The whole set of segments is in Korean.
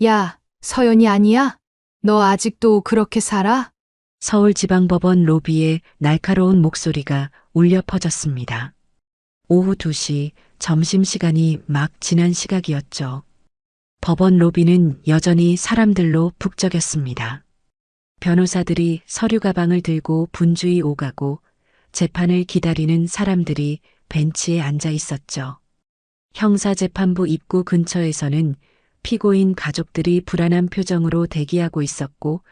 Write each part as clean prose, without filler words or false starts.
야, 서연이 아니야? 너 아직도 그렇게 살아? 서울지방법원 로비에 날카로운 목소리가 울려 퍼졌습니다. 오후 2시 점심시간이 막 지난 시각이었죠. 법원 로비는 여전히 사람들로 북적였습니다. 변호사들이 서류 가방을 들고 분주히 오가고 재판을 기다리는 사람들이 벤치에 앉아 있었죠. 형사재판부 입구 근처에서는 피고인 가족들이 불안한 표정으로 대기하고 있었고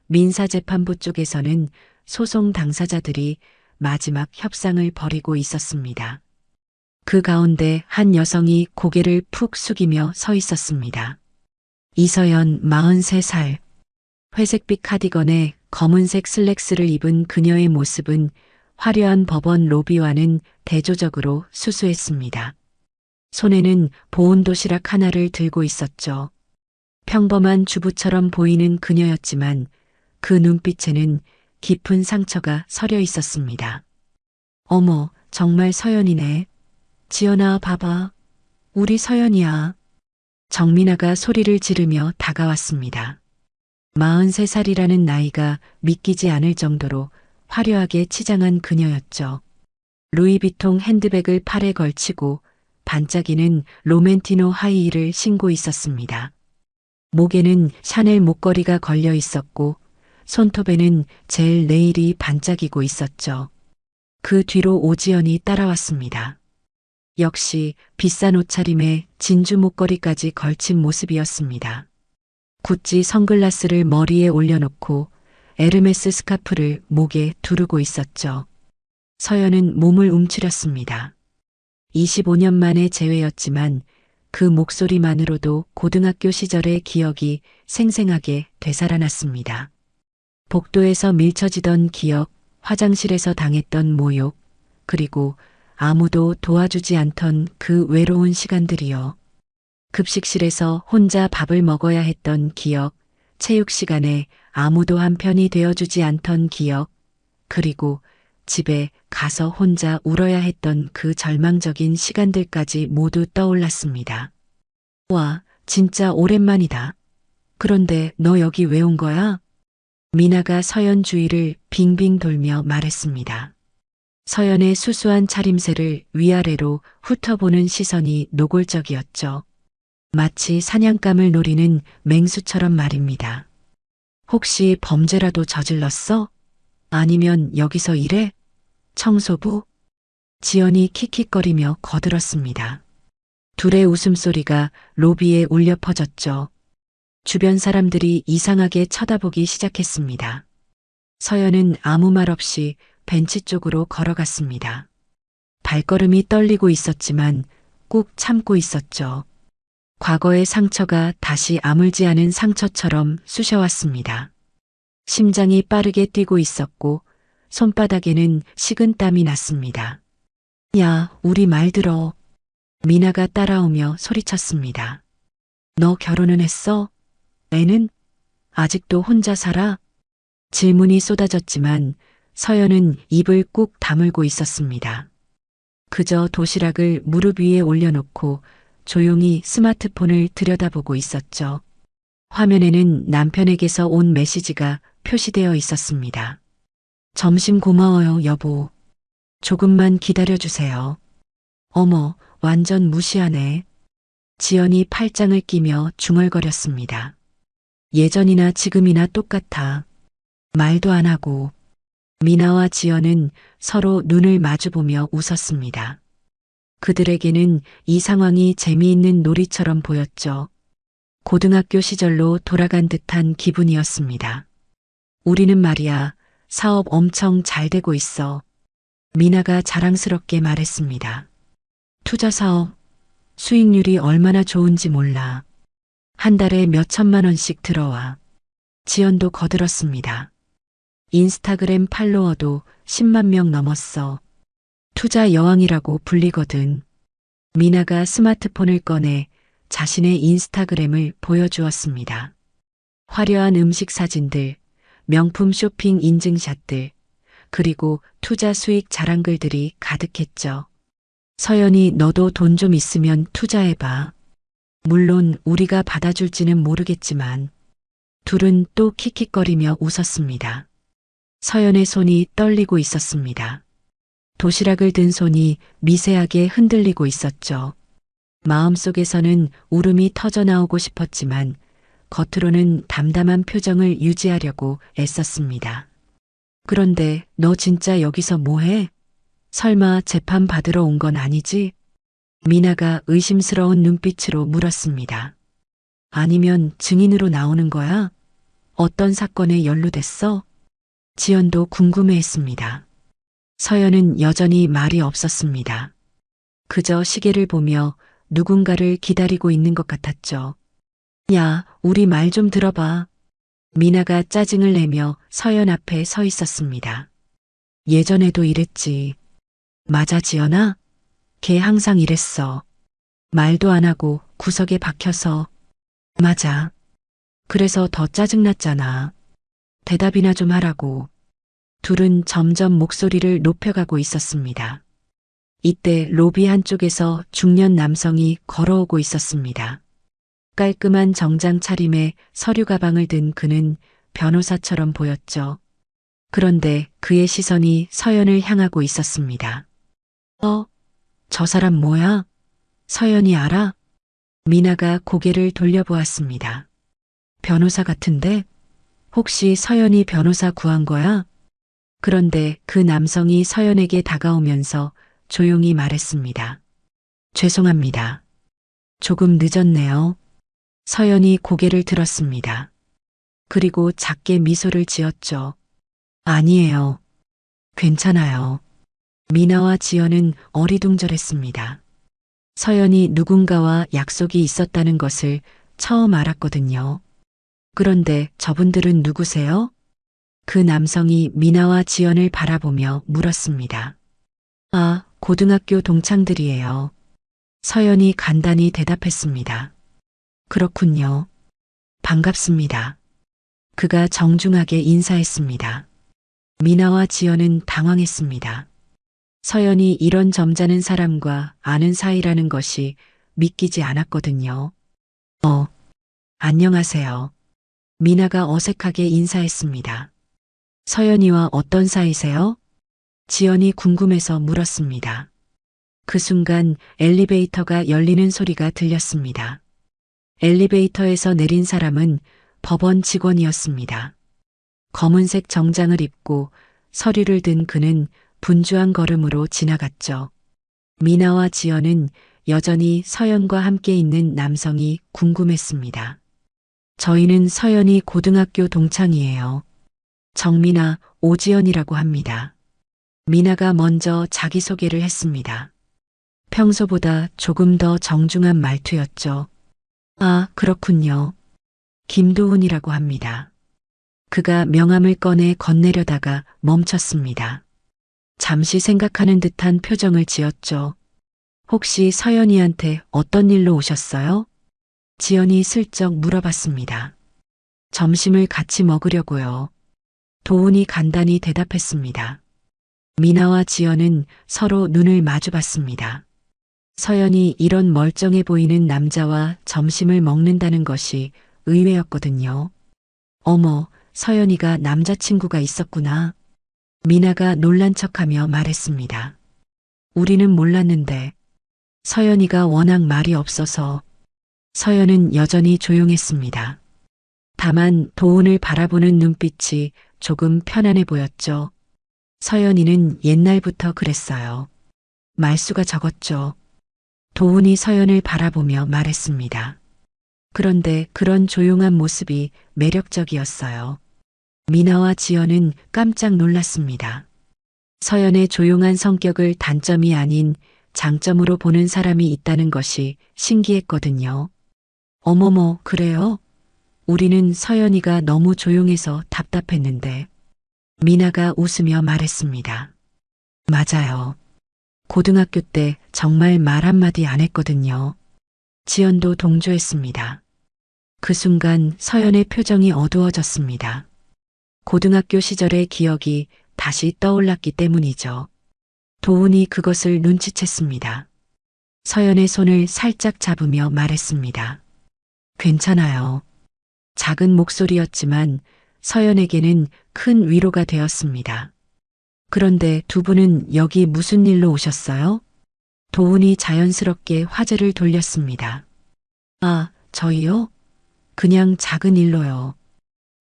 민사재판부 쪽에서는 소송 당사자들이 마지막 협상을 벌이고 있었습니다. 그 가운데 한 여성이 고개를 푹 숙이며 서 있었습니다. 이서연 43살. 회색빛 카디건에 검은색 슬랙스를 입은 그녀의 모습은 화려한 법원 로비와는 대조적으로 수수했습니다. 손에는 보온 도시락 하나를 들고 있었죠. 평범한 주부처럼 보이는 그녀였지만 그 눈빛에는 깊은 상처가 서려 있었습니다. 어머, 정말 서연이네. 지연아, 봐봐. 우리 서연이야. 정민아가 소리를 지르며 다가왔습니다. 43살이라는 나이가 믿기지 않을 정도로 화려하게 치장한 그녀였죠. 루이비통 핸드백을 팔에 걸치고 반짝이는 로멘티노 하이힐을 신고 있었습니다. 목에는 샤넬 목걸이가 걸려 있었고 손톱에는 젤 네일이 반짝이고 있었죠. 그 뒤로 오지연이 따라왔습니다. 역시 비싼 옷차림에 진주 목걸이까지 걸친 모습이었습니다. 구찌 선글라스를 머리에 올려놓고 에르메스 스카프를 목에 두르고 있었죠. 서연은 몸을 움츠렸습니다. 25년 만의 재회였지만 그 목소리만으로도 고등학교 시절의 기억이 생생하게 되살아났습니다. 복도에서 밀쳐지던 기억, 화장실에서 당했던 모욕, 그리고 아무도 도와주지 않던 그 외로운 시간들이요. 급식실에서 혼자 밥을 먹어야 했던 기억, 체육 시간에 아무도 한편이 되어주지 않던 기억, 그리고 집에 가서 혼자 울어야 했던 그 절망적인 시간들까지 모두 떠올랐습니다. 와, 진짜 오랜만이다. 그런데 너 여기 왜 온 거야? 미나가 서연 주위를 빙빙 돌며 말했습니다. 서연의 수수한 차림새를 위아래로 훑어보는 시선이 노골적이었죠. 마치 사냥감을 노리는 맹수처럼 말입니다. 혹시 범죄라도 저질렀어? 아니면 여기서 일해? 청소부? 지연이 킥킥거리며 거들었습니다. 둘의 웃음소리가 로비에 울려 퍼졌죠. 주변 사람들이 이상하게 쳐다보기 시작했습니다. 서연은 아무 말 없이 벤치 쪽으로 걸어갔습니다. 발걸음이 떨리고 있었지만 꾹 참고 있었죠. 과거의 상처가 다시 아물지 않은 상처처럼 쑤셔왔습니다. 심장이 빠르게 뛰고 있었고 손바닥에는 식은 땀이 났습니다. 야, 우리 말 들어. 미나가 따라오며 소리쳤습니다. 너 결혼은 했어? 애는? 아직도 혼자 살아? 질문이 쏟아졌지만 서연은 입을 꾹 다물고 있었습니다. 그저 도시락을 무릎 위에 올려놓고 조용히 스마트폰을 들여다보고 있었죠. 화면에는 남편에게서 온 메시지가 표시되어 있었습니다. 점심 고마워요, 여보. 조금만 기다려주세요. 어머, 완전 무시하네. 지연이 팔짱을 끼며 중얼거렸습니다. 예전이나 지금이나 똑같아. 말도 안 하고. 미나와 지연은 서로 눈을 마주보며 웃었습니다. 그들에게는 이 상황이 재미있는 놀이처럼 보였죠. 고등학교 시절로 돌아간 듯한 기분이었습니다. 우리는 말이야, 사업 엄청 잘 되고 있어. 미나가 자랑스럽게 말했습니다. 투자 사업, 수익률이 얼마나 좋은지 몰라. 한 달에 몇 천만 원씩 들어와. 지연도 거들었습니다. 인스타그램 팔로워도 10만 명 넘었어. 투자 여왕이라고 불리거든. 미나가 스마트폰을 꺼내 자신의 인스타그램을 보여주었습니다. 화려한 음식 사진들, 명품 쇼핑 인증샷들, 그리고 투자 수익 자랑글들이 가득했죠. 서연이 너도 돈 좀 있으면 투자해봐. 물론 우리가 받아줄지는 모르겠지만 둘은 또 킥킥거리며 웃었습니다. 서연의 손이 떨리고 있었습니다. 도시락을 든 손이 미세하게 흔들리고 있었죠. 마음속에서는 울음이 터져나오고 싶었지만 겉으로는 담담한 표정을 유지하려고 애썼습니다. 그런데 너 진짜 여기서 뭐해? 설마 재판 받으러 온 건 아니지? 미나가 의심스러운 눈빛으로 물었습니다. 아니면 증인으로 나오는 거야? 어떤 사건에 연루됐어? 지연도 궁금해했습니다. 서연은 여전히 말이 없었습니다. 그저 시계를 보며 누군가를 기다리고 있는 것 같았죠. 야, 우리 말 좀 들어봐. 미나가 짜증을 내며 서연 앞에 서 있었습니다. 예전에도 이랬지. 맞아, 지연아? 걔 항상 이랬어. 말도 안 하고 구석에 박혀서. 맞아. 그래서 더 짜증났잖아. 대답이나 좀 하라고. 둘은 점점 목소리를 높여가고 있었습니다. 이때 로비 한쪽에서 중년 남성이 걸어오고 있었습니다. 깔끔한 정장 차림에 서류 가방을 든 그는 변호사처럼 보였죠. 그런데 그의 시선이 서연을 향하고 있었습니다. 저 사람 뭐야? 서연이 알아? 미나가 고개를 돌려보았습니다. 변호사 같은데? 혹시 서연이 변호사 구한 거야? 그런데 그 남성이 서연에게 다가오면서 조용히 말했습니다. 죄송합니다. 조금 늦었네요. 서연이 고개를 들었습니다. 그리고 작게 미소를 지었죠. 아니에요. 괜찮아요. 미나와 지연은 어리둥절했습니다. 서연이 누군가와 약속이 있었다는 것을 처음 알았거든요. 그런데 저분들은 누구세요? 그 남성이 미나와 지연을 바라보며 물었습니다. 아, 고등학교 동창들이에요. 서연이 간단히 대답했습니다. 그렇군요. 반갑습니다. 그가 정중하게 인사했습니다. 미나와 지연은 당황했습니다. 서연이 이런 점잖은 사람과 아는 사이라는 것이 믿기지 않았거든요. 안녕하세요. 미나가 어색하게 인사했습니다. 서연이와 어떤 사이세요? 지연이 궁금해서 물었습니다. 그 순간 엘리베이터가 열리는 소리가 들렸습니다. 엘리베이터에서 내린 사람은 법원 직원이었습니다. 검은색 정장을 입고 서류를 든 그는 분주한 걸음으로 지나갔죠. 미나와 지연은 여전히 서연과 함께 있는 남성이 궁금했습니다. 저희는 서연이 고등학교 동창이에요. 정미나 오지연이라고 합니다. 미나가 먼저 자기소개를 했습니다. 평소보다 조금 더 정중한 말투였죠. 아, 그렇군요. 김도훈이라고 합니다. 그가 명함을 꺼내 건네려다가 멈췄습니다. 잠시 생각하는 듯한 표정을 지었죠. 혹시 서연이한테 어떤 일로 오셨어요? 지연이 슬쩍 물어봤습니다. 점심을 같이 먹으려고요. 도훈이 간단히 대답했습니다. 미나와 지연은 서로 눈을 마주봤습니다. 서연이 이런 멀쩡해 보이는 남자와 점심을 먹는다는 것이 의외였거든요. 어머, 서연이가 남자친구가 있었구나. 미나가 놀란 척하며 말했습니다. 우리는 몰랐는데 서연이가 워낙 말이 없어서. 서연은 여전히 조용했습니다. 다만 도훈을 바라보는 눈빛이 조금 편안해 보였죠. 서연이는 옛날부터 그랬어요. 말수가 적었죠. 도훈이 서연을 바라보며 말했습니다. 그런데 그런 조용한 모습이 매력적이었어요. 미나와 지연은 깜짝 놀랐습니다. 서연의 조용한 성격을 단점이 아닌 장점으로 보는 사람이 있다는 것이 신기했거든요. 어머머, 그래요? 우리는 서연이가 너무 조용해서 답답했는데. 미나가 웃으며 말했습니다. 맞아요. 고등학교 때 정말 말 한마디 안 했거든요. 지연도 동조했습니다. 그 순간 서연의 표정이 어두워졌습니다. 고등학교 시절의 기억이 다시 떠올랐기 때문이죠. 도훈이 그것을 눈치챘습니다. 서연의 손을 살짝 잡으며 말했습니다. 괜찮아요. 작은 목소리였지만 서연에게는 큰 위로가 되었습니다. 그런데 두 분은 여기 무슨 일로 오셨어요? 도훈이 자연스럽게 화제를 돌렸습니다. 아, 저희요? 그냥 작은 일로요.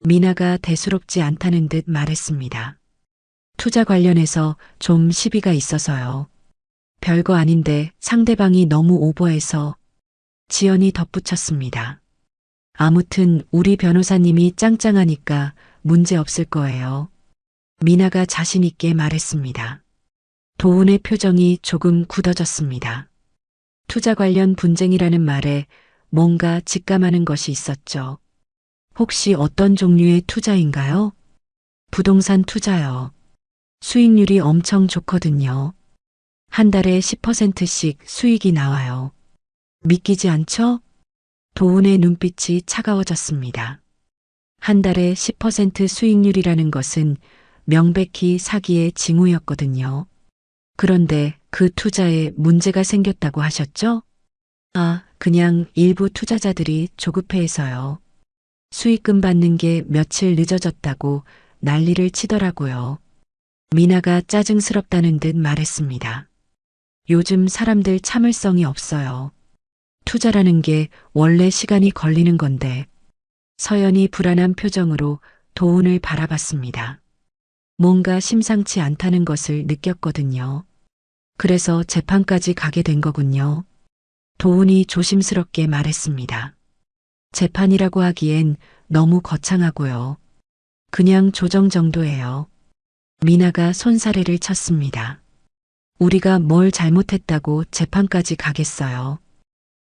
미나가 대수롭지 않다는 듯 말했습니다. 투자 관련해서 좀 시비가 있어서요. 별거 아닌데 상대방이 너무 오버해서 지연이 덧붙였습니다. 아무튼 우리 변호사님이 짱짱하니까 문제 없을 거예요. 미나가 자신 있게 말했습니다. 도훈의 표정이 조금 굳어졌습니다. 투자 관련 분쟁이라는 말에 뭔가 직감하는 것이 있었죠. 혹시 어떤 종류의 투자인가요? 부동산 투자요. 수익률이 엄청 좋거든요. 한 달에 10%씩 수익이 나와요. 믿기지 않죠? 도훈의 눈빛이 차가워졌습니다. 한 달에 10% 수익률이라는 것은 명백히 사기의 징후였거든요. 그런데 그 투자에 문제가 생겼다고 하셨죠? 아, 그냥 일부 투자자들이 조급해해서요. 수익금 받는 게 며칠 늦어졌다고 난리를 치더라고요. 미나가 짜증스럽다는 듯 말했습니다. 요즘 사람들 참을성이 없어요. 투자라는 게 원래 시간이 걸리는 건데. 서연이 불안한 표정으로 도훈을 바라봤습니다. 뭔가 심상치 않다는 것을 느꼈거든요. 그래서 재판까지 가게 된 거군요. 도훈이 조심스럽게 말했습니다. 재판이라고 하기엔 너무 거창하고요. 그냥 조정 정도예요. 미나가 손사래를 쳤습니다. 우리가 뭘 잘못했다고 재판까지 가겠어요.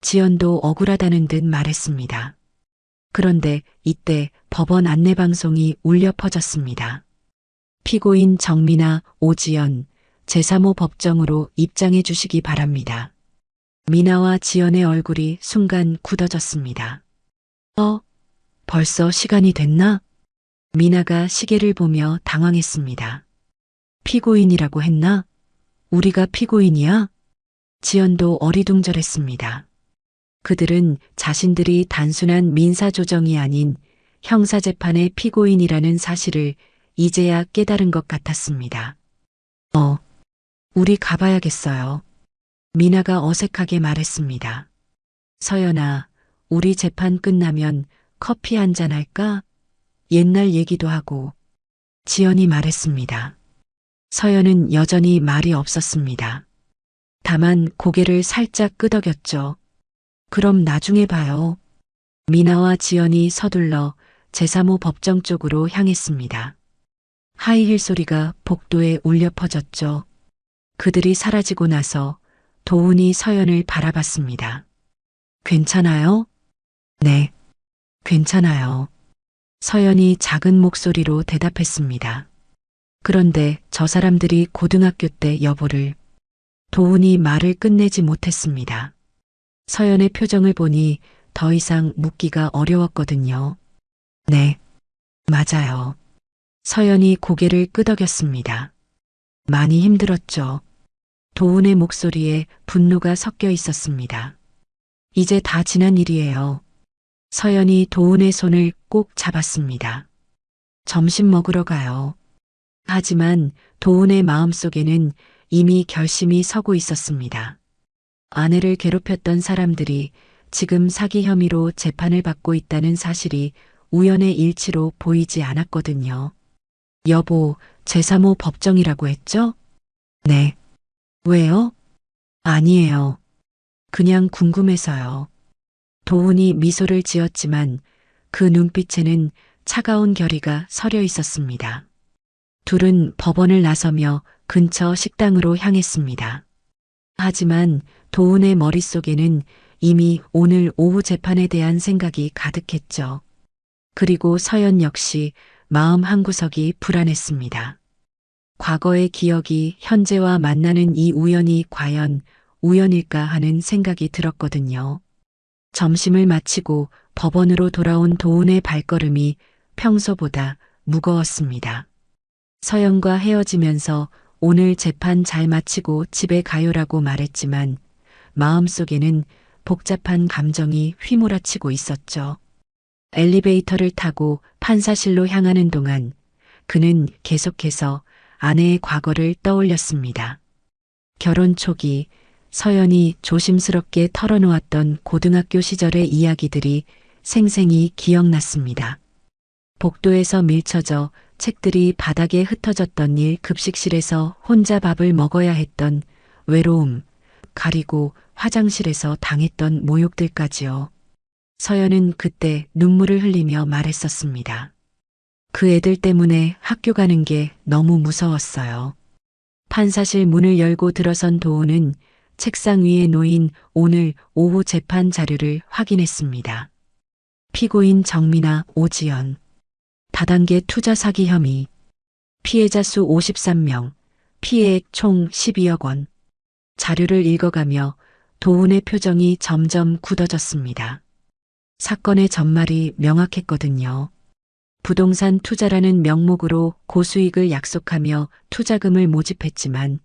지연도 억울하다는 듯 말했습니다. 그런데 이때 법원 안내방송이 울려 퍼졌습니다. 피고인 정미나 오지연, 제3호 법정으로 입장해 주시기 바랍니다. 미나와 지연의 얼굴이 순간 굳어졌습니다. 벌써 시간이 됐나? 미나가 시계를 보며 당황했습니다. 피고인이라고 했나? 우리가 피고인이야? 지연도 어리둥절했습니다. 그들은 자신들이 단순한 민사조정이 아닌 형사재판의 피고인이라는 사실을 이제야 깨달은 것 같았습니다. 우리 가봐야겠어요. 미나가 어색하게 말했습니다. 서연아, 우리 재판 끝나면 커피 한잔 할까? 옛날 얘기도 하고. 지연이 말했습니다. 서연은 여전히 말이 없었습니다. 다만 고개를 살짝 끄덕였죠. 그럼 나중에 봐요. 미나와 지연이 서둘러 제3호 법정 쪽으로 향했습니다. 하이힐 소리가 복도에 울려 퍼졌죠. 그들이 사라지고 나서 도훈이 서연을 바라봤습니다. 괜찮아요? 네, 괜찮아요. 서연이 작은 목소리로 대답했습니다. 그런데 저 사람들이 고등학교 때 여보를. 도훈이 말을 끝내지 못했습니다. 서연의 표정을 보니 더 이상 묻기가 어려웠거든요. 네, 맞아요. 서연이 고개를 끄덕였습니다. 많이 힘들었죠. 도훈의 목소리에 분노가 섞여 있었습니다. 이제 다 지난 일이에요. 서연이 도훈의 손을 꼭 잡았습니다. 점심 먹으러 가요. 하지만 도훈의 마음속에는 이미 결심이 서고 있었습니다. 아내를 괴롭혔던 사람들이 지금 사기 혐의로 재판을 받고 있다는 사실이 우연의 일치로 보이지 않았거든요. 여보, 제3호 법정이라고 했죠? 네. 왜요? 아니에요. 그냥 궁금해서요. 도훈이 미소를 지었지만 그 눈빛에는 차가운 결의가 서려 있었습니다. 둘은 법원을 나서며 근처 식당으로 향했습니다. 하지만 도훈의 머릿속에는 이미 오늘 오후 재판에 대한 생각이 가득했죠. 그리고 서연 역시 마음 한구석이 불안했습니다. 과거의 기억이 현재와 만나는 이 우연이 과연 우연일까 하는 생각이 들었거든요. 점심을 마치고 법원으로 돌아온 도훈의 발걸음이 평소보다 무거웠습니다. 서연과 헤어지면서 오늘 재판 잘 마치고 집에 가요라고 말했지만 마음속에는 복잡한 감정이 휘몰아치고 있었죠. 엘리베이터를 타고 판사실로 향하는 동안 그는 계속해서 아내의 과거를 떠올렸습니다. 결혼 초기 서연이 조심스럽게 털어놓았던 고등학교 시절의 이야기들이 생생히 기억났습니다. 복도에서 밀쳐져 책들이 바닥에 흩어졌던 일, 급식실에서 혼자 밥을 먹어야 했던 외로움, 가리고 화장실에서 당했던 모욕들까지요. 서연은 그때 눈물을 흘리며 말했었습니다. 그 애들 때문에 학교 가는 게 너무 무서웠어요. 판사실 문을 열고 들어선 도훈은 책상 위에 놓인 오늘 오후 재판 자료를 확인했습니다. 피고인 정민아, 오지연, 다단계 투자 사기 혐의, 피해자 수 53명, 피해액 총 12억 원. 자료를 읽어가며 도훈의 표정이 점점 굳어졌습니다. 사건의 전말이 명확했거든요. 부동산 투자라는 명목으로 고수익을 약속하며 투자금을 모집했지만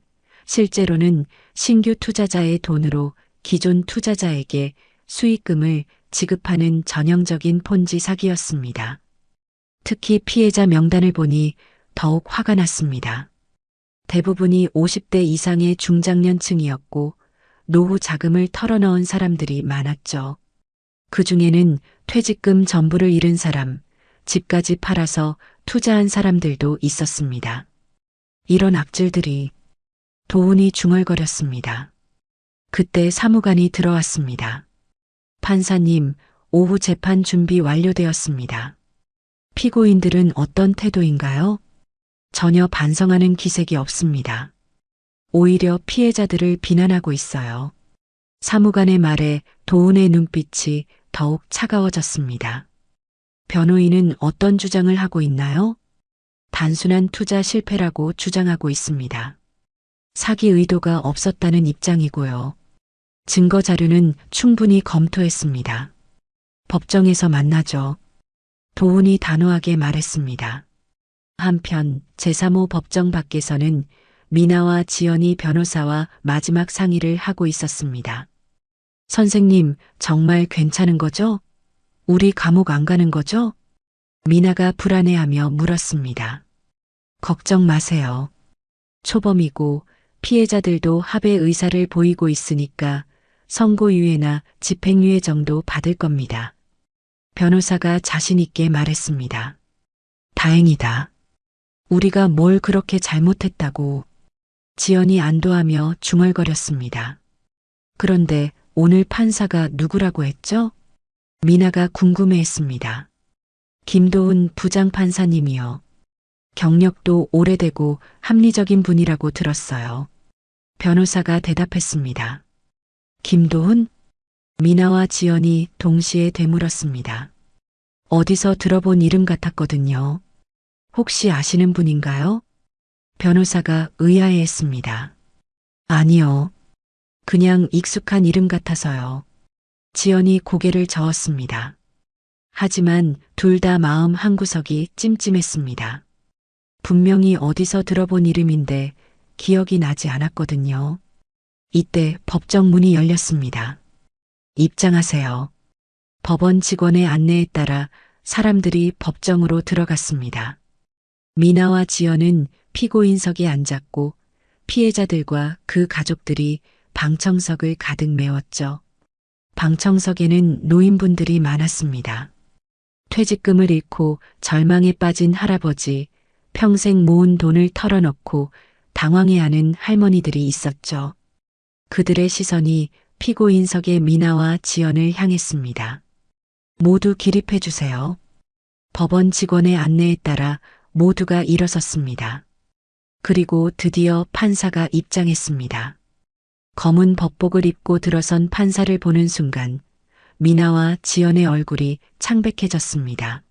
실제로는 신규 투자자의 돈으로 기존 투자자에게 수익금을 지급하는 전형적인 폰지 사기였습니다. 특히 피해자 명단을 보니 더욱 화가 났습니다. 대부분이 50대 이상의 중장년층이었고 노후 자금을 털어넣은 사람들이 많았죠. 그 중에는 퇴직금 전부를 잃은 사람, 집까지 팔아서 투자한 사람들도 있었습니다. 이런 악질들이 도훈이 중얼거렸습니다. 그때 사무관이 들어왔습니다. 판사님, 오후 재판 준비 완료되었습니다. 피고인들은 어떤 태도인가요? 전혀 반성하는 기색이 없습니다. 오히려 피해자들을 비난하고 있어요. 사무관의 말에 도훈의 눈빛이 더욱 차가워졌습니다. 변호인은 어떤 주장을 하고 있나요? 단순한 투자 실패라고 주장하고 있습니다. 사기 의도가 없었다는 입장이고요. 증거 자료는 충분히 검토했습니다. 법정에서 만나죠. 도훈이 단호하게 말했습니다. 한편 제3호 법정 밖에서는 미나와 지연이 변호사와 마지막 상의를 하고 있었습니다. 선생님, 정말 괜찮은 거죠? 우리 감옥 안 가는 거죠? 미나가 불안해하며 물었습니다. 걱정 마세요. 초범이고 피해자들도 합의 의사를 보이고 있으니까 선고유예나 집행유예 정도 받을 겁니다. 변호사가 자신 있게 말했습니다. 다행이다. 우리가 뭘 그렇게 잘못했다고. 지연이 안도하며 중얼거렸습니다. 그런데 오늘 판사가 누구라고 했죠? 미나가 궁금해했습니다. 김도훈 부장판사님이요. 경력도 오래되고 합리적인 분이라고 들었어요. 변호사가 대답했습니다. 김도훈? 미나와 지연이 동시에 되물었습니다. 어디서 들어본 이름 같았거든요. 혹시 아시는 분인가요? 변호사가 의아해했습니다. 아니요. 그냥 익숙한 이름 같아서요. 지연이 고개를 저었습니다. 하지만 둘 다 마음 한구석이 찜찜했습니다. 분명히 어디서 들어본 이름인데 기억이 나지 않았거든요. 이때 법정 문이 열렸습니다. 입장하세요. 법원 직원의 안내에 따라 사람들이 법정으로 들어갔습니다. 미나와 지연은 피고인석에 앉았고 피해자들과 그 가족들이 방청석을 가득 메웠죠. 방청석에는 노인분들이 많았습니다. 퇴직금을 잃고 절망에 빠진 할아버지, 평생 모은 돈을 털어놓고 당황해하는 할머니들이 있었죠. 그들의 시선이 피고인석의 미나와 지연을 향했습니다. 모두 기립해 주세요. 법원 직원의 안내에 따라 모두가 일어섰습니다. 그리고 드디어 판사가 입장했습니다. 검은 법복을 입고 들어선 판사를 보는 순간 미나와 지연의 얼굴이 창백해졌습니다.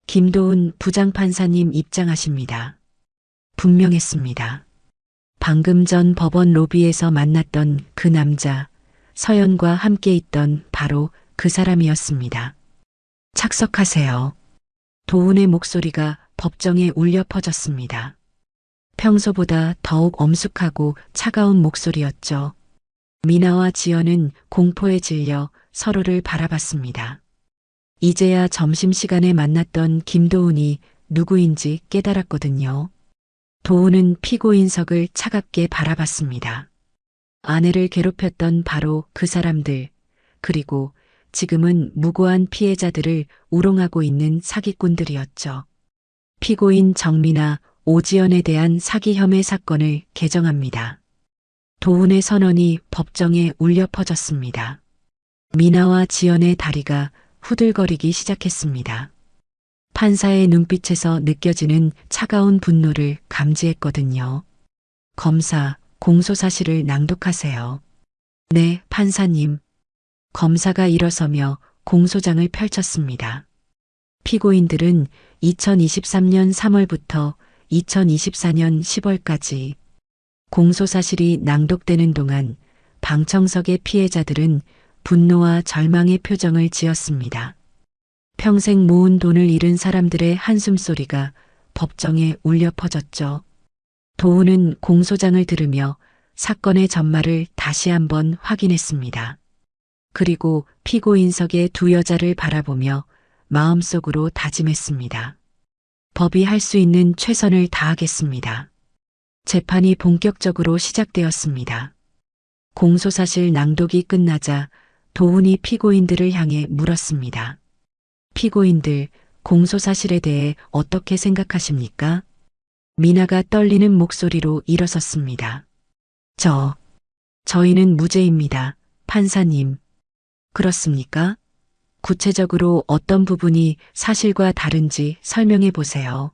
김도훈 부장판사님 입장하십니다. 분명했습니다. 방금 전 법원 로비에서 만났던 그 남자, 서연과 함께 있던 바로 그 사람이었습니다. 착석하세요. 도훈의 목소리가 법정에 울려 퍼졌습니다. 평소보다 더욱 엄숙하고 차가운 목소리였죠. 미나와 지연은 공포에 질려 서로를 바라봤습니다. 이제야 점심시간에 만났던 김도훈이 누구인지 깨달았거든요. 도훈은 피고인석을 차갑게 바라봤습니다. 아내를 괴롭혔던 바로 그 사람들, 그리고 지금은 무고한 피해자들을 우롱하고 있는 사기꾼들이었죠. 피고인 정미나 오지연에 대한 사기 혐의 사건을 개정합니다. 도훈의 선언이 법정에 울려 퍼졌습니다. 미나와 지연의 다리가 후들거리기 시작했습니다. 판사의 눈빛에서 느껴지는 차가운 분노를 감지했거든요. 검사, 공소사실을 낭독하세요. 네, 판사님. 검사가 일어서며 공소장을 펼쳤습니다. 피고인들은 2023년 3월부터 2024년 10월까지 공소사실이 낭독되는 동안 방청석의 피해자들은 분노와 절망의 표정을 지었습니다. 평생 모은 돈을 잃은 사람들의 한숨소리가 법정에 울려 퍼졌죠. 도훈은 공소장을 들으며 사건의 전말을 다시 한번 확인했습니다. 그리고 피고인석의 두 여자를 바라보며 마음속으로 다짐했습니다. 법이 할 수 있는 최선을 다하겠습니다. 재판이 본격적으로 시작되었습니다. 공소사실 낭독이 끝나자 도훈이 피고인들을 향해 물었습니다. 피고인들, 공소사실에 대해 어떻게 생각하십니까? 미나가 떨리는 목소리로 일어섰습니다. 저희는 무죄입니다, 판사님. 그렇습니까? 구체적으로 어떤 부분이 사실과 다른지 설명해 보세요.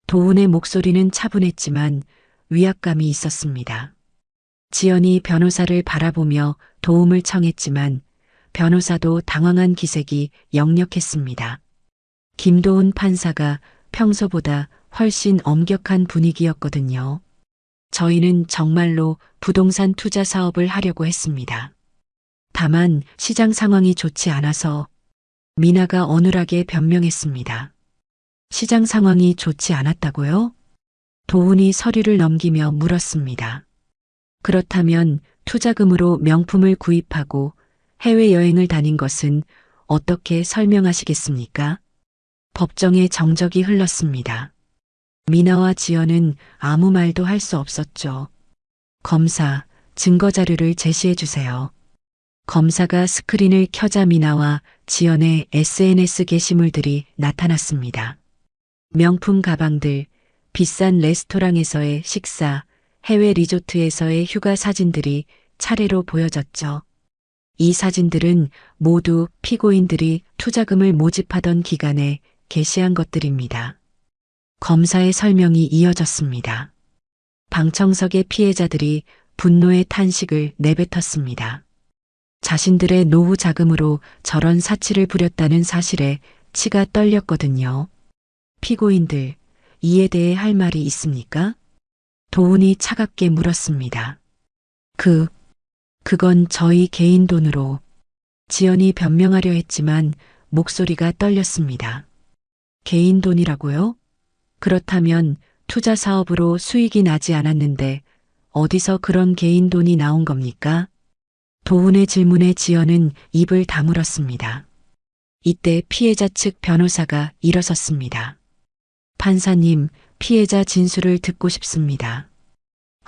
도훈의 목소리는 차분했지만 위압감이 있었습니다. 지연이 변호사를 바라보며 도움을 청했지만 변호사도 당황한 기색이 역력했습니다. 김도훈 판사가 평소보다 훨씬 엄격한 분위기였거든요. 저희는 정말로 부동산 투자 사업을 하려고 했습니다. 다만 시장 상황이 좋지 않아서 미나가 어눌하게 변명했습니다. 시장 상황이 좋지 않았다고요? 도훈이 서류를 넘기며 물었습니다. 그렇다면 투자금으로 명품을 구입하고 해외여행을 다닌 것은 어떻게 설명하시겠습니까? 법정에 정적이 흘렀습니다. 미나와 지연은 아무 말도 할 수 없었죠. 검사, 증거자료를 제시해 주세요. 검사가 스크린을 켜자 미나와 지연의 SNS 게시물들이 나타났습니다. 명품 가방들, 비싼 레스토랑에서의 식사, 해외 리조트에서의 휴가 사진들이 차례로 보여졌죠. 이 사진들은 모두 피고인들이 투자금을 모집하던 기간에 게시한 것들입니다. 검사의 설명이 이어졌습니다. 방청석의 피해자들이 분노의 탄식을 내뱉었습니다. 자신들의 노후 자금으로 저런 사치를 부렸다는 사실에 치가 떨렸거든요. 피고인들, 이에 대해 할 말이 있습니까? 도훈이 차갑게 물었습니다. 그건 저희 개인 돈으로. 지연이 변명하려 했지만 목소리가 떨렸습니다. 개인 돈이라고요? 그렇다면 투자 사업으로 수익이 나지 않았는데 어디서 그런 개인 돈이 나온 겁니까? 도훈의 질문에 지연은 입을 다물었습니다. 이때 피해자 측 변호사가 일어섰습니다. 판사님, 피해자 진술을 듣고 싶습니다.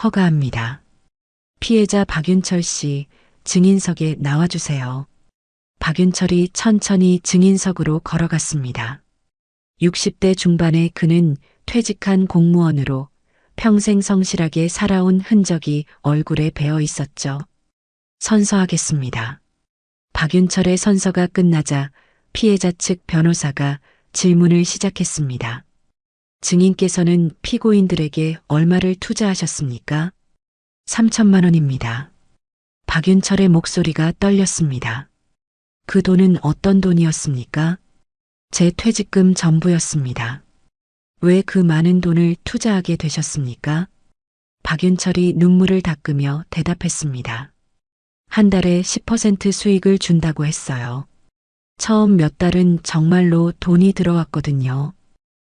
허가합니다. 피해자 박윤철 씨, 증인석에 나와주세요. 박윤철이 천천히 증인석으로 걸어갔습니다. 60대 중반의 그는 퇴직한 공무원으로 평생 성실하게 살아온 흔적이 얼굴에 배어 있었죠. 선서하겠습니다. 박윤철의 선서가 끝나자 피해자 측 변호사가 질문을 시작했습니다. 증인께서는 피고인들에게 얼마를 투자하셨습니까? 3천만 원입니다. 박윤철의 목소리가 떨렸습니다. 그 돈은 어떤 돈이었습니까? 제 퇴직금 전부였습니다. 왜 그 많은 돈을 투자하게 되셨습니까? 박윤철이 눈물을 닦으며 대답했습니다. 한 달에 10% 수익을 준다고 했어요. 처음 몇 달은 정말로 돈이 들어왔거든요.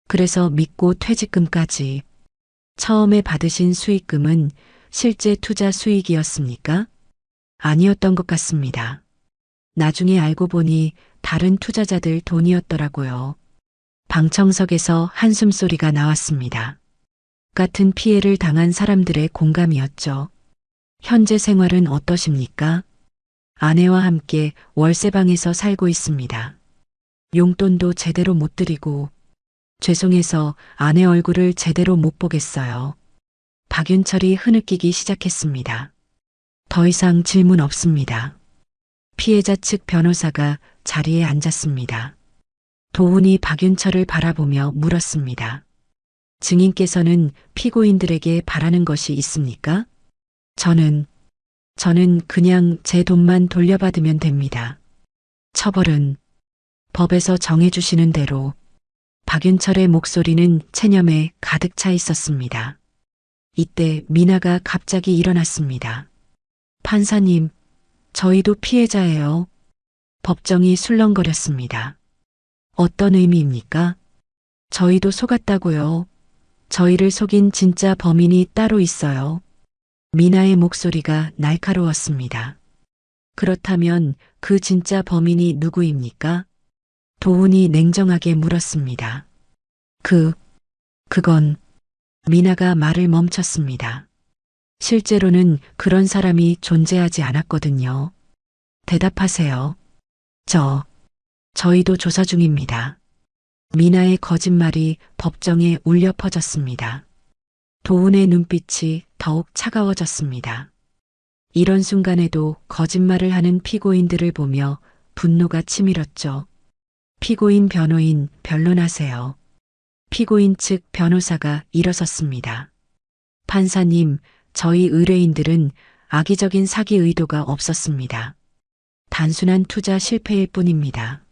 그래서 믿고 퇴직금까지. 처음에 받으신 수익금은 실제 투자 수익이었습니까? 아니었던 것 같습니다. 나중에 알고 보니 다른 투자자들 돈이었더라고요. 방청석에서 한숨소리가 나왔습니다. 같은 피해를 당한 사람들의 공감이었죠. 현재 생활은 어떠십니까? 아내와 함께 월세방에서 살고 있습니다. 용돈도 제대로 못 드리고 죄송해서 아내 얼굴을 제대로 못 보겠어요. 박윤철이 흐느끼기 시작했습니다. 더 이상 질문 없습니다. 피해자 측 변호사가 자리에 앉았습니다. 도훈이 박윤철을 바라보며 물었습니다. 증인께서는 피고인들에게 바라는 것이 있습니까? 저는 그냥 제 돈만 돌려받으면 됩니다. 처벌은 법에서 정해주시는 대로. 박윤철의 목소리는 체념에 가득 차 있었습니다. 이때 미나가 갑자기 일어났습니다. 판사님, 저희도 피해자예요. 법정이 술렁거렸습니다. 어떤 의미입니까? 저희도 속았다고요. 저희를 속인 진짜 범인이 따로 있어요. 미나의 목소리가 날카로웠습니다. 그렇다면 그 진짜 범인이 누구입니까? 도훈이 냉정하게 물었습니다. 그건 미나가 말을 멈췄습니다. 실제로는 그런 사람이 존재하지 않았거든요. 대답하세요. 저희도 조사 중입니다. 미나의 거짓말이 법정에 울려 퍼졌습니다. 도훈의 눈빛이 더욱 차가워졌습니다. 이런 순간에도 거짓말을 하는 피고인들을 보며 분노가 치밀었죠. 피고인 변호인 변론하세요. 피고인 측 변호사가 일어섰습니다. 판사님, 저희 의뢰인들은 악의적인 사기 의도가 없었습니다. 단순한 투자 실패일 뿐입니다.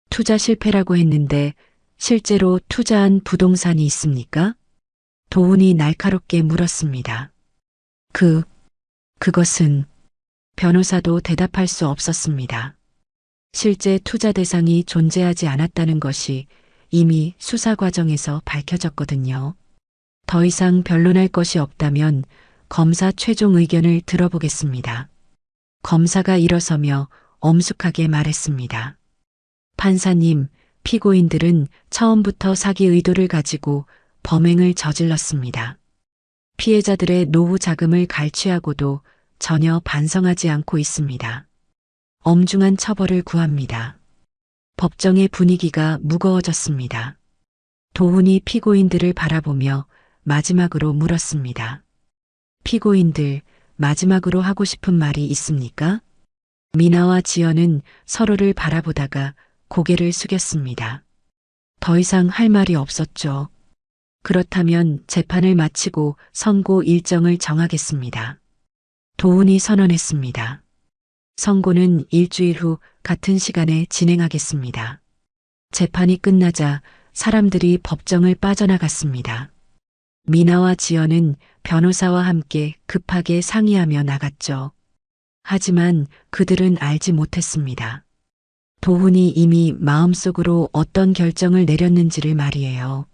투자 실패라고 했는데 실제로 투자한 부동산이 있습니까? 도훈이 날카롭게 물었습니다. 그것은 변호사도 대답할 수 없었습니다. 실제 투자 대상이 존재하지 않았다는 것이 이미 수사 과정에서 밝혀졌거든요. 더 이상 변론할 것이 없다면 검사 최종 의견을 들어보겠습니다. 검사가 일어서며 엄숙하게 말했습니다. 판사님, 피고인들은 처음부터 사기 의도를 가지고 범행을 저질렀습니다. 피해자들의 노후 자금을 갈취하고도 전혀 반성하지 않고 있습니다. 엄중한 처벌을 구합니다. 법정의 분위기가 무거워졌습니다. 도훈이 피고인들을 바라보며 마지막으로 물었습니다. 피고인들, 마지막으로 하고 싶은 말이 있습니까? 미나와 지연은 서로를 바라보다가 고개를 숙였습니다. 더 이상 할 말이 없었죠. 그렇다면 재판을 마치고 선고 일정을 정하겠습니다. 도훈이 선언했습니다. 선고는 일주일 후 같은 시간에 진행하겠습니다. 재판이 끝나자 사람들이 법정을 빠져나갔습니다. 미나와 지연은 변호사와 함께 급하게 상의하며 나갔죠. 하지만 그들은 알지 못했습니다. 도훈이 이미 마음속으로 어떤 결정을 내렸는지를 말이에요.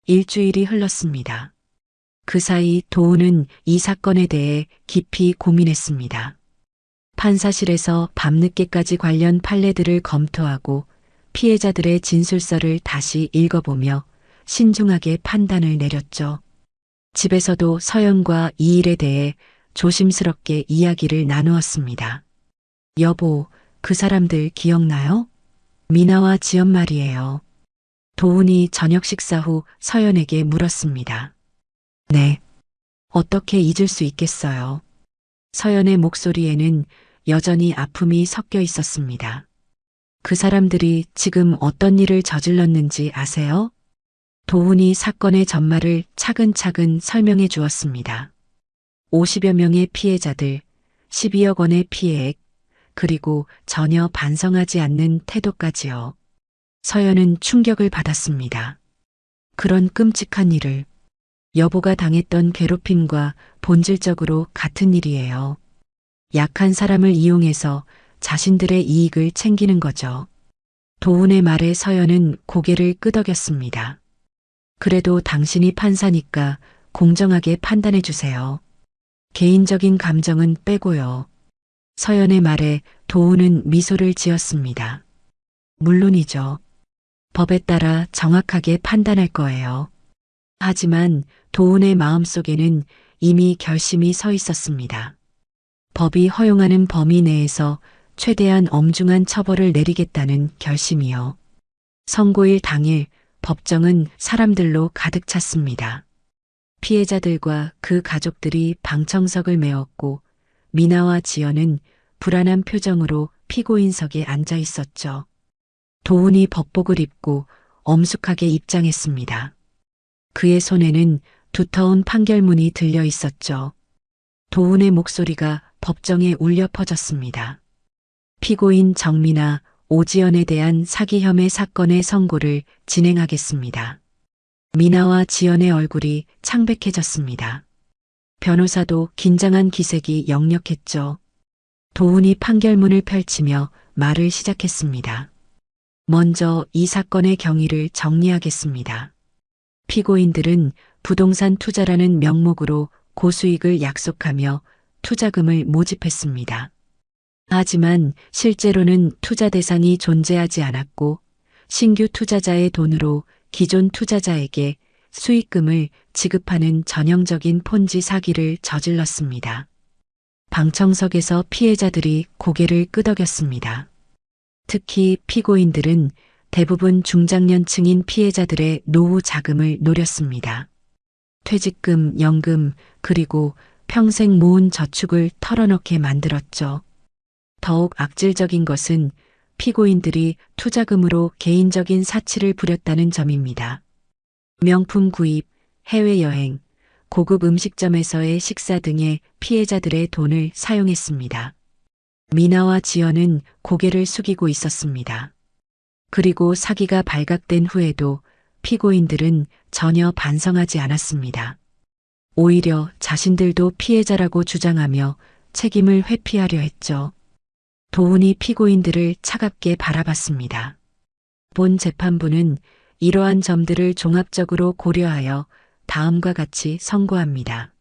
일주일이 흘렀습니다. 그 사이 도훈은 이 사건에 대해 깊이 고민했습니다. 판사실에서 밤늦게까지 관련 판례들을 검토하고 피해자들의 진술서를 다시 읽어보며 신중하게 판단을 내렸죠. 집에서도 서연과 이 일에 대해 조심스럽게 이야기를 나누었습니다. 여보, 그 사람들 기억나요? 미나와 지연 말이에요. 도훈이 저녁 식사 후 서연에게 물었습니다. 네. 어떻게 잊을 수 있겠어요? 서연의 목소리에는 여전히 아픔이 섞여 있었습니다. 그 사람들이 지금 어떤 일을 저질렀는지 아세요? 도훈이 사건의 전말을 차근차근 설명해 주었습니다. 50여 명의 피해자들, 12억 원의 피해액, 그리고 전혀 반성하지 않는 태도까지요. 서연은 충격을 받았습니다. 그런 끔찍한 일을 여보가 당했던 괴롭힘과 본질적으로 같은 일이에요. 약한 사람을 이용해서 자신들의 이익을 챙기는 거죠. 도훈의 말에 서연은 고개를 끄덕였습니다. 그래도 당신이 판사니까 공정하게 판단해 주세요. 개인적인 감정은 빼고요. 서연의 말에 도우는 미소를 지었습니다. 물론이죠. 법에 따라 정확하게 판단할 거예요. 하지만 도훈의 마음속에는 이미 결심이 서 있었습니다. 법이 허용하는 범위 내에서 최대한 엄중한 처벌을 내리겠다는 결심이요. 선고일 당일 법정은 사람들로 가득 찼습니다. 피해자들과 그 가족들이 방청석을 메웠고 미나와 지연은 불안한 표정으로 피고인석에 앉아 있었죠. 도훈이 법복을 입고 엄숙하게 입장했습니다. 그의 손에는 두터운 판결문이 들려 있었죠. 도훈의 목소리가 법정에 울려 퍼졌습니다. 피고인 정미나 오지연에 대한 사기 혐의 사건의 선고를 진행하겠습니다. 미나와 지연의 얼굴이 창백해졌습니다. 변호사도 긴장한 기색이 역력했죠. 도훈이 판결문을 펼치며 말을 시작했습니다. 먼저 이 사건의 경위를 정리하겠습니다. 피고인들은 부동산 투자라는 명목으로 고수익을 약속하며 투자금을 모집했습니다. 하지만 실제로는 투자 대상이 존재하지 않았고 신규 투자자의 돈으로 기존 투자자에게 수익금을 지급하는 전형적인 폰지 사기를 저질렀습니다. 방청석에서 피해자들이 고개를 끄덕였습니다. 특히 피고인들은 대부분 중장년층인 피해자들의 노후 자금을 노렸습니다. 퇴직금, 연금, 그리고 평생 모은 저축을 털어넣게 만들었죠. 더욱 악질적인 것은 피고인들이 투자금으로 개인적인 사치를 부렸다는 점입니다. 명품 구입, 해외여행, 고급 음식점에서의 식사 등의 피해자들의 돈을 사용했습니다. 미나와 지연은 고개를 숙이고 있었습니다. 그리고 사기가 발각된 후에도 피고인들은 전혀 반성하지 않았습니다. 오히려 자신들도 피해자라고 주장하며 책임을 회피하려 했죠. 도훈이 피고인들을 차갑게 바라봤습니다. 본 재판부는 이러한 점들을 종합적으로 고려하여 다음과 같이 선고합니다.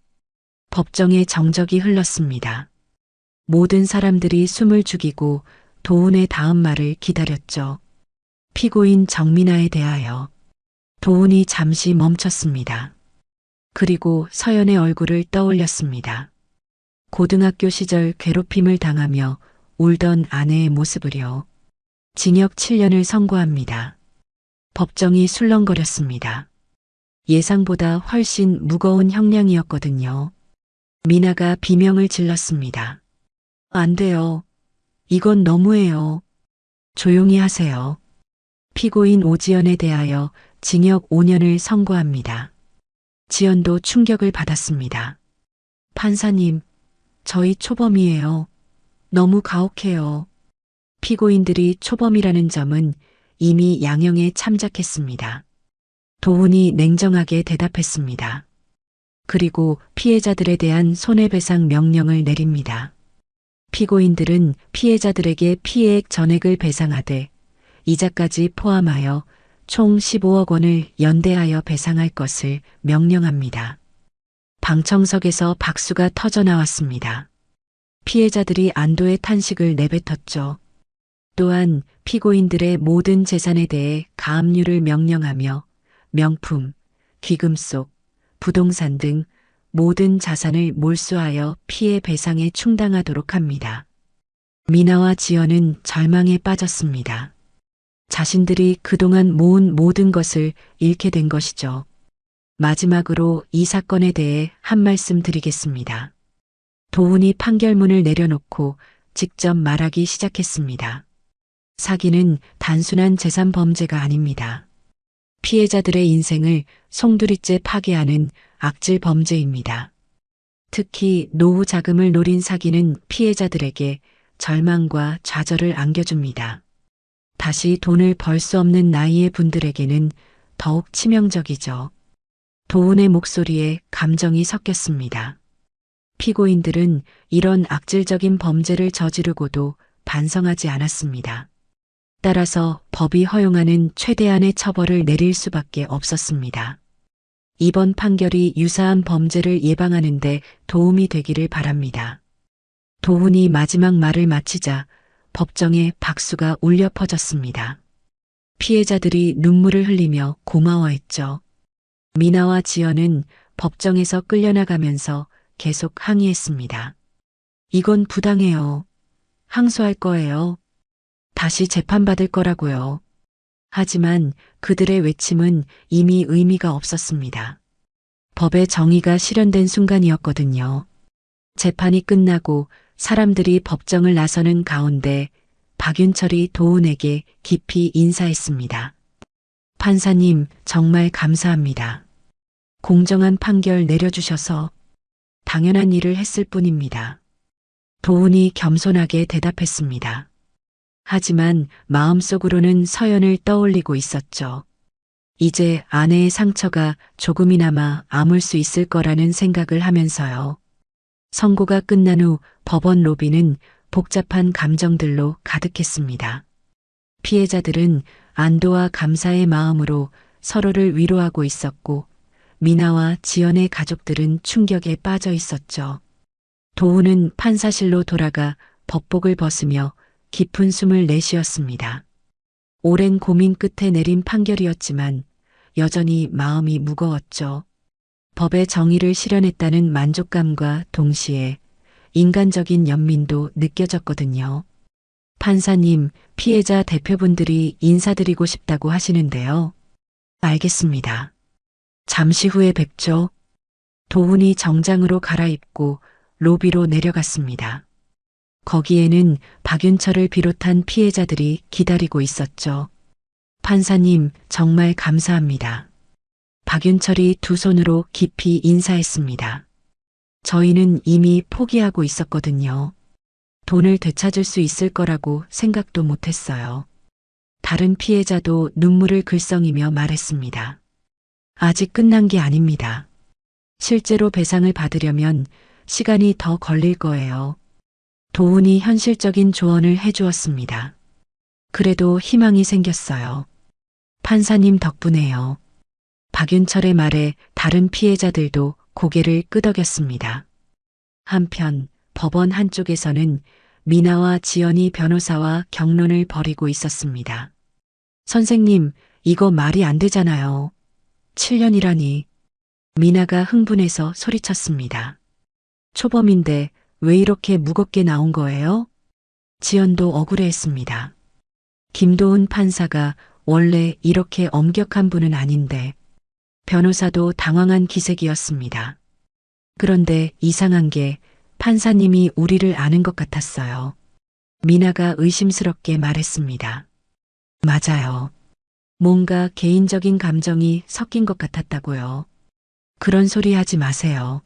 법정에 정적이 흘렀습니다. 모든 사람들이 숨을 죽이고 도훈의 다음 말을 기다렸죠. 피고인 정민아에 대하여. 도훈이 잠시 멈췄습니다. 그리고 서연의 얼굴을 떠올렸습니다. 고등학교 시절 괴롭힘을 당하며 울던 아내의 모습을요. 징역 7년을 선고합니다. 법정이 술렁거렸습니다. 예상보다 훨씬 무거운 형량이었거든요. 미나가 비명을 질렀습니다. 안 돼요. 이건 너무해요. 조용히 하세요. 피고인 오지연에 대하여 징역 5년을 선고합니다. 지연도 충격을 받았습니다. 판사님, 저희 초범이에요. 너무 가혹해요. 피고인들이 초범이라는 점은 이미 양형에 참작했습니다. 도훈이 냉정하게 대답했습니다. 그리고 피해자들에 대한 손해배상 명령을 내립니다. 피고인들은 피해자들에게 피해액 전액을 배상하되 이자까지 포함하여 총 15억 원을 연대하여 배상할 것을 명령합니다. 방청석에서 박수가 터져 나왔습니다. 피해자들이 안도의 탄식을 내뱉었죠. 또한 피고인들의 모든 재산에 대해 가압류를 명령하며 명품, 귀금속, 부동산 등 모든 자산을 몰수하여 피해 배상에 충당하도록 합니다. 미나와 지연은 절망에 빠졌습니다. 자신들이 그동안 모은 모든 것을 잃게 된 것이죠. 마지막으로 이 사건에 대해 한 말씀 드리겠습니다. 도훈이 판결문을 내려놓고 직접 말하기 시작했습니다. 사기는 단순한 재산 범죄가 아닙니다. 피해자들의 인생을 송두리째 파괴하는 악질 범죄입니다. 특히 노후 자금을 노린 사기는 피해자들에게 절망과 좌절을 안겨줍니다. 다시 돈을 벌 수 없는 나이의 분들에게는 더욱 치명적이죠. 도훈의 목소리에 감정이 섞였습니다. 피고인들은 이런 악질적인 범죄를 저지르고도 반성하지 않았습니다. 따라서 법이 허용하는 최대한의 처벌을 내릴 수밖에 없었습니다. 이번 판결이 유사한 범죄를 예방하는 데 도움이 되기를 바랍니다. 도훈이 마지막 말을 마치자 법정에 박수가 울려 퍼졌습니다. 피해자들이 눈물을 흘리며 고마워했죠. 미나와 지연은 법정에서 끌려나가면서 계속 항의했습니다. 이건 부당해요. 항소할 거예요. 다시 재판받을 거라고요. 하지만 그들의 외침은 이미 의미가 없었습니다. 법의 정의가 실현된 순간이었거든요. 재판이 끝나고 사람들이 법정을 나서는 가운데 박윤철이 도훈에게 깊이 인사했습니다. 판사님, 정말 감사합니다. 공정한 판결 내려주셔서 당연한 일을 했을 뿐입니다. 도훈이 겸손하게 대답했습니다. 하지만 마음속으로는 서연을 떠올리고 있었죠. 이제 아내의 상처가 조금이나마 아물 수 있을 거라는 생각을 하면서요. 선고가 끝난 후 법원 로비는 복잡한 감정들로 가득했습니다. 피해자들은 안도와 감사의 마음으로 서로를 위로하고 있었고, 미나와 지연의 가족들은 충격에 빠져 있었죠. 도훈은 판사실로 돌아가 법복을 벗으며 깊은 숨을 내쉬었습니다. 오랜 고민 끝에 내린 판결이었지만 여전히 마음이 무거웠죠. 법의 정의를 실현했다는 만족감과 동시에 인간적인 연민도 느껴졌거든요. 판사님, 피해자 대표분들이 인사드리고 싶다고 하시는데요. 알겠습니다. 잠시 후에 뵙죠. 도훈이 정장으로 갈아입고 로비로 내려갔습니다. 거기에는 박윤철을 비롯한 피해자들이 기다리고 있었죠. 판사님, 정말 감사합니다. 박윤철이 두 손으로 깊이 인사했습니다. 저희는 이미 포기하고 있었거든요. 돈을 되찾을 수 있을 거라고 생각도 못했어요. 다른 피해자도 눈물을 글썽이며 말했습니다. 아직 끝난 게 아닙니다. 실제로 배상을 받으려면 시간이 더 걸릴 거예요. 도훈이 현실적인 조언을 해주었습니다. 그래도 희망이 생겼어요. 판사님 덕분에요. 박윤철의 말에 다른 피해자들도 고개를 끄덕였습니다. 한편 법원 한쪽에서는 미나와 지연이 변호사와 격론을 벌이고 있었습니다. 선생님, 이거 말이 안 되잖아요. 7년이라니. 미나가 흥분해서 소리쳤습니다. 초범인데 왜 이렇게 무겁게 나온 거예요? 지연도 억울해했습니다. 김도훈 판사가 원래 이렇게 엄격한 분은 아닌데 변호사도 당황한 기색이었습니다. 그런데 이상한 게 판사님이 우리를 아는 것 같았어요. 미나가 의심스럽게 말했습니다. 맞아요. 뭔가 개인적인 감정이 섞인 것 같았다고요. 그런 소리 하지 마세요.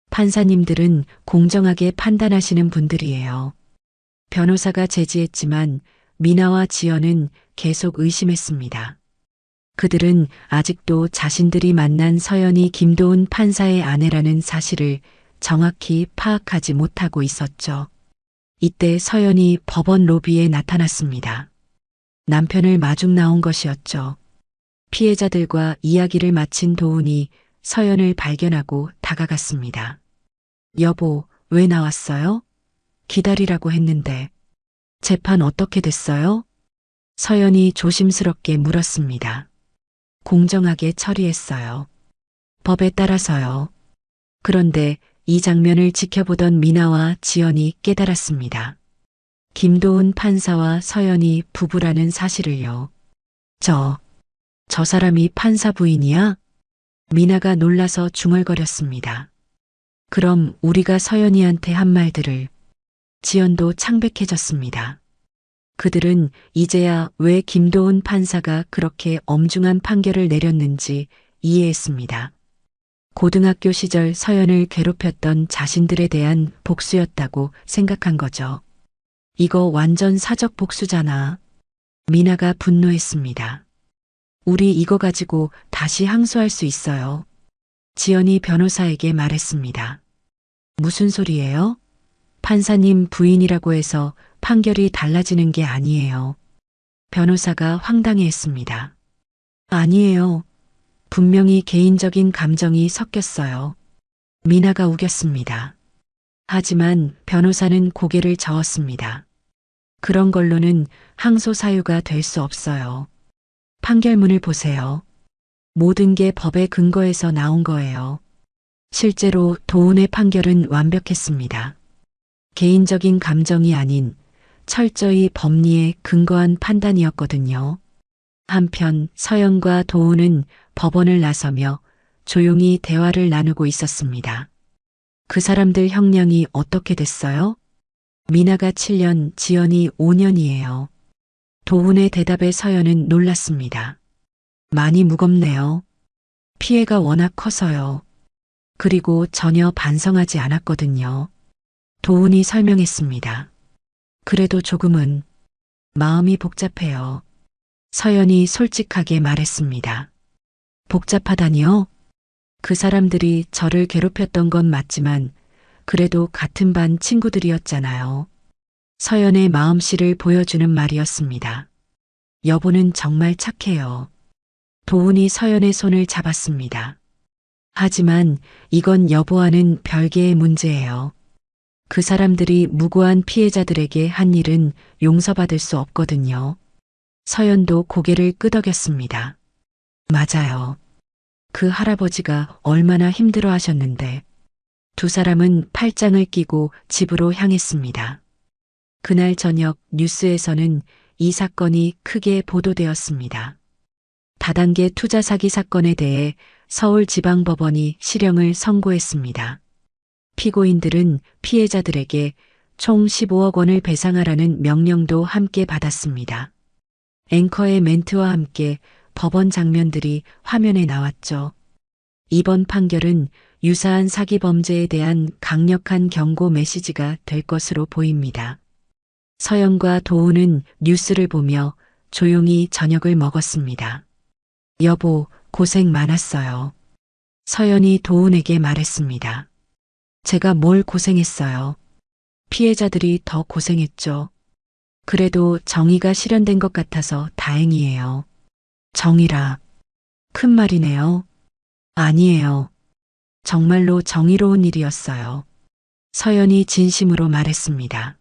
판사님들은 공정하게 판단하시는 분들이에요. 변호사가 제지했지만 미나와 지연은 계속 의심했습니다. 그들은 아직도 자신들이 만난 서연이 김도훈 판사의 아내라는 사실을 정확히 파악하지 못하고 있었죠. 이때 서연이 법원 로비에 나타났습니다. 남편을 마중 나온 것이었죠. 피해자들과 이야기를 마친 도훈이 서연을 발견하고 다가갔습니다. 여보, 왜 나왔어요? 기다리라고 했는데. 재판 어떻게 됐어요? 서연이 조심스럽게 물었습니다. 공정하게 처리했어요. 법에 따라서요. 그런데 이 장면을 지켜보던 미나와 지연이 깨달았습니다. 김도훈 판사와 서연이 부부라는 사실을요. 저 사람이 판사 부인이야? 미나가 놀라서 중얼거렸습니다. 그럼 우리가 서연이한테 한 말들을. 지연도 창백해졌습니다. 그들은 이제야 왜 김도훈 판사가 그렇게 엄중한 판결을 내렸는지 이해했습니다. 고등학교 시절 서연을 괴롭혔던 자신들에 대한 복수였다고 생각한 거죠. 이거 완전 사적 복수잖아. 미나가 분노했습니다. 우리 이거 가지고 다시 항소할 수 있어요. 지연이 변호사에게 말했습니다. 무슨 소리예요? 판사님 부인이라고 해서 판결이 달라지는 게 아니에요. 변호사가 황당해했습니다. 아니에요. 분명히 개인적인 감정이 섞였어요. 미나가 우겼습니다. 하지만 변호사는 고개를 저었습니다. 그런 걸로는 항소 사유가 될 수 없어요. 판결문을 보세요. 모든 게 법의 근거에서 나온 거예요. 실제로 도훈의 판결은 완벽했습니다. 개인적인 감정이 아닌 철저히 법리에 근거한 판단이었거든요. 한편 서연과 도훈은 법원을 나서며 조용히 대화를 나누고 있었습니다. 그 사람들 형량이 어떻게 됐어요? 미나가 7년, 지연이 5년이에요. 도훈의 대답에 서연은 놀랐습니다. 많이 무겁네요. 피해가 워낙 커서요. 그리고 전혀 반성하지 않았거든요. 도훈이 설명했습니다. 그래도 조금은 마음이 복잡해요. 서연이 솔직하게 말했습니다. 복잡하다니요? 그 사람들이 저를 괴롭혔던 건 맞지만 그래도 같은 반 친구들이었잖아요. 서연의 마음씨를 보여주는 말이었습니다. 여보는 정말 착해요. 도훈이 서연의 손을 잡았습니다. 하지만 이건 여보와는 별개의 문제예요. 그 사람들이 무고한 피해자들에게 한 일은 용서받을 수 없거든요. 서연도 고개를 끄덕였습니다. 맞아요. 그 할아버지가 얼마나 힘들어 하셨는데. 두 사람은 팔짱을 끼고 집으로 향했습니다. 그날 저녁 뉴스에서는 이 사건이 크게 보도되었습니다. 다단계 투자 사기 사건에 대해 서울지방법원이 실형을 선고했습니다. 피고인들은 피해자들에게 총 15억 원을 배상하라는 명령도 함께 받았습니다. 앵커의 멘트와 함께 법원 장면들이 화면에 나왔죠. 이번 판결은 유사한 사기 범죄에 대한 강력한 경고 메시지가 될 것으로 보입니다. 서연과 도훈은 뉴스를 보며 조용히 저녁을 먹었습니다. 여보, 고생 많았어요. 서연이 도훈에게 말했습니다. 제가 뭘 고생했어요. 피해자들이 더 고생했죠. 그래도 정의가 실현된 것 같아서 다행이에요. 정의라. 큰 말이네요. 아니에요. 정말로 정의로운 일이었어요. 서연이 진심으로 말했습니다.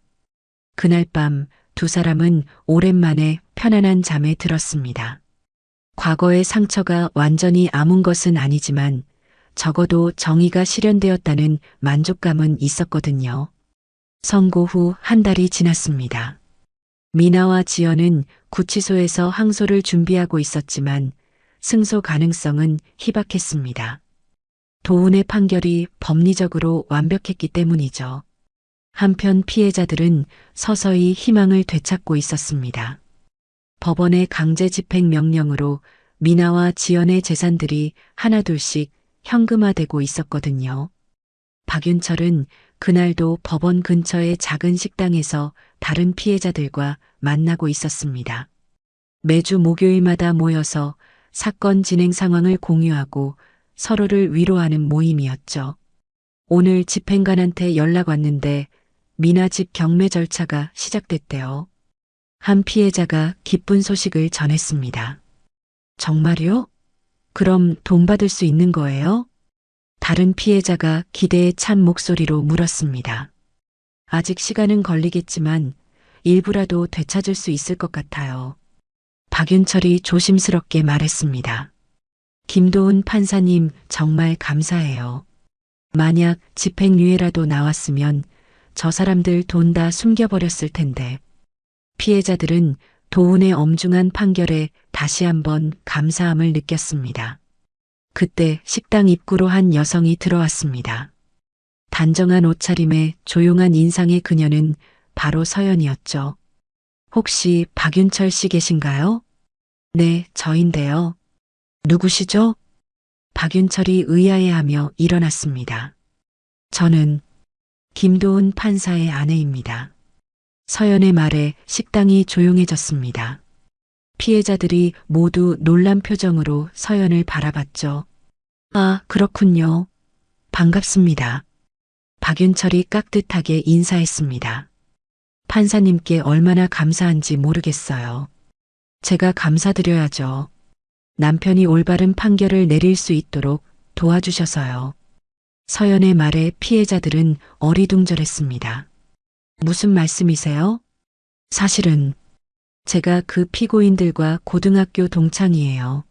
그날 밤 두 사람은 오랜만에 편안한 잠에 들었습니다. 과거의 상처가 완전히 아문 것은 아니지만 적어도 정의가 실현되었다는 만족감은 있었거든요. 선고 후 한 달이 지났습니다. 미나와 지연은 구치소에서 항소를 준비하고 있었지만 승소 가능성은 희박했습니다. 도훈의 판결이 법리적으로 완벽했기 때문이죠. 한편 피해자들은 서서히 희망을 되찾고 있었습니다. 법원의 강제 집행 명령으로 미나와 지연의 재산들이 하나둘씩 현금화되고 있었거든요. 박윤철은 그날도 법원 근처의 작은 식당에서 다른 피해자들과 만나고 있었습니다. 매주 목요일마다 모여서 사건 진행 상황을 공유하고 서로를 위로하는 모임이었죠. 오늘 집행관한테 연락 왔는데 미나 집 경매 절차가 시작됐대요. 한 피해자가 기쁜 소식을 전했습니다. 정말요? 그럼 돈 받을 수 있는 거예요? 다른 피해자가 기대에 찬 목소리로 물었습니다. 아직 시간은 걸리겠지만 일부라도 되찾을 수 있을 것 같아요. 박윤철이 조심스럽게 말했습니다. 김도훈 판사님 정말 감사해요. 만약 집행유예라도 나왔으면 저 사람들 돈 다 숨겨버렸을 텐데. 피해자들은 도훈의 엄중한 판결에 다시 한번 감사함을 느꼈습니다. 그때 식당 입구로 한 여성이 들어왔습니다. 단정한 옷차림에 조용한 인상의 그녀는 바로 서연이었죠. 혹시 박윤철 씨 계신가요? 네, 저인데요. 누구시죠? 박윤철이 의아해하며 일어났습니다. 저는 김도훈 판사의 아내입니다. 서연의 말에 식당이 조용해졌습니다. 피해자들이 모두 놀란 표정으로 서연을 바라봤죠. 아, 그렇군요. 반갑습니다. 박윤철이 깍듯하게 인사했습니다. 판사님께 얼마나 감사한지 모르겠어요. 제가 감사드려야죠. 남편이 올바른 판결을 내릴 수 있도록 도와주셔서요. 서연의 말에 피해자들은 어리둥절했습니다. 무슨 말씀이세요? 사실은 제가 그 피고인들과 고등학교 동창이에요.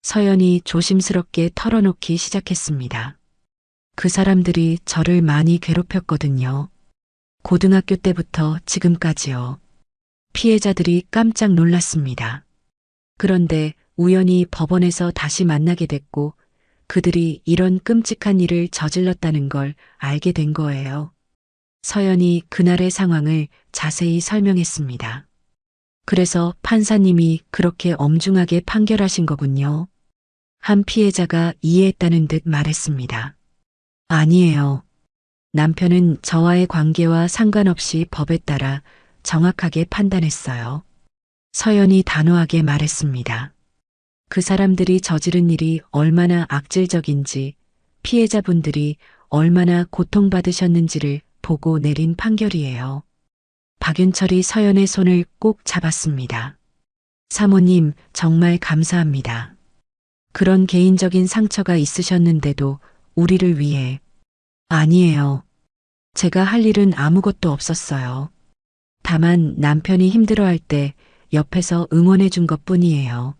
서연이 조심스럽게 털어놓기 시작했습니다. 그 사람들이 저를 많이 괴롭혔거든요. 고등학교 때부터 지금까지요. 피해자들이 깜짝 놀랐습니다. 그런데 우연히 법원에서 다시 만나게 됐고 그들이 이런 끔찍한 일을 저질렀다는 걸 알게 된 거예요. 서연이 그날의 상황을 자세히 설명했습니다. 그래서 판사님이 그렇게 엄중하게 판결하신 거군요. 한 피해자가 이해했다는 듯 말했습니다. 아니에요. 남편은 저와의 관계와 상관없이 법에 따라 정확하게 판단했어요. 서연이 단호하게 말했습니다. 그 사람들이 저지른 일이 얼마나 악질적인지, 피해자분들이 얼마나 고통받으셨는지를 보고 내린 판결이에요. 박윤철이 서연의 손을 꼭 잡았습니다. 사모님, 정말 감사합니다. 그런 개인적인 상처가 있으셨는데도 우리를 위해. 아니에요. 제가 할 일은 아무것도 없었어요. 다만 남편이 힘들어할 때 옆에서 응원해 준 것뿐이에요.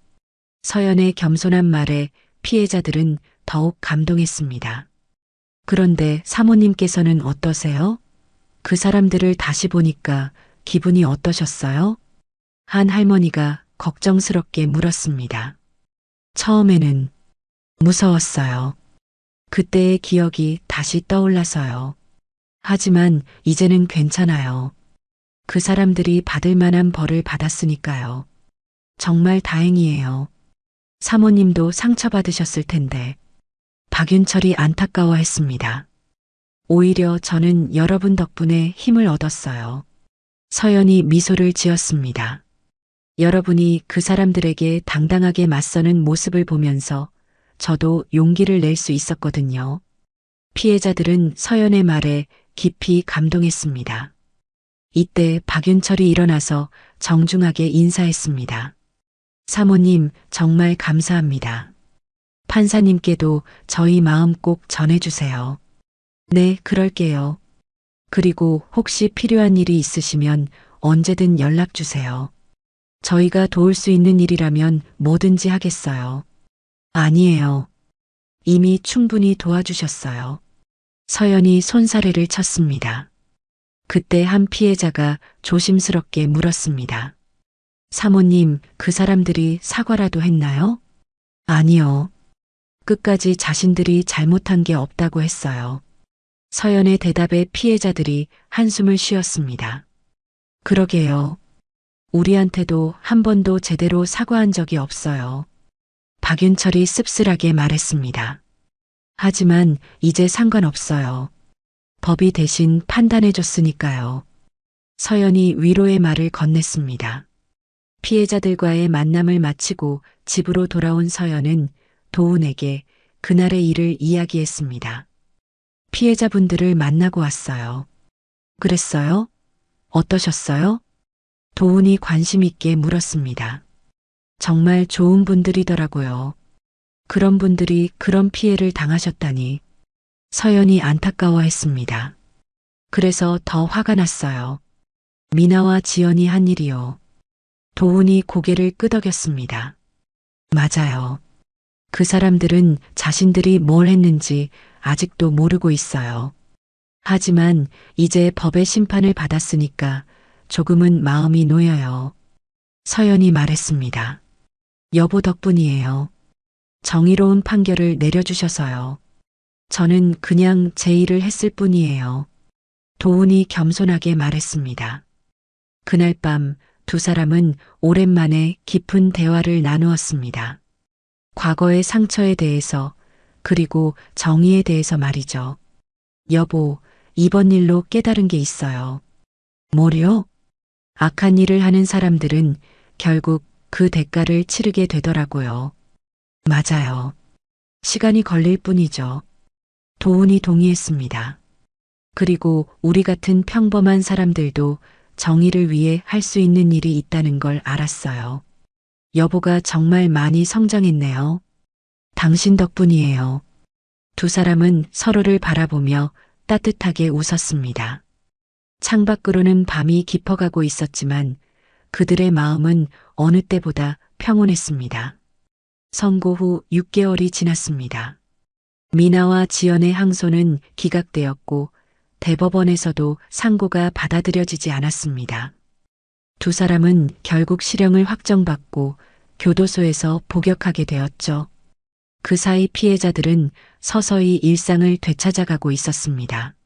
서연의 겸손한 말에 피해자들은 더욱 감동했습니다. 그런데 사모님께서는 어떠세요? 그 사람들을 다시 보니까 기분이 어떠셨어요? 한 할머니가 걱정스럽게 물었습니다. 처음에는 무서웠어요. 그때의 기억이 다시 떠올라서요. 하지만 이제는 괜찮아요. 그 사람들이 받을 만한 벌을 받았으니까요. 정말 다행이에요. 사모님도 상처받으셨을 텐데. 박윤철이 안타까워했습니다. 오히려 저는 여러분 덕분에 힘을 얻었어요. 서연이 미소를 지었습니다. 여러분이 그 사람들에게 당당하게 맞서는 모습을 보면서 저도 용기를 낼 수 있었거든요. 피해자들은 서연의 말에 깊이 감동했습니다. 이때 박윤철이 일어나서 정중하게 인사했습니다. 사모님, 정말 감사합니다. 판사님께도 저희 마음 꼭 전해주세요. 네, 그럴게요. 그리고 혹시 필요한 일이 있으시면 언제든 연락 주세요. 저희가 도울 수 있는 일이라면 뭐든지 하겠어요. 아니에요. 이미 충분히 도와주셨어요. 서연이 손사래를 쳤습니다. 그때 한 피해자가 조심스럽게 물었습니다. 사모님, 그 사람들이 사과라도 했나요? 아니요. 끝까지 자신들이 잘못한 게 없다고 했어요. 서연의 대답에 피해자들이 한숨을 쉬었습니다. 그러게요. 우리한테도 한 번도 제대로 사과한 적이 없어요. 박윤철이 씁쓸하게 말했습니다. 하지만 이제 상관없어요. 법이 대신 판단해줬으니까요. 서연이 위로의 말을 건넸습니다. 피해자들과의 만남을 마치고 집으로 돌아온 서연은 도훈에게 그날의 일을 이야기했습니다. 피해자분들을 만나고 왔어요. 그랬어요? 어떠셨어요? 도훈이 관심 있게 물었습니다. 정말 좋은 분들이더라고요. 그런 분들이 그런 피해를 당하셨다니. 서연이 안타까워했습니다. 그래서 더 화가 났어요. 미나와 지연이 한 일이요. 도훈이 고개를 끄덕였습니다. 맞아요. 그 사람들은 자신들이 뭘 했는지 아직도 모르고 있어요. 하지만 이제 법의 심판을 받았으니까 조금은 마음이 놓여요. 서연이 말했습니다. 여보 덕분이에요. 정의로운 판결을 내려주셔서요. 저는 그냥 제 일을 했을 뿐이에요. 도훈이 겸손하게 말했습니다. 그날 밤 두 사람은 오랜만에 깊은 대화를 나누었습니다. 과거의 상처에 대해서 그리고 정의에 대해서 말이죠. 여보, 이번 일로 깨달은 게 있어요. 뭐요? 악한 일을 하는 사람들은 결국 그 대가를 치르게 되더라고요. 맞아요. 시간이 걸릴 뿐이죠. 도훈이 동의했습니다. 그리고 우리 같은 평범한 사람들도 정의를 위해 할 수 있는 일이 있다는 걸 알았어요. 여보가 정말 많이 성장했네요. 당신 덕분이에요. 두 사람은 서로를 바라보며 따뜻하게 웃었습니다. 창밖으로는 밤이 깊어가고 있었지만 그들의 마음은 어느 때보다 평온했습니다. 선고 후 6개월이 지났습니다. 미나와 지연의 항소는 기각되었고 대법원에서도 상고가 받아들여지지 않았습니다. 두 사람은 결국 실형을 확정받고 교도소에서 복역하게 되었죠. 그 사이 피해자들은 서서히 일상을 되찾아가고 있었습니다.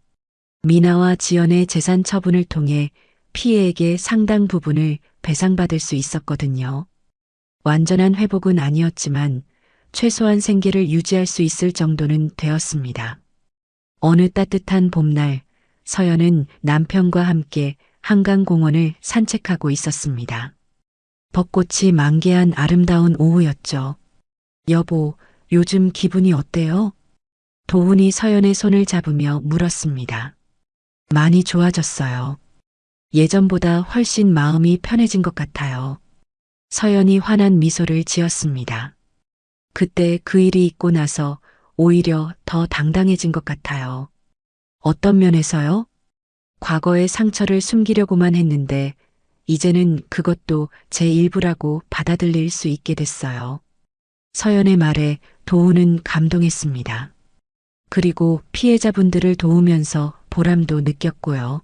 미나와 지연의 재산 처분을 통해 피해액의 상당 부분을 배상받을 수 있었거든요. 완전한 회복은 아니었지만 최소한 생계를 유지할 수 있을 정도는 되었습니다. 어느 따뜻한 봄날, 서연은 남편과 함께 한강공원을 산책하고 있었습니다. 벚꽃이 만개한 아름다운 오후였죠. 여보, 요즘 기분이 어때요? 도훈이 서연의 손을 잡으며 물었습니다. 많이 좋아졌어요. 예전보다 훨씬 마음이 편해진 것 같아요. 서연이 환한 미소를 지었습니다. 그때 그 일이 있고 나서 오히려 더 당당해진 것 같아요. 어떤 면에서요? 과거의 상처를 숨기려고만 했는데 이제는 그것도 제 일부라고 받아들일 수 있게 됐어요. 서연의 말에 도훈은 감동했습니다. 그리고 피해자분들을 도우면서 보람도 느꼈고요.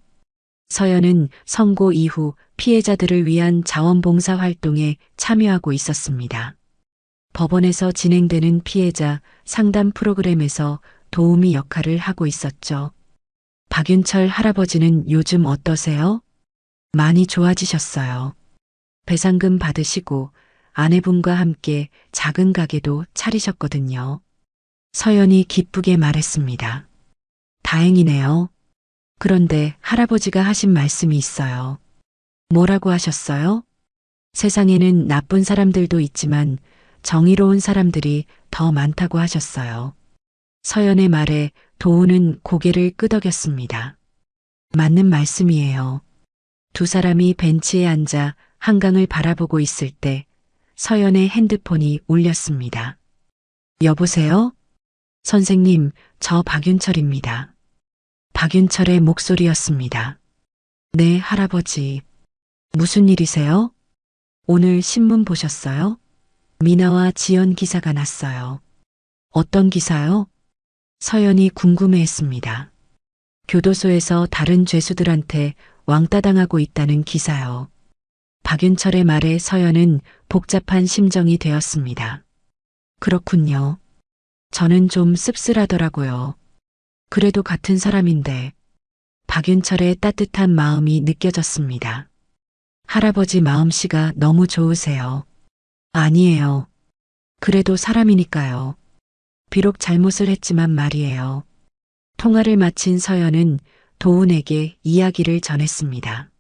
서연은 선고 이후 피해자들을 위한 자원봉사 활동에 참여하고 있었습니다. 법원에서 진행되는 피해자 상담 프로그램에서 도우미 역할을 하고 있었죠. 박윤철 할아버지는 요즘 어떠세요? 많이 좋아지셨어요. 배상금 받으시고 아내분과 함께 작은 가게도 차리셨거든요. 서연이 기쁘게 말했습니다. 다행이네요. 그런데 할아버지가 하신 말씀이 있어요. 뭐라고 하셨어요? 세상에는 나쁜 사람들도 있지만 정의로운 사람들이 더 많다고 하셨어요. 서연의 말에 도훈은 고개를 끄덕였습니다. 맞는 말씀이에요. 두 사람이 벤치에 앉아 한강을 바라보고 있을 때 서연의 핸드폰이 울렸습니다. 여보세요? 선생님, 저 박윤철입니다. 박윤철의 목소리였습니다. 네, 할아버지. 무슨 일이세요? 오늘 신문 보셨어요? 미나와 지연 기사가 났어요. 어떤 기사요? 서연이 궁금해했습니다. 교도소에서 다른 죄수들한테 왕따 당하고 있다는 기사요. 박윤철의 말에 서연은 복잡한 심정이 되었습니다. 그렇군요. 저는 좀 씁쓸하더라고요. 그래도 같은 사람인데. 박윤철의 따뜻한 마음이 느껴졌습니다. 할아버지 마음씨가 너무 좋으세요. 아니에요. 그래도 사람이니까요. 비록 잘못을 했지만 말이에요. 통화를 마친 서연은 도훈에게 이야기를 전했습니다.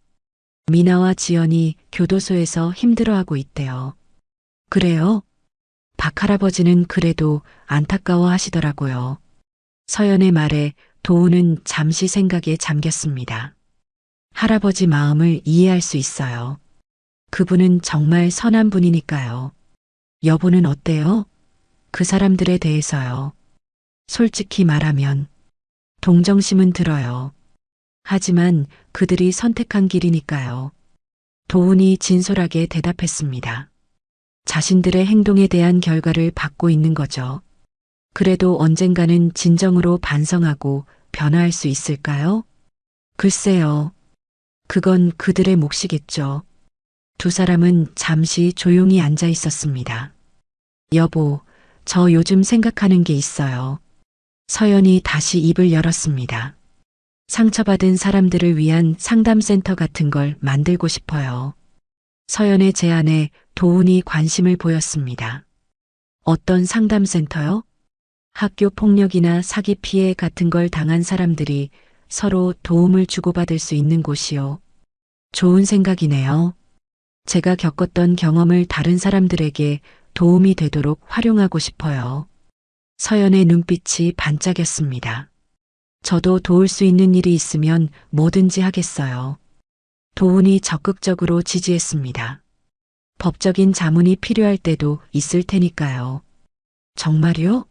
미나와 지연이 교도소에서 힘들어하고 있대요. 그래요? 박 할아버지는 그래도 안타까워 하시더라고요. 서연의 말에 도훈은 잠시 생각에 잠겼습니다. 할아버지 마음을 이해할 수 있어요. 그분은 정말 선한 분이니까요. 여보는 어때요? 그 사람들에 대해서요. 솔직히 말하면 동정심은 들어요. 하지만 그들이 선택한 길이니까요. 도훈이 진솔하게 대답했습니다. 자신들의 행동에 대한 결과를 받고 있는 거죠. 그래도 언젠가는 진정으로 반성하고 변화할 수 있을까요? 글쎄요. 그건 그들의 몫이겠죠. 두 사람은 잠시 조용히 앉아 있었습니다. 여보, 저 요즘 생각하는 게 있어요. 서연이 다시 입을 열었습니다. 상처받은 사람들을 위한 상담센터 같은 걸 만들고 싶어요. 서연의 제안에 도훈이 관심을 보였습니다. 어떤 상담센터요? 학교 폭력이나 사기 피해 같은 걸 당한 사람들이 서로 도움을 주고받을 수 있는 곳이요. 좋은 생각이네요. 제가 겪었던 경험을 다른 사람들에게 도움이 되도록 활용하고 싶어요. 서연의 눈빛이 반짝였습니다. 저도 도울 수 있는 일이 있으면 뭐든지 하겠어요. 도훈이 적극적으로 지지했습니다. 법적인 자문이 필요할 때도 있을 테니까요. 정말요?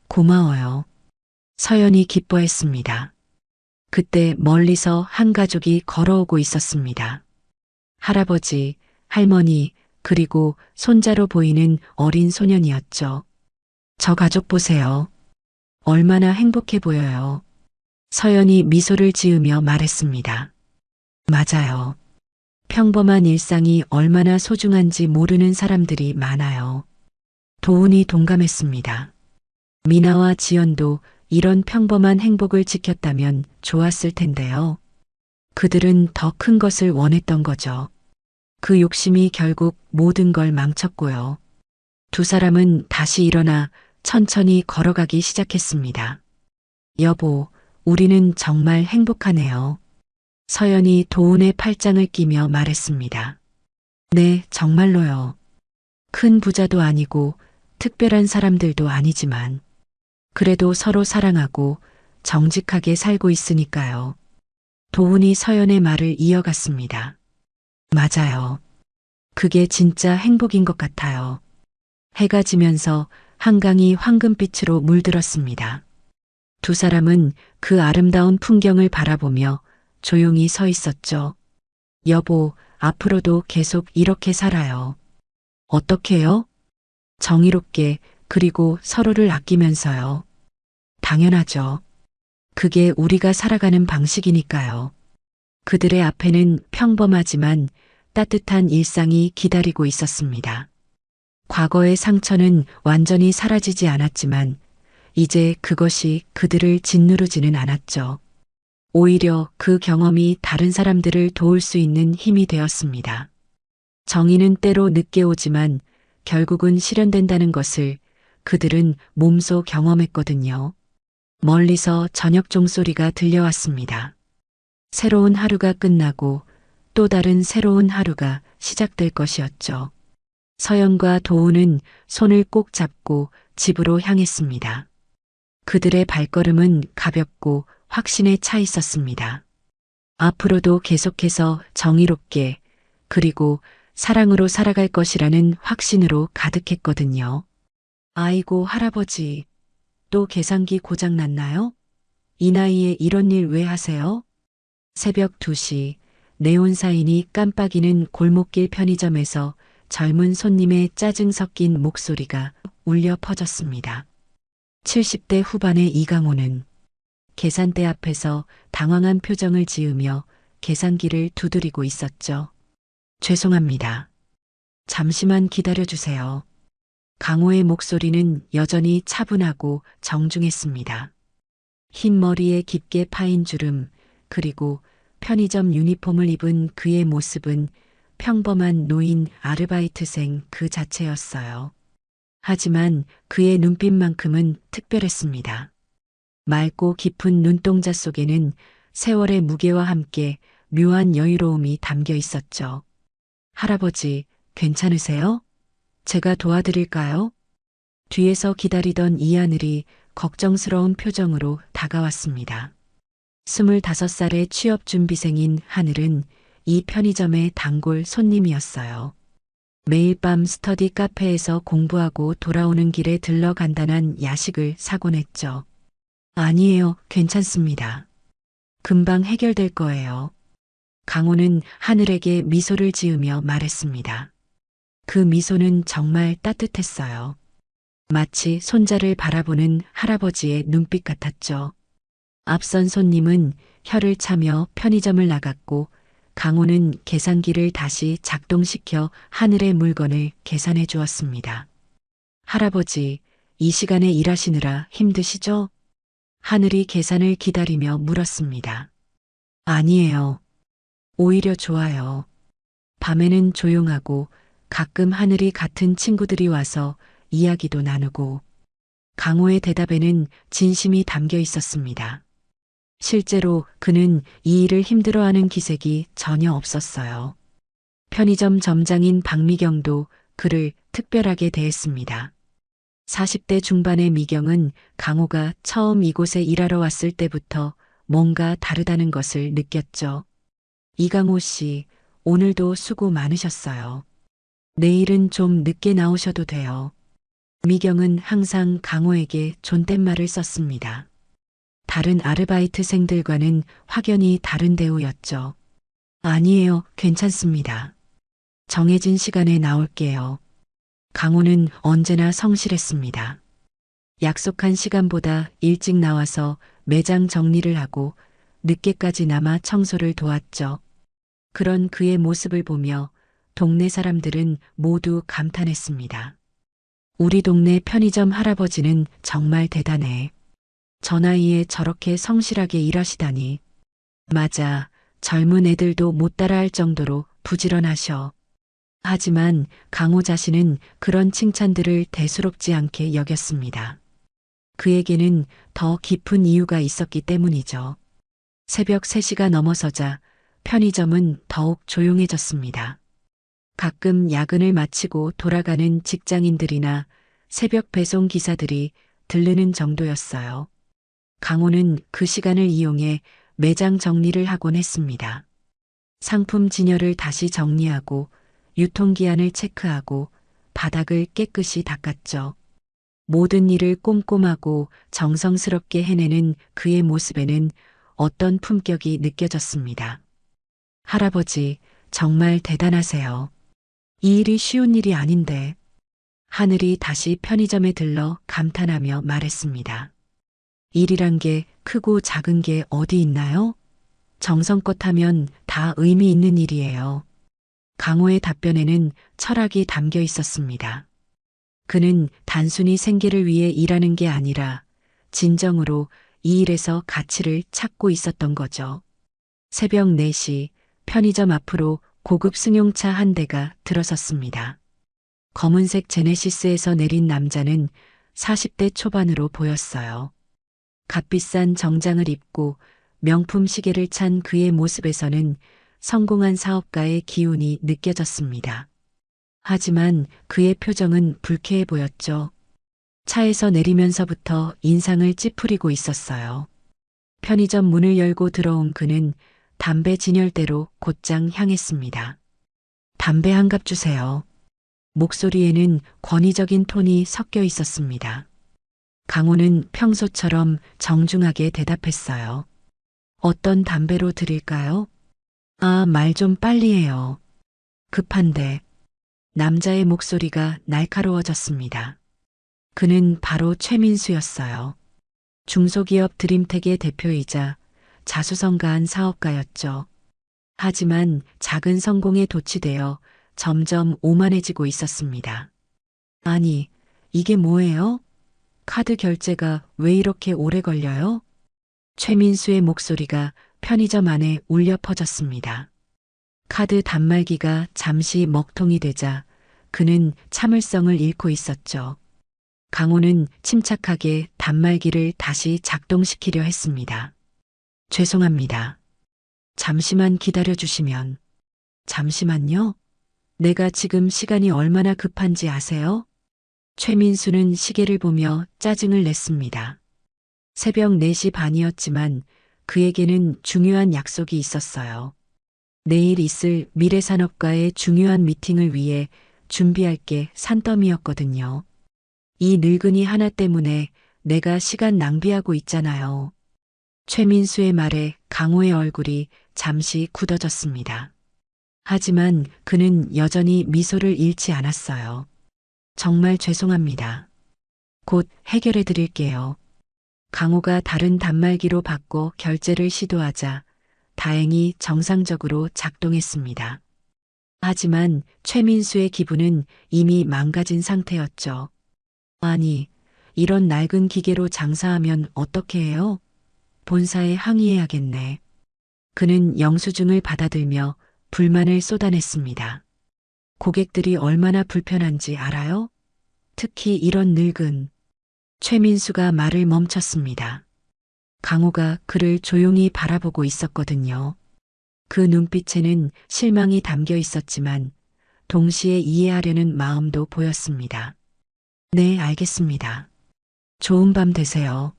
고마워요. 서연이 기뻐했습니다. 그때 멀리서 한 가족이 걸어오고 있었습니다. 할아버지, 할머니, 그리고 손자로 보이는 어린 소년이었죠. 저 가족 보세요. 얼마나 행복해 보여요. 서연이 미소를 지으며 말했습니다. 맞아요. 평범한 일상이 얼마나 소중한지 모르는 사람들이 많아요. 도훈이 동감했습니다. 미나와 지연도 이런 평범한 행복을 지켰다면 좋았을 텐데요. 그들은 더 큰 것을 원했던 거죠. 그 욕심이 결국 모든 걸 망쳤고요. 두 사람은 다시 일어나 천천히 걸어가기 시작했습니다. 여보, 우리는 정말 행복하네요. 서연이 도훈의 팔짱을 끼며 말했습니다. 네, 정말로요. 큰 부자도 아니고 특별한 사람들도 아니지만 그래도 서로 사랑하고 정직하게 살고 있으니까요. 도훈이 서연의 말을 이어갔습니다. 맞아요. 그게 진짜 행복인 것 같아요. 해가 지면서 한강이 황금빛으로 물들었습니다. 두 사람은 그 아름다운 풍경을 바라보며 조용히 서 있었죠. 여보, 앞으로도 계속 이렇게 살아요. 어떻게요? 정의롭게, 그리고 서로를 아끼면서요. 당연하죠. 그게 우리가 살아가는 방식이니까요. 그들의 앞에는 평범하지만 따뜻한 일상이 기다리고 있었습니다. 과거의 상처는 완전히 사라지지 않았지만 이제 그것이 그들을 짓누르지는 않았죠. 오히려 그 경험이 다른 사람들을 도울 수 있는 힘이 되었습니다. 정의는 때로 늦게 오지만 결국은 실현된다는 것을 그들은 몸소 경험했거든요. 멀리서 저녁 종소리가 들려왔습니다. 새로운 하루가 끝나고 또 다른 새로운 하루가 시작될 것이었죠. 서연과 도훈은 손을 꼭 잡고 집으로 향했습니다. 그들의 발걸음은 가볍고 확신에 차 있었습니다. 앞으로도 계속해서 정의롭게 그리고 사랑으로 살아갈 것이라는 확신으로 가득했거든요. 아이고, 할아버지, 또 계산기 고장 났나요? 이 나이에 이런 일 왜 하세요? 새벽 2시 네온사인이 깜빡이는 골목길 편의점에서 젊은 손님의 짜증 섞인 목소리가 울려 퍼졌습니다. 70대 후반의 이강호는 계산대 앞에서 당황한 표정을 지으며 계산기를 두드리고 있었죠. 죄송합니다. 잠시만 기다려주세요. 강호의 목소리는 여전히 차분하고 정중했습니다. 흰 머리에 깊게 파인 주름, 그리고 편의점 유니폼을 입은 그의 모습은 평범한 노인 아르바이트생 그 자체였어요. 하지만 그의 눈빛만큼은 특별했습니다. 맑고 깊은 눈동자 속에는 세월의 무게와 함께 묘한 여유로움이 담겨 있었죠. 할아버지, 괜찮으세요? 제가 도와드릴까요? 뒤에서 기다리던 이하늘이 걱정스러운 표정으로 다가왔습니다. 25살의 취업준비생인 하늘은 이 편의점의 단골 손님이었어요. 매일 밤 스터디 카페에서 공부하고 돌아오는 길에 들러 간단한 야식을 사곤 했죠. 아니에요, 괜찮습니다. 금방 해결될 거예요. 강호는 하늘에게 미소를 지으며 말했습니다. 그 미소는 정말 따뜻했어요. 마치 손자를 바라보는 할아버지의 눈빛 같았죠. 앞선 손님은 혀를 차며 편의점을 나갔고 강호는 계산기를 다시 작동시켜 하늘의 물건을 계산해 주었습니다. 할아버지, 이 시간에 일하시느라 힘드시죠? 하늘이 계산을 기다리며 물었습니다. 아니에요. 오히려 좋아요. 밤에는 조용하고 가끔 하늘이 같은 친구들이 와서 이야기도 나누고 강호의 대답에는 진심이 담겨 있었습니다. 실제로 그는 이 일을 힘들어하는 기색이 전혀 없었어요. 편의점 점장인 박미경도 그를 특별하게 대했습니다. 40대 중반의 미경은 강호가 처음 이곳에 일하러 왔을 때부터 뭔가 다르다는 것을 느꼈죠. 이강호 씨, 오늘도 수고 많으셨어요. 내일은 좀 늦게 나오셔도 돼요. 미경은 항상 강호에게 존댓말을 썼습니다. 다른 아르바이트생들과는 확연히 다른 대우였죠. 아니에요, 괜찮습니다. 정해진 시간에 나올게요. 강호는 언제나 성실했습니다. 약속한 시간보다 일찍 나와서 매장 정리를 하고 늦게까지 남아 청소를 도왔죠. 그런 그의 모습을 보며 동네 사람들은 모두 감탄했습니다. 우리 동네 편의점 할아버지는 정말 대단해. 저 나이에 저렇게 성실하게 일하시다니. 맞아. 젊은 애들도 못 따라할 정도로 부지런하셔. 하지만 강호 자신은 그런 칭찬들을 대수롭지 않게 여겼습니다. 그에게는 더 깊은 이유가 있었기 때문이죠. 새벽 3시가 넘어서자 편의점은 더욱 조용해졌습니다. 가끔 야근을 마치고 돌아가는 직장인들이나 새벽 배송 기사들이 들르는 정도였어요. 강호는 그 시간을 이용해 매장 정리를 하곤 했습니다. 상품 진열을 다시 정리하고 유통기한을 체크하고 바닥을 깨끗이 닦았죠. 모든 일을 꼼꼼하고 정성스럽게 해내는 그의 모습에는 어떤 품격이 느껴졌습니다. 할아버지, 정말 대단하세요. 이 일이 쉬운 일이 아닌데. 하늘이 다시 편의점에 들러 감탄하며 말했습니다. 일이란 게 크고 작은 게 어디 있나요? 정성껏 하면 다 의미 있는 일이에요. 강호의 답변에는 철학이 담겨 있었습니다. 그는 단순히 생계를 위해 일하는 게 아니라 진정으로 이 일에서 가치를 찾고 있었던 거죠. 새벽 4시 편의점 앞으로 고급 승용차 한 대가 들어섰습니다. 검은색 제네시스에서 내린 남자는 40대 초반으로 보였어요. 값비싼 정장을 입고 명품 시계를 찬 그의 모습에서는 성공한 사업가의 기운이 느껴졌습니다. 하지만 그의 표정은 불쾌해 보였죠. 차에서 내리면서부터 인상을 찌푸리고 있었어요. 편의점 문을 열고 들어온 그는 담배 진열대로 곧장 향했습니다. 담배 한 갑 주세요. 목소리에는 권위적인 톤이 섞여 있었습니다. 강호는 평소처럼 정중하게 대답했어요. 어떤 담배로 드릴까요? 아, 말 좀 빨리 해요. 급한데. 남자의 목소리가 날카로워졌습니다. 그는 바로 최민수였어요. 중소기업 드림텍의 대표이자 자수성가한 사업가였죠. 하지만 작은 성공에 도취되어 점점 오만해지고 있었습니다. 아니, 이게 뭐예요? 카드 결제가 왜 이렇게 오래 걸려요? 최민수의 목소리가 편의점 안에 울려 퍼졌습니다. 카드 단말기가 잠시 먹통이 되자 그는 참을성을 잃고 있었죠. 강호는 침착하게 단말기를 다시 작동시키려 했습니다. 죄송합니다. 잠시만 기다려 주시면. 잠시만요? 내가 지금 시간이 얼마나 급한지 아세요? 최민수는 시계를 보며 짜증을 냈습니다. 새벽 4시 반이었지만 그에게는 중요한 약속이 있었어요. 내일 있을 미래산업과의 중요한 미팅을 위해 준비할 게 산더미였거든요. 이 늙은이 하나 때문에 내가 시간 낭비하고 있잖아요. 최민수의 말에 강호의 얼굴이 잠시 굳어졌습니다. 하지만 그는 여전히 미소를 잃지 않았어요. 정말 죄송합니다. 곧 해결해 드릴게요. 강호가 다른 단말기로 바꿔 결제를 시도하자 다행히 정상적으로 작동했습니다. 하지만 최민수의 기분은 이미 망가진 상태였죠. 아니, 이런 낡은 기계로 장사하면 어떻게 해요? 본사에 항의해야겠네. 그는 영수증을 받아들며 불만을 쏟아냈습니다. 고객들이 얼마나 불편한지 알아요? 특히 이런 늙은. 최민수가 말을 멈췄습니다. 강호가 그를 조용히 바라보고 있었거든요. 그 눈빛에는 실망이 담겨 있었지만 동시에 이해하려는 마음도 보였습니다. 네, 알겠습니다. 좋은 밤 되세요.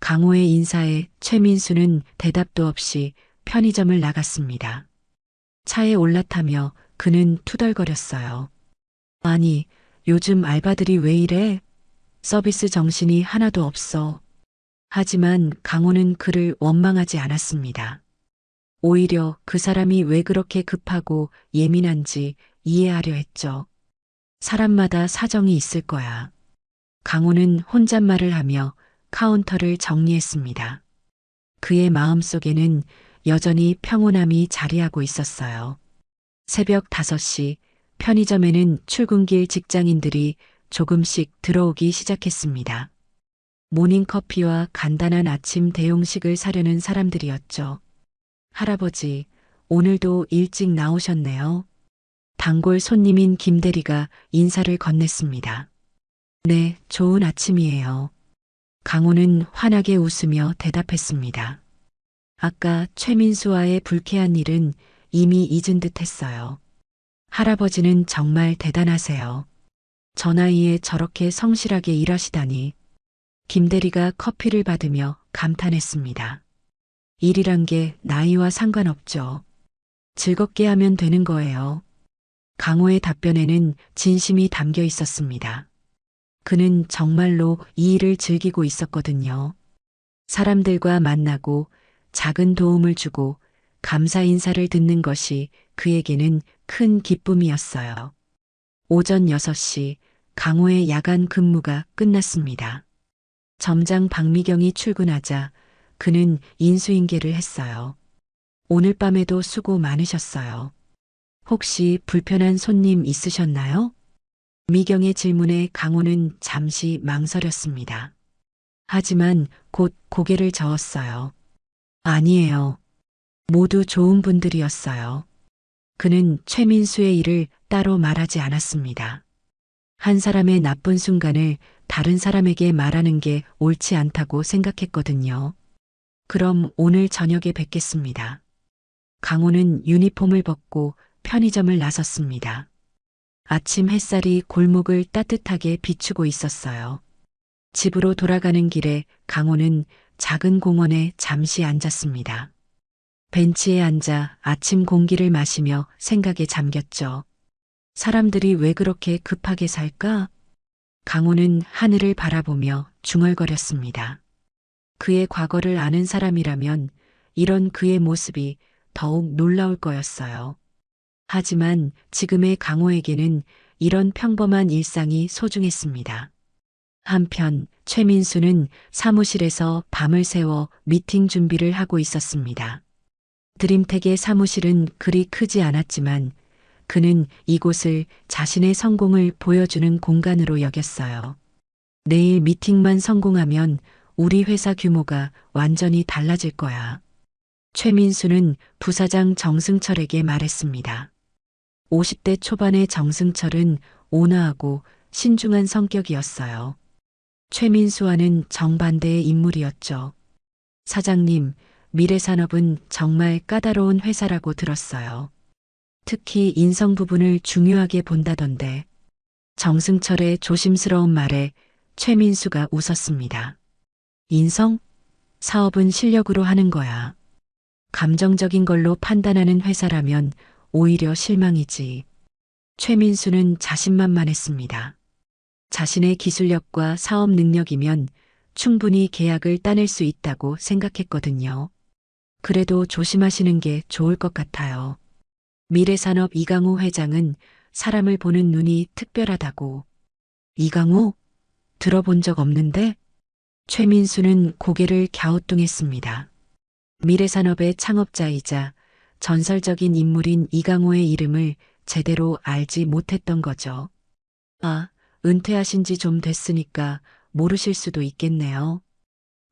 강호의 인사에 최민수는 대답도 없이 편의점을 나갔습니다. 차에 올라타며 그는 투덜거렸어요. 아니, 요즘 알바들이 왜 이래? 서비스 정신이 하나도 없어. 하지만 강호는 그를 원망하지 않았습니다. 오히려 그 사람이 왜 그렇게 급하고 예민한지 이해하려 했죠. 사람마다 사정이 있을 거야. 강호는 혼잣말을 하며 카운터를 정리했습니다. 그의 마음속에는 여전히 평온함이 자리하고 있었어요. 새벽 5시 편의점에는 출근길 직장인들이 조금씩 들어오기 시작했습니다. 모닝커피와 간단한 아침 대용식을 사려는 사람들이었죠. 할아버지, 오늘도 일찍 나오셨네요. 단골 손님인 김대리가 인사를 건넸습니다. 네, 좋은 아침이에요. 강호는 환하게 웃으며 대답했습니다. 아까 최민수와의 불쾌한 일은 이미 잊은 듯 했어요. 할아버지는 정말 대단하세요. 저 나이에 저렇게 성실하게 일하시다니. 김대리가 커피를 받으며 감탄했습니다. 일이란 게 나이와 상관없죠. 즐겁게 하면 되는 거예요. 강호의 답변에는 진심이 담겨 있었습니다. 그는 정말로 이 일을 즐기고 있었거든요. 사람들과 만나고 작은 도움을 주고 감사 인사를 듣는 것이 그에게는 큰 기쁨이었어요. 오전 6시 강호의 야간 근무가 끝났습니다. 점장 박미경이 출근하자 그는 인수인계를 했어요. 오늘 밤에도 수고 많으셨어요. 혹시 불편한 손님 있으셨나요? 미경의 질문에 강호는 잠시 망설였습니다. 하지만 곧 고개를 저었어요. 아니에요. 모두 좋은 분들이었어요. 그는 최민수의 일을 따로 말하지 않았습니다. 한 사람의 나쁜 순간을 다른 사람에게 말하는 게 옳지 않다고 생각했거든요. 그럼 오늘 저녁에 뵙겠습니다. 강호는 유니폼을 벗고 편의점을 나섰습니다. 아침 햇살이 골목을 따뜻하게 비추고 있었어요. 집으로 돌아가는 길에 강호는 작은 공원에 잠시 앉았습니다. 벤치에 앉아 아침 공기를 마시며 생각에 잠겼죠. 사람들이 왜 그렇게 급하게 살까? 강호는 하늘을 바라보며 중얼거렸습니다. 그의 과거를 아는 사람이라면 이런 그의 모습이 더욱 놀라울 거였어요. 하지만 지금의 강호에게는 이런 평범한 일상이 소중했습니다. 한편 최민수는 사무실에서 밤을 새워 미팅 준비를 하고 있었습니다. 드림텍의 사무실은 그리 크지 않았지만 그는 이곳을 자신의 성공을 보여주는 공간으로 여겼어요. 내일 미팅만 성공하면 우리 회사 규모가 완전히 달라질 거야. 최민수는 부사장 정승철에게 말했습니다. 50대 초반의 정승철은 온화하고 신중한 성격이었어요. 최민수와는 정반대의 인물이었죠. 사장님, 미래산업은 정말 까다로운 회사라고 들었어요. 특히 인성 부분을 중요하게 본다던데. 정승철의 조심스러운 말에 최민수가 웃었습니다. 인성? 사업은 실력으로 하는 거야. 감정적인 걸로 판단하는 회사라면 오히려 실망이지. 최민수는 자신만만했습니다. 자신의 기술력과 사업 능력이면 충분히 계약을 따낼 수 있다고 생각했거든요. 그래도 조심하시는 게 좋을 것 같아요. 미래산업 이강호 회장은 사람을 보는 눈이 특별하다고. 이강호? 들어본 적 없는데? 최민수는 고개를 갸우뚱했습니다. 미래산업의 창업자이자 전설적인 인물인 이강호의 이름을 제대로 알지 못했던 거죠. 아, 은퇴하신 지 좀 됐으니까 모르실 수도 있겠네요.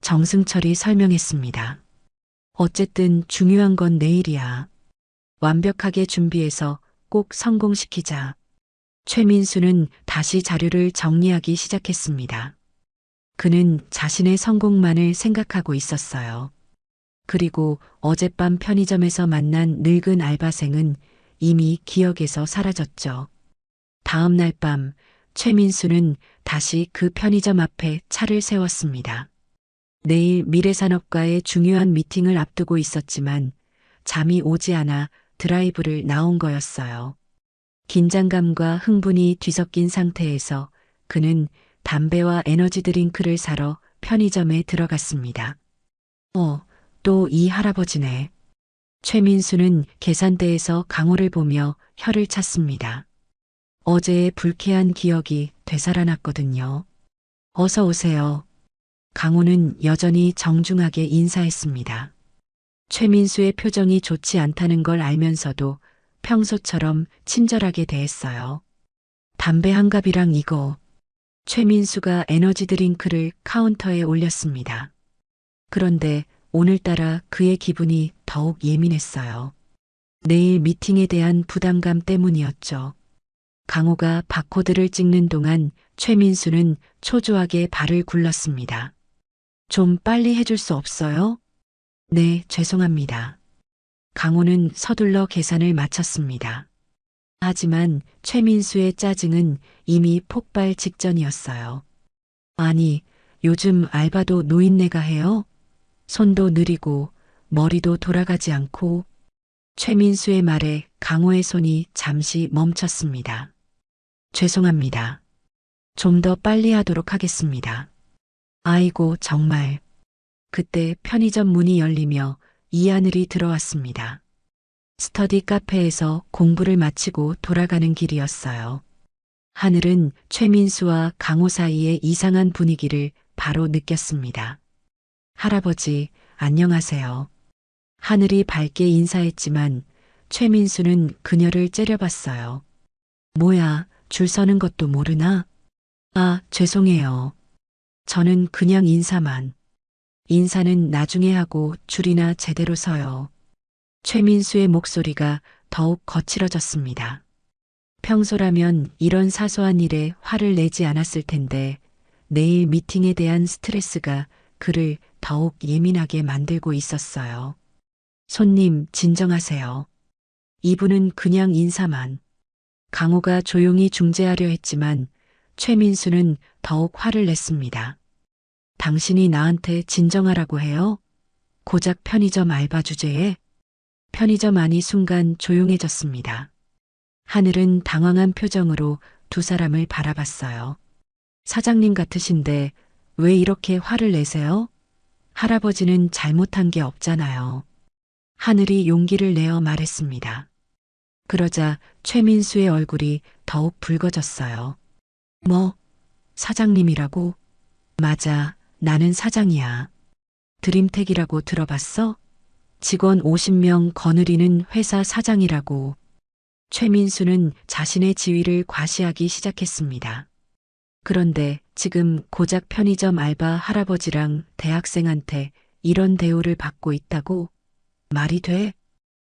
정승철이 설명했습니다. 어쨌든 중요한 건 내일이야. 완벽하게 준비해서 꼭 성공시키자. 최민수는 다시 자료를 정리하기 시작했습니다. 그는 자신의 성공만을 생각하고 있었어요. 그리고 어젯밤 편의점에서 만난 늙은 알바생은 이미 기억에서 사라졌죠. 다음 날 밤 최민수는 다시 그 편의점 앞에 차를 세웠습니다. 내일 미래산업과의 중요한 미팅을 앞두고 있었지만 잠이 오지 않아 드라이브를 나온 거였어요. 긴장감과 흥분이 뒤섞인 상태에서 그는 담배와 에너지 드링크를 사러 편의점에 들어갔습니다. 또 이 할아버지네. 최민수는 계산대에서 강호를 보며 혀를 찼습니다. 어제의 불쾌한 기억이 되살아났거든요. 어서 오세요. 강호는 여전히 정중하게 인사했습니다. 최민수의 표정이 좋지 않다는 걸 알면서도 평소처럼 친절하게 대했어요. 담배 한 갑이랑 이거. 최민수가 에너지 드링크를 카운터에 올렸습니다. 그런데 오늘따라 그의 기분이 더욱 예민했어요. 내일 미팅에 대한 부담감 때문이었죠. 강호가 바코드를 찍는 동안 최민수는 초조하게 발을 굴렀습니다. 좀 빨리 해줄 수 없어요? 네, 죄송합니다. 강호는 서둘러 계산을 마쳤습니다. 하지만 최민수의 짜증은 이미 폭발 직전이었어요. 아니, 요즘 알바도 노인네가 해요? 손도 느리고 머리도 돌아가지 않고. 최민수의 말에 강호의 손이 잠시 멈췄습니다. 죄송합니다. 좀 더 빨리 하도록 하겠습니다. 아이고, 정말. 그때 편의점 문이 열리며 이하늘이 들어왔습니다. 스터디 카페에서 공부를 마치고 돌아가는 길이었어요. 하늘은 최민수와 강호 사이의 이상한 분위기를 바로 느꼈습니다. 할아버지, 안녕하세요. 하늘이 밝게 인사했지만 최민수는 그녀를 째려봤어요. 뭐야, 줄 서는 것도 모르나? 아, 죄송해요. 저는 그냥 인사만. 인사는 나중에 하고 줄이나 제대로 서요. 최민수의 목소리가 더욱 거칠어졌습니다. 평소라면 이런 사소한 일에 화를 내지 않았을 텐데 내일 미팅에 대한 스트레스가 그를 더욱 예민하게 만들고 있었어요. 손님, 진정하세요. 이분은 그냥 인사만. 강호가 조용히 중재하려 했지만 최민수는 더욱 화를 냈습니다. 당신이 나한테 진정하라고 해요? 고작 편의점 알바 주제에? 편의점 안이 순간 조용해졌습니다. 하늘은 당황한 표정으로 두 사람을 바라봤어요. 사장님 같으신데 왜 이렇게 화를 내세요? 할아버지는 잘못한 게 없잖아요. 하늘이 용기를 내어 말했습니다. 그러자 최민수의 얼굴이 더욱 붉어졌어요. 뭐, 사장님이라고? 맞아, 나는 사장이야. 드림텍이라고 들어봤어? 직원 50명 거느리는 회사 사장이라고. 최민수는 자신의 지위를 과시하기 시작했습니다. 그런데 지금 고작 편의점 알바 할아버지랑 대학생한테 이런 대우를 받고 있다고? 말이 돼?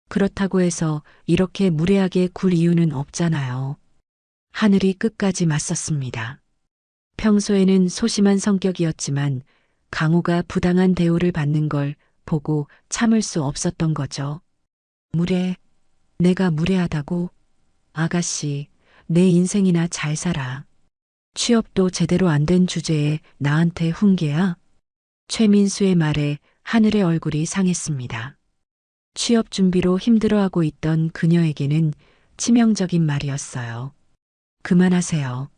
그렇다고 해서 이렇게 무례하게 굴 이유는 없잖아요. 하늘이 끝까지 맞섰습니다. 평소에는 소심한 성격이었지만 강호가 부당한 대우를 받는 걸 보고 참을 수 없었던 거죠. 무례, 내가 무례하다고? 아가씨, 내 인생이나 잘 살아. 취업도 제대로 안 된 주제에 나한테 훈계야? 최민수의 말에 하늘의 얼굴이 상했습니다. 취업 준비로 힘들어하고 있던 그녀에게는 치명적인 말이었어요. 그만하세요.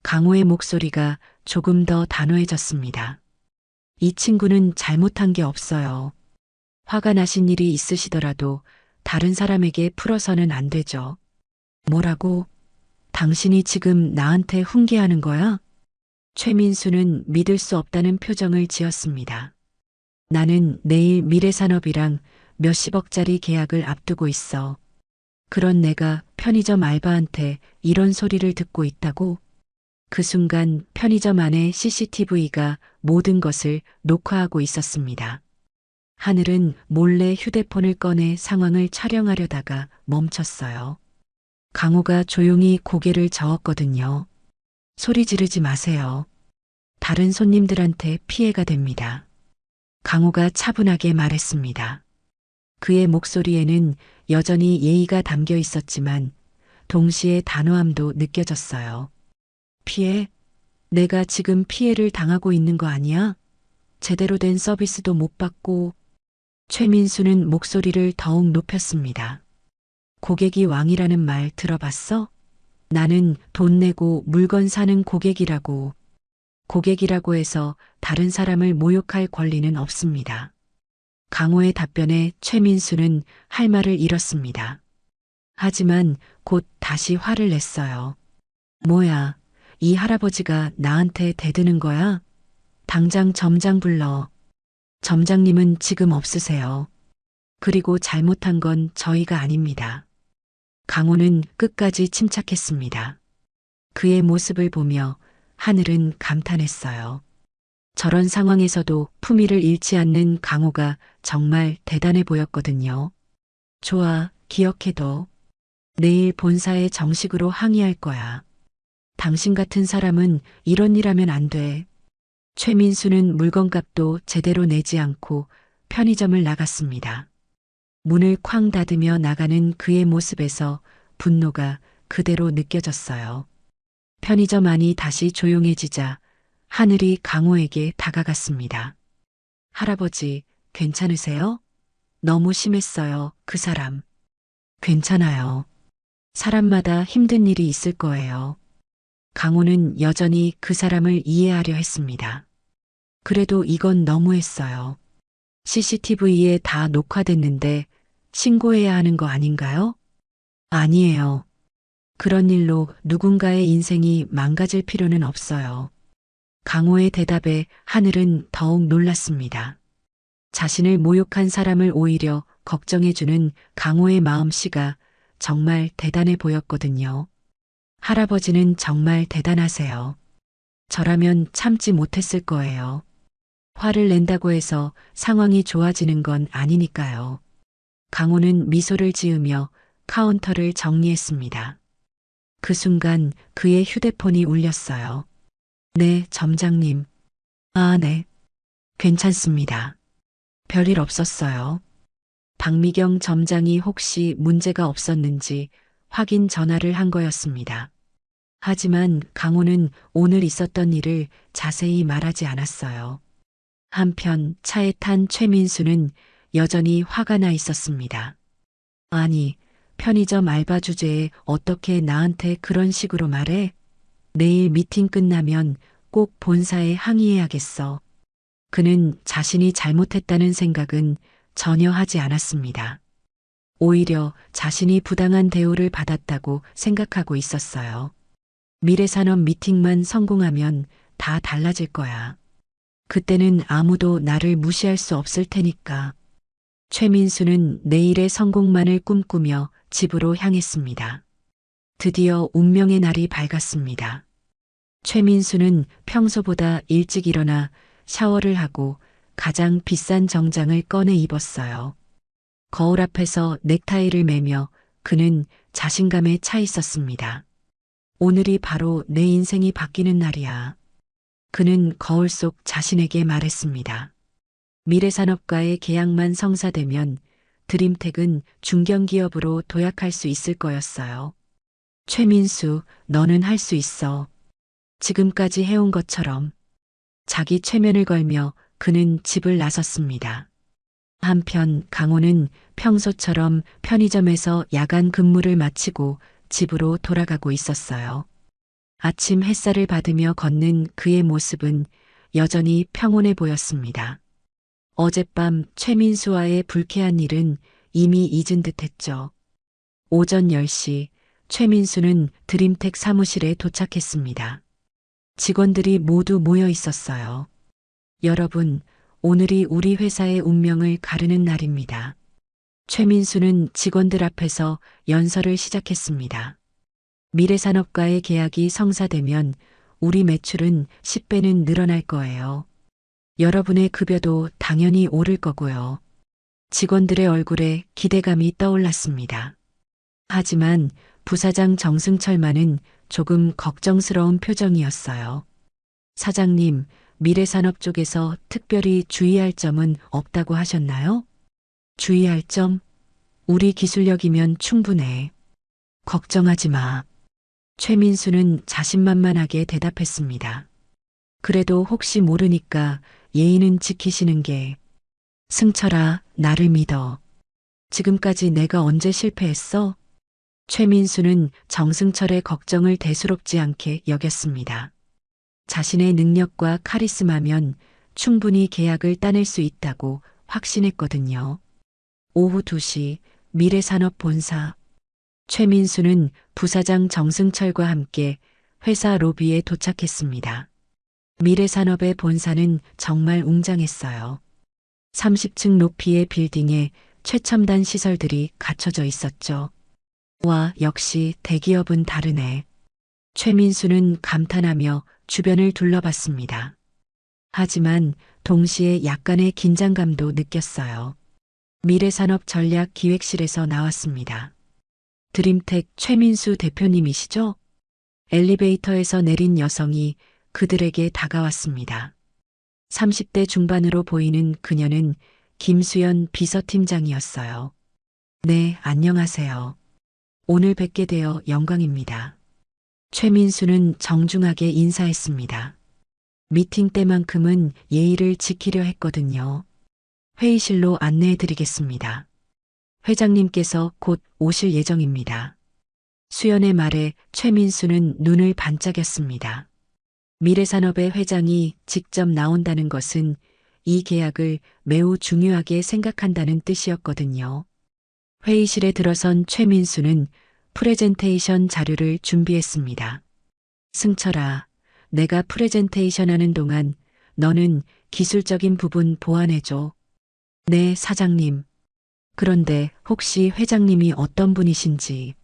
강호의 목소리가 조금 더 단호해졌습니다. 이 친구는 잘못한 게 없어요. 화가 나신 일이 있으시더라도 다른 사람에게 풀어서는 안 되죠. 뭐라고? 당신이 지금 나한테 훈계하는 거야? 최민수는 믿을 수 없다는 표정을 지었습니다. 나는 내일 미래산업이랑 몇십억짜리 계약을 앞두고 있어. 그런 내가 편의점 알바한테 이런 소리를 듣고 있다고? 그 순간 편의점 안에 CCTV가 모든 것을 녹화하고 있었습니다. 하늘은 몰래 휴대폰을 꺼내 상황을 촬영하려다가 멈췄어요. 강호가 조용히 고개를 저었거든요. 소리 지르지 마세요. 다른 손님들한테 피해가 됩니다. 강호가 차분하게 말했습니다. 그의 목소리에는 여전히 예의가 담겨 있었지만 동시에 단호함도 느껴졌어요. 피해? 내가 지금 피해를 당하고 있는 거 아니야? 제대로 된 서비스도 못 받고. 최민수는 목소리를 더욱 높였습니다. 고객이 왕이라는 말 들어봤어? 나는 돈 내고 물건 사는 고객이라고. 고객이라고 해서 다른 사람을 모욕할 권리는 없습니다. 강호의 답변에 최민수는 할 말을 잃었습니다. 하지만 곧 다시 화를 냈어요. 뭐야, 이 할아버지가 나한테 대드는 거야? 당장 점장 불러. 점장님은 지금 없으세요. 그리고 잘못한 건 저희가 아닙니다. 강호는 끝까지 침착했습니다. 그의 모습을 보며 하늘은 감탄했어요. 저런 상황에서도 품위를 잃지 않는 강호가 정말 대단해 보였거든요. 좋아, 기억해둬. 내일 본사에 정식으로 항의할 거야. 당신 같은 사람은 이런 일 하면 안 돼. 최민수는 물건값도 제대로 내지 않고 편의점을 나갔습니다. 문을 쾅 닫으며 나가는 그의 모습에서 분노가 그대로 느껴졌어요. 편의점 안이 다시 조용해지자 하늘이 강호에게 다가갔습니다. 할아버지, 괜찮으세요? 너무 심했어요, 그 사람. 괜찮아요. 사람마다 힘든 일이 있을 거예요. 강호는 여전히 그 사람을 이해하려 했습니다. 그래도 이건 너무했어요. CCTV에 다 녹화됐는데 신고해야 하는 거 아닌가요? 아니에요. 그런 일로 누군가의 인생이 망가질 필요는 없어요. 강호의 대답에 하늘은 더욱 놀랐습니다. 자신을 모욕한 사람을 오히려 걱정해주는 강호의 마음씨가 정말 대단해 보였거든요. 할아버지는 정말 대단하세요. 저라면 참지 못했을 거예요. 화를 낸다고 해서 상황이 좋아지는 건 아니니까요. 강호는 미소를 지으며 카운터를 정리했습니다. 그 순간 그의 휴대폰이 울렸어요. 네, 점장님. 아, 네. 괜찮습니다. 별일 없었어요. 박미경 점장이 혹시 문제가 없었는지 확인 전화를 한 거였습니다. 하지만 강호는 오늘 있었던 일을 자세히 말하지 않았어요. 한편 차에 탄 최민수는 여전히 화가 나 있었습니다. 아니, 편의점 알바 주제에 어떻게 나한테 그런 식으로 말해? 내일 미팅 끝나면 꼭 본사에 항의해야겠어. 그는 자신이 잘못했다는 생각은 전혀 하지 않았습니다. 오히려 자신이 부당한 대우를 받았다고 생각하고 있었어요. 미래산업 미팅만 성공하면 다 달라질 거야. 그때는 아무도 나를 무시할 수 없을 테니까. 최민수는 내일의 성공만을 꿈꾸며 집으로 향했습니다. 드디어 운명의 날이 밝았습니다. 최민수는 평소보다 일찍 일어나 샤워를 하고 가장 비싼 정장을 꺼내 입었어요. 거울 앞에서 넥타이를 매며 그는 자신감에 차 있었습니다. 오늘이 바로 내 인생이 바뀌는 날이야. 그는 거울 속 자신에게 말했습니다. 미래산업과의 계약만 성사되면 드림텍은 중견기업으로 도약할 수 있을 거였어요. 최민수, 너는 할 수 있어. 지금까지 해온 것처럼. 자기 최면을 걸며 그는 집을 나섰습니다. 한편 강호는 평소처럼 편의점에서 야간 근무를 마치고 집으로 돌아가고 있었어요. 아침 햇살을 받으며 걷는 그의 모습은 여전히 평온해 보였습니다. 어젯밤 최민수와의 불쾌한 일은 이미 잊은 듯했죠. 오전 10시 최민수는 드림텍 사무실에 도착했습니다. 직원들이 모두 모여 있었어요. 여러분, 오늘이 우리 회사의 운명을 가르는 날입니다. 최민수는 직원들 앞에서 연설을 시작했습니다. 미래산업과의 계약이 성사되면 우리 매출은 10배는 늘어날 거예요. 여러분의 급여도 당연히 오를 거고요. 직원들의 얼굴에 기대감이 떠올랐습니다. 하지만 부사장 정승철만은 조금 걱정스러운 표정이었어요. 사장님, 미래산업 쪽에서 특별히 주의할 점은 없다고 하셨나요? 주의할 점? 우리 기술력이면 충분해. 걱정하지 마. 최민수는 자신만만하게 대답했습니다. 그래도 혹시 모르니까 예의는 지키시는 게. 승철아, 나를 믿어. 지금까지 내가 언제 실패했어? 최민수는 정승철의 걱정을 대수롭지 않게 여겼습니다. 자신의 능력과 카리스마면 충분히 계약을 따낼 수 있다고 확신했거든요. 오후 2시 미래산업본사. 최민수는 부사장 정승철과 함께 회사 로비에 도착했습니다. 미래산업의 본사는 정말 웅장했어요. 30층 높이의 빌딩에 최첨단 시설들이 갖춰져 있었죠. 와, 역시 대기업은 다르네. 최민수는 감탄하며 주변을 둘러봤습니다. 하지만 동시에 약간의 긴장감도 느꼈어요. 미래산업 전략 기획실에서 나왔습니다. 드림텍 최민수 대표님이시죠? 엘리베이터에서 내린 여성이 그들에게 다가왔습니다. 30대 중반으로 보이는 그녀는 김수연 비서팀장이었어요. 네, 안녕하세요. 오늘 뵙게 되어 영광입니다. 최민수는 정중하게 인사했습니다. 미팅 때만큼은 예의를 지키려 했거든요. 회의실로 안내해 드리겠습니다. 회장님께서 곧 오실 예정입니다. 수연의 말에 최민수는 눈을 반짝였습니다. 미래산업의 회장이 직접 나온다는 것은 이 계약을 매우 중요하게 생각한다는 뜻이었거든요. 회의실에 들어선 최민수는 프레젠테이션 자료를 준비했습니다. 승철아, 내가 프레젠테이션 하는 동안 너는 기술적인 부분 보완해줘. 네, 사장님. 그런데 혹시 회장님이 어떤 분이신지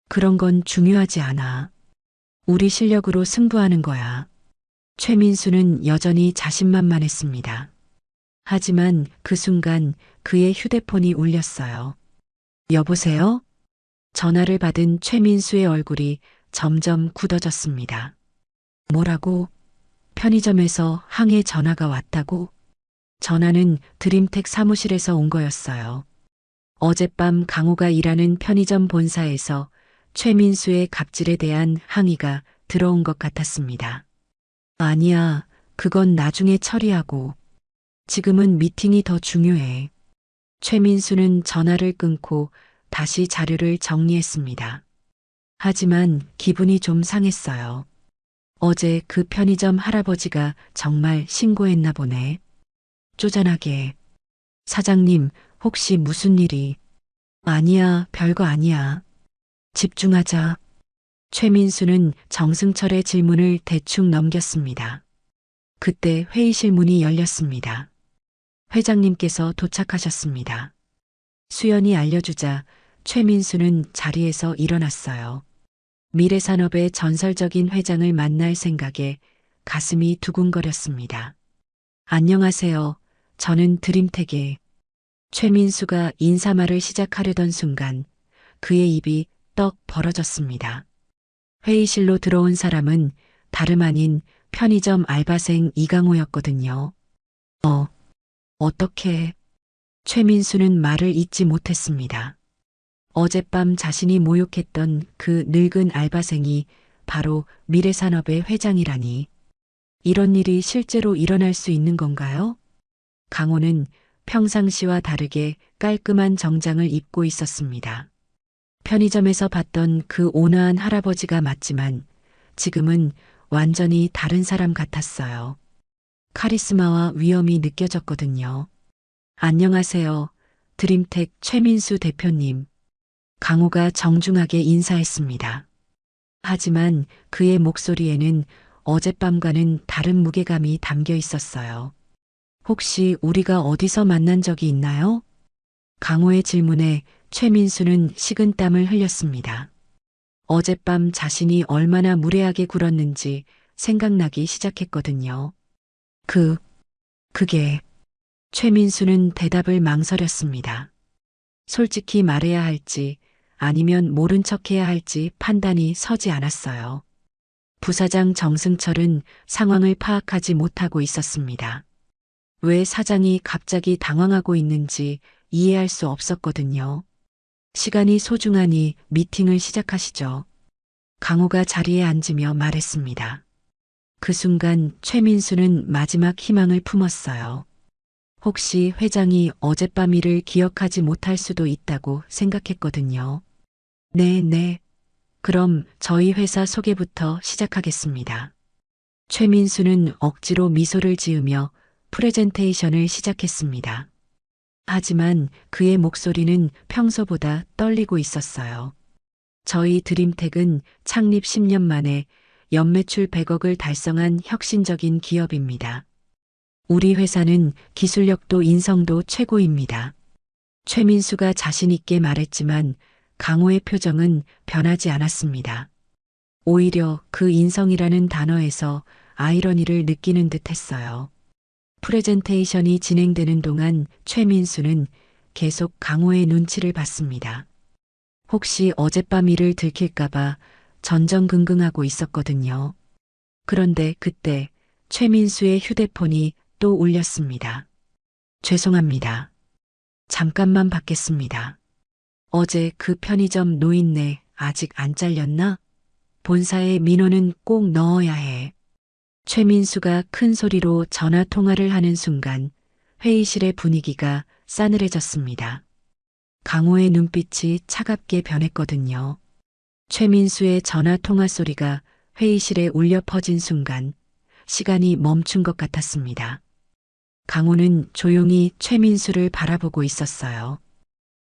그런 건 중요하지 않아. 우리 실력으로 승부하는 거야. 최민수는 여전히 자신만만했습니다. 하지만 그 순간 그의 휴대폰이 울렸어요. 여보세요? 전화를 받은 최민수의 얼굴이 점점 굳어졌습니다. 뭐라고? 편의점에서 항해 전화가 왔다고? 전화는 드림텍 사무실에서 온 거였어요. 어젯밤 강호가 일하는 편의점 본사에서 최민수의 갑질에 대한 항의가 들어온 것 같았습니다. 아니야, 그건 나중에 처리하고. 지금은 미팅이 더 중요해. 최민수는 전화를 끊고 다시 자료를 정리했습니다. 하지만 기분이 좀 상했어요. 어제 그 편의점 할아버지가 정말 신고했나 보네. 쪼잔하게. 사장님, 혹시 무슨 일이? 아니야, 별거 아니야. 집중하자. 최민수는 정승철의 질문을 대충 넘겼습니다. 그때 회의실 문이 열렸습니다. 회장님께서 도착하셨습니다. 수연이 알려주자 최민수는 자리에서 일어났어요. 미래산업의 전설적인 회장을 만날 생각에 가슴이 두근거렸습니다. 안녕하세요. 저는 드림텍의 최민수가 인사말을 시작하려던 순간 그의 입이 떡 벌어졌습니다. 회의실로 들어온 사람은 다름 아닌 편의점 알바생 이강호였거든요. 어떻게? 최민수는 말을 잇지 못했습니다. 어젯밤 자신이 모욕했던 그 늙은 알바생이 바로 미래산업의 회장이라니. 이런 일이 실제로 일어날 수 있는 건가요? 강호는 평상시와 다르게 깔끔한 정장을 입고 있었습니다. 편의점에서 봤던 그 온화한 할아버지가 맞지만 지금은 완전히 다른 사람 같았어요. 카리스마와 위엄이 느껴졌거든요. 안녕하세요. 드림텍 최민수 대표님. 강호가 정중하게 인사했습니다. 하지만 그의 목소리에는 어젯밤과는 다른 무게감이 담겨 있었어요. 혹시 우리가 어디서 만난 적이 있나요? 강호의 질문에 최민수는 식은땀을 흘렸습니다. 어젯밤 자신이 얼마나 무례하게 굴었는지 생각나기 시작했거든요. 그게... 최민수는 대답을 망설였습니다. 솔직히 말해야 할지 아니면 모른 척해야 할지 판단이 서지 않았어요. 부사장 정승철은 상황을 파악하지 못하고 있었습니다. 왜 사장이 갑자기 당황하고 있는지 이해할 수 없었거든요. 시간이 소중하니 미팅을 시작하시죠. 강호가 자리에 앉으며 말했습니다. 그 순간 최민수는 마지막 희망을 품었어요. 혹시 회장이 어젯밤 일을 기억하지 못할 수도 있다고 생각했거든요. 네. 그럼 저희 회사 소개부터 시작하겠습니다. 최민수는 억지로 미소를 지으며 프레젠테이션을 시작했습니다. 하지만 그의 목소리는 평소보다 떨리고 있었어요. 저희 드림텍은 창립 10년 만에 연매출 100억을 달성한 혁신적인 기업입니다. 우리 회사는 기술력도 인성도 최고입니다. 최민수가 자신있게 말했지만 강호의 표정은 변하지 않았습니다. 오히려 그 인성이라는 단어에서 아이러니를 느끼는 듯 했어요. 프레젠테이션이 진행되는 동안 최민수는 계속 강호의 눈치를 봤습니다. 혹시 어젯밤 일을 들킬까봐 전전긍긍하고 있었거든요. 그런데 그때 최민수의 휴대폰이 또 울렸습니다. 죄송합니다. 잠깐만 받겠습니다. 어제 그 편의점 노인네 아직 안 잘렸나? 본사에 민원은 꼭 넣어야 해. 최민수가 큰 소리로 전화 통화를 하는 순간 회의실의 분위기가 싸늘해졌습니다. 강호의 눈빛이 차갑게 변했거든요. 최민수의 전화 통화 소리가 회의실에 울려 퍼진 순간 시간이 멈춘 것 같았습니다. 강호는 조용히 최민수를 바라보고 있었어요.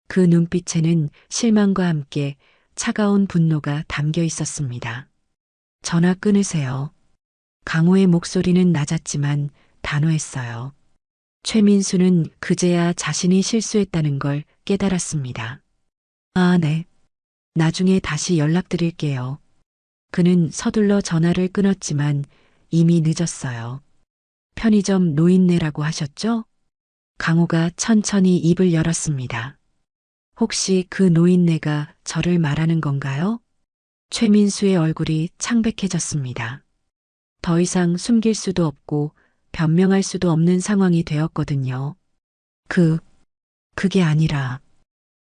그 눈빛에는 실망과 함께 차가운 분노가 담겨 있었습니다. 전화 끊으세요. 강호의 목소리는 낮았지만 단호했어요. 최민수는 그제야 자신이 실수했다는 걸 깨달았습니다. 아, 네. 나중에 다시 연락드릴게요. 그는 서둘러 전화를 끊었지만 이미 늦었어요. 편의점 노인네라고 하셨죠? 강호가 천천히 입을 열었습니다. 혹시 그 노인네가 저를 말하는 건가요? 최민수의 얼굴이 창백해졌습니다. 더 이상 숨길 수도 없고 변명할 수도 없는 상황이 되었거든요. 그게 아니라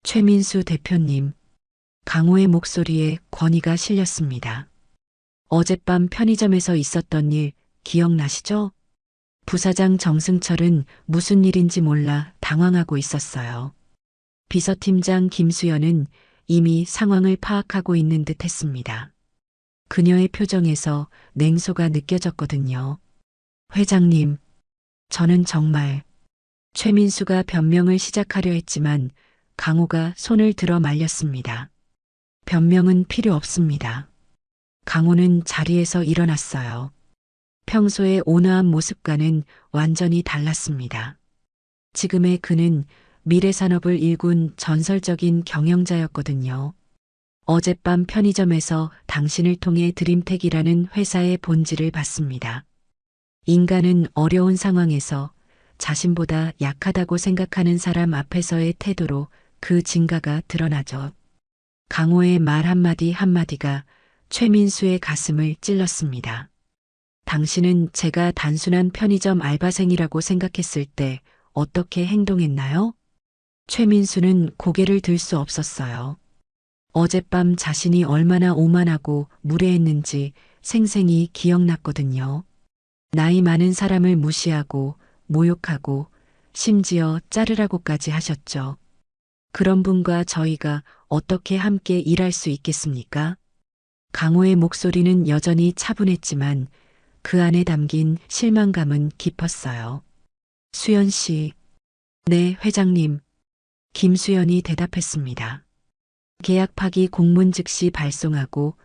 최민수 대표님, 강호의 목소리에 권위가 실렸습니다. 어젯밤 편의점에서 있었던 일 기억나시죠? 부사장 정승철은 무슨 일인지 몰라 당황하고 있었어요. 비서팀장 김수연은 이미 상황을 파악하고 있는 듯 했습니다. 그녀의 표정에서 냉소가 느껴졌거든요. 회장님, 저는 정말 최민수가 변명을 시작하려 했지만 강호가 손을 들어 말렸습니다. 변명은 필요 없습니다. 강호는 자리에서 일어났어요. 평소의 온화한 모습과는 완전히 달랐습니다. 지금의 그는 미래산업을 일군 전설적인 경영자였거든요. 어젯밤 편의점에서 당신을 통해 드림텍이라는 회사의 본질을 봤습니다. 인간은 어려운 상황에서 자신보다 약하다고 생각하는 사람 앞에서의 태도로 그 진가가 드러나죠. 강호의 말 한마디 한마디가 최민수의 가슴을 찔렀습니다. 당신은 제가 단순한 편의점 알바생이라고 생각했을 때 어떻게 행동했나요? 최민수는 고개를 들 수 없었어요. 어젯밤 자신이 얼마나 오만하고 무례했는지 생생히 기억났거든요. 나이 많은 사람을 무시하고 모욕하고 심지어 자르라고까지 하셨죠. 그런 분과 저희가 어떻게 함께 일할 수 있겠습니까? 강호의 목소리는 여전히 차분했지만 그 안에 담긴 실망감은 깊었어요. 수연 씨. 네, 회장님. 김수연이 대답했습니다. 계약 파기 공문 즉시 발송하고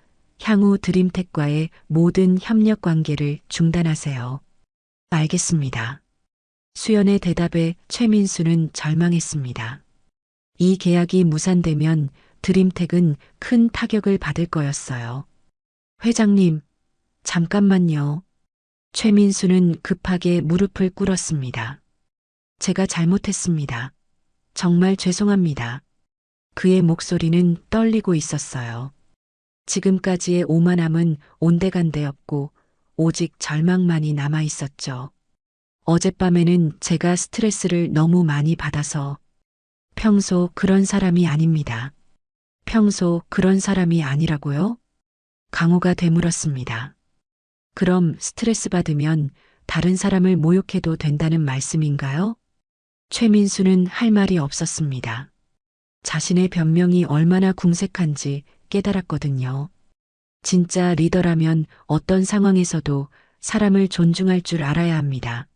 향후 드림텍과의 모든 협력 관계를 중단하세요. 알겠습니다. 수연의 대답에 최민수는 절망했습니다. 이 계약이 무산되면 드림텍은 큰 타격을 받을 거였어요. 회장님, 잠깐만요. 최민수는 급하게 무릎을 꿇었습니다. 제가 잘못했습니다. 정말 죄송합니다. 그의 목소리는 떨리고 있었어요. 지금까지의 오만함은 온데간데였고 오직 절망만이 남아 있었죠. 어젯밤에는 제가 스트레스를 너무 많이 받아서 평소 그런 사람이 아닙니다. 평소 그런 사람이 아니라고요? 강호가 되물었습니다. 그럼 스트레스 받으면 다른 사람을 모욕해도 된다는 말씀인가요? 최민수는 할 말이 없었습니다. 자신의 변명이 얼마나 궁색한지 깨달았거든요. 진짜 리더라면 어떤 상황에서도 사람을 존중할 줄 알아야 합니다.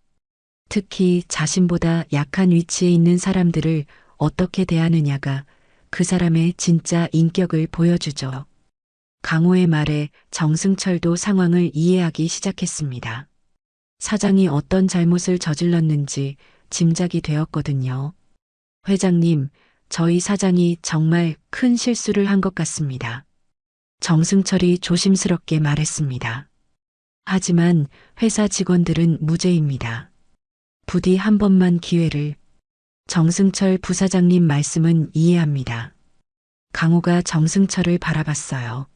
특히 자신보다 약한 위치에 있는 사람들을 어떻게 대하느냐가 그 사람의 진짜 인격을 보여주죠. 강호의 말에 정승철도 상황을 이해하기 시작했습니다. 사장이 어떤 잘못을 저질렀는지 짐작이 되었거든요. 회장님, 저희 사장이 정말 큰 실수를 한 것 같습니다. 정승철이 조심스럽게 말했습니다. 하지만 회사 직원들은 무죄입니다. 부디 한 번만 기회를. 정승철 부사장님 말씀은 이해합니다. 강호가 정승철을 바라봤어요.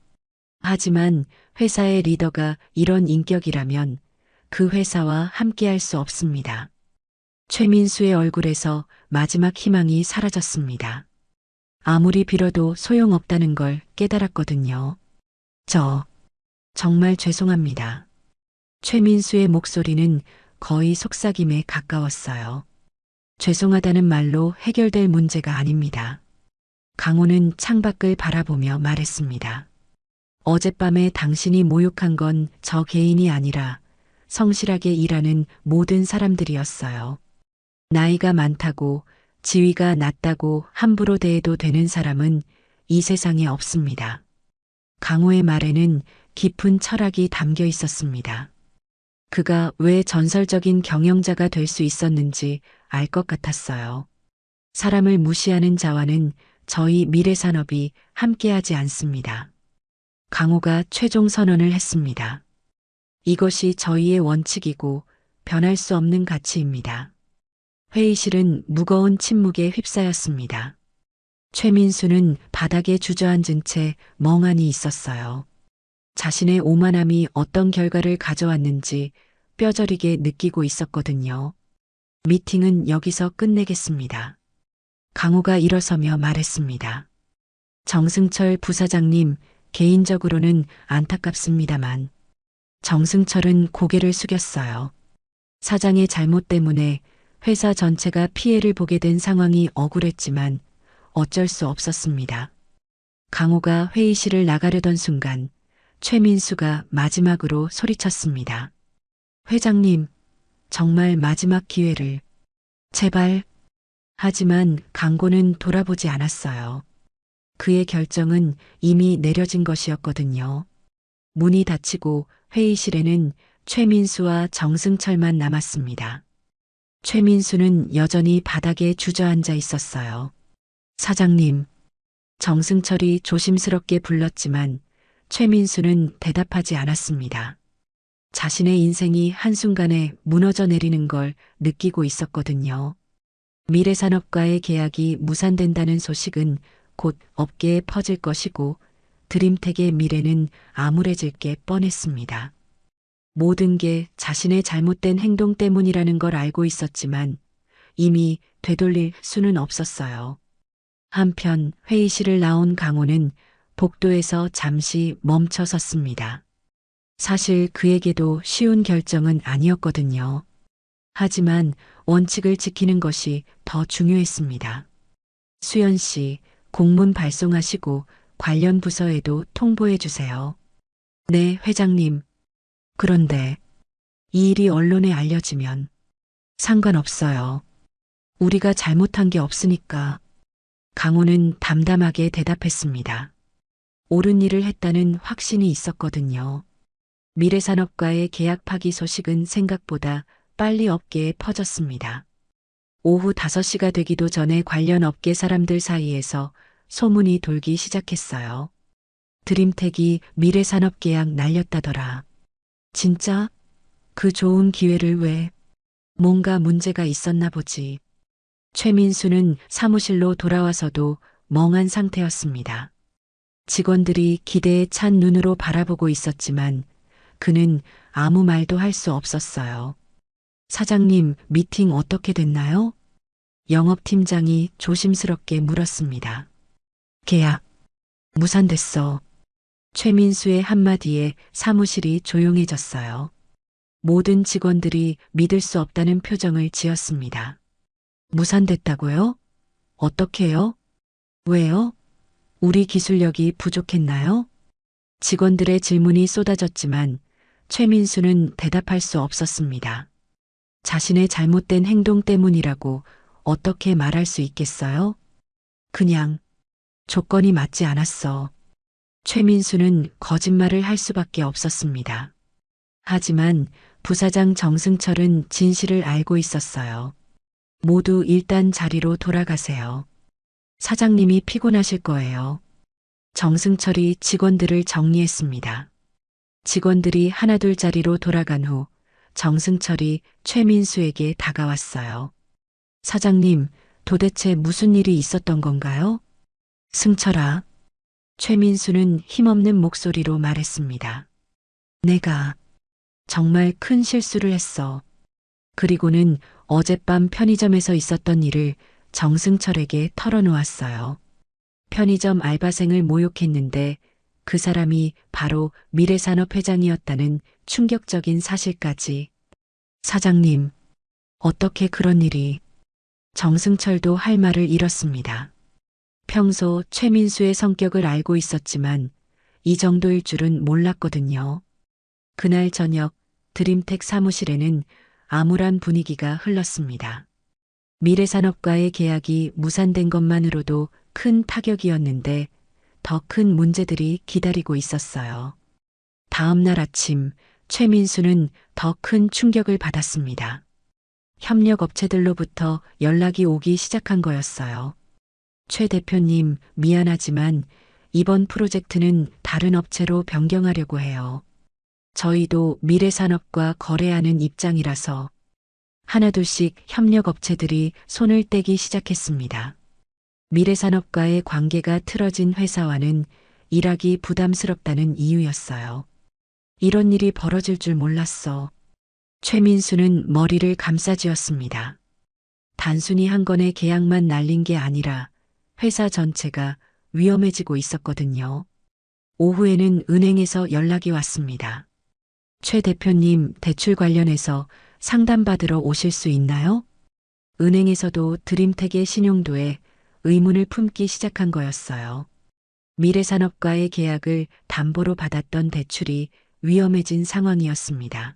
하지만 회사의 리더가 이런 인격이라면 그 회사와 함께할 수 없습니다. 최민수의 얼굴에서 마지막 희망이 사라졌습니다. 아무리 빌어도 소용없다는 걸 깨달았거든요. 정말 죄송합니다. 최민수의 목소리는 거의 속삭임에 가까웠어요. 죄송하다는 말로 해결될 문제가 아닙니다. 강호는 창밖을 바라보며 말했습니다. 어젯밤에 당신이 모욕한 건 저 개인이 아니라 성실하게 일하는 모든 사람들이었어요. 나이가 많다고 지위가 낮다고 함부로 대해도 되는 사람은 이 세상에 없습니다. 강호의 말에는 깊은 철학이 담겨 있었습니다. 그가 왜 전설적인 경영자가 될 수 있었는지 알 것 같았어요. 사람을 무시하는 자와는 저희 미래산업이 함께하지 않습니다. 강호가 최종 선언을 했습니다. 이것이 저희의 원칙이고 변할 수 없는 가치입니다. 회의실은 무거운 침묵에 휩싸였습니다. 최민수는 바닥에 주저앉은 채 멍하니 있었어요. 자신의 오만함이 어떤 결과를 가져왔는지 뼈저리게 느끼고 있었거든요. 미팅은 여기서 끝내겠습니다. 강호가 일어서며 말했습니다. 정승철 부사장님, 개인적으로는 안타깝습니다만. 정승철은 고개를 숙였어요. 사장의 잘못 때문에 회사 전체가 피해를 보게 된 상황이 억울했지만 어쩔 수 없었습니다. 강호가 회의실을 나가려던 순간 최민수가 마지막으로 소리쳤습니다. 회장님, 정말 마지막 기회를. 제발. 하지만 강고는 돌아보지 않았어요. 그의 결정은 이미 내려진 것이었거든요. 문이 닫히고 회의실에는 최민수와 정승철만 남았습니다. 최민수는 여전히 바닥에 주저앉아 있었어요. 사장님. 정승철이 조심스럽게 불렀지만 최민수는 대답하지 않았습니다. 자신의 인생이 한순간에 무너져 내리는 걸 느끼고 있었거든요. 미래산업과의 계약이 무산된다는 소식은 곧 업계에 퍼질 것이고 드림텍의 미래는 암울해질 게 뻔했습니다. 모든 게 자신의 잘못된 행동 때문이라는 걸 알고 있었지만 이미 되돌릴 수는 없었어요. 한편 회의실을 나온 강호는 복도에서 잠시 멈춰 섰습니다. 사실 그에게도 쉬운 결정은 아니었거든요. 하지만 원칙을 지키는 것이 더 중요했습니다. 수연 씨, 공문 발송하시고 관련 부서에도 통보해 주세요. 네, 회장님. 그런데 이 일이 언론에 알려지면 상관없어요. 우리가 잘못한 게 없으니까. 강호는 담담하게 대답했습니다. 옳은 일을 했다는 확신이 있었거든요. 미래산업과의 계약 파기 소식은 생각보다 빨리 업계에 퍼졌습니다. 오후 5시가 되기도 전에 관련 업계 사람들 사이에서 소문이 돌기 시작했어요. 드림텍이 미래산업 계약 날렸다더라. 진짜? 그 좋은 기회를 왜? 뭔가 문제가 있었나 보지. 최민수는 사무실로 돌아와서도 멍한 상태였습니다. 직원들이 기대에 찬 눈으로 바라보고 있었지만 그는 아무 말도 할 수 없었어요. 사장님, 미팅 어떻게 됐나요? 영업팀장이 조심스럽게 물었습니다. 계약 무산됐어. 최민수의 한마디에 사무실이 조용해졌어요. 모든 직원들이 믿을 수 없다는 표정을 지었습니다. 무산됐다고요? 어떻게요? 왜요? 우리 기술력이 부족했나요? 직원들의 질문이 쏟아졌지만 최민수는 대답할 수 없었습니다. 자신의 잘못된 행동 때문이라고 어떻게 말할 수 있겠어요? 그냥 조건이 맞지 않았어. 최민수는 거짓말을 할 수밖에 없었습니다. 하지만 부사장 정승철은 진실을 알고 있었어요. 모두 일단 자리로 돌아가세요. 사장님이 피곤하실 거예요. 정승철이 직원들을 정리했습니다. 직원들이 하나둘 자리로 돌아간 후 정승철이 최민수에게 다가왔어요. 사장님, 도대체 무슨 일이 있었던 건가요? 승철아. 최민수는 힘없는 목소리로 말했습니다. 내가 정말 큰 실수를 했어. 그리고는 어젯밤 편의점에서 있었던 일을 정승철에게 털어놓았어요. 편의점 알바생을 모욕했는데 그 사람이 바로 미래산업 회장이었다는 충격적인 사실까지. 사장님, 어떻게 그런 일이. 정승철도 할 말을 잃었습니다. 평소 최민수의 성격을 알고 있었지만 이 정도일 줄은 몰랐거든요. 그날 저녁 드림텍 사무실에는 암울한 분위기가 흘렀습니다. 미래산업과의 계약이 무산된 것만으로도 큰 타격이었는데 더 큰 문제들이 기다리고 있었어요. 다음 날 아침 최민수는 더 큰 충격을 받았습니다. 협력업체들로부터 연락이 오기 시작한 거였어요. 최 대표님, 미안하지만 이번 프로젝트는 다른 업체로 변경하려고 해요. 저희도 미래산업과 거래하는 입장이라서. 하나둘씩 협력업체들이 손을 떼기 시작했습니다. 미래산업과의 관계가 틀어진 회사와는 일하기 부담스럽다는 이유였어요. 이런 일이 벌어질 줄 몰랐어. 최민수는 머리를 감싸쥐었습니다. 단순히 한 건의 계약만 날린 게 아니라 회사 전체가 위험해지고 있었거든요. 오후에는 은행에서 연락이 왔습니다. 최 대표님, 대출 관련해서 상담받으러 오실 수 있나요? 은행에서도 드림텍의 신용도에 의문을 품기 시작한 거였어요. 미래산업과의 계약을 담보로 받았던 대출이 위험해진 상황이었습니다.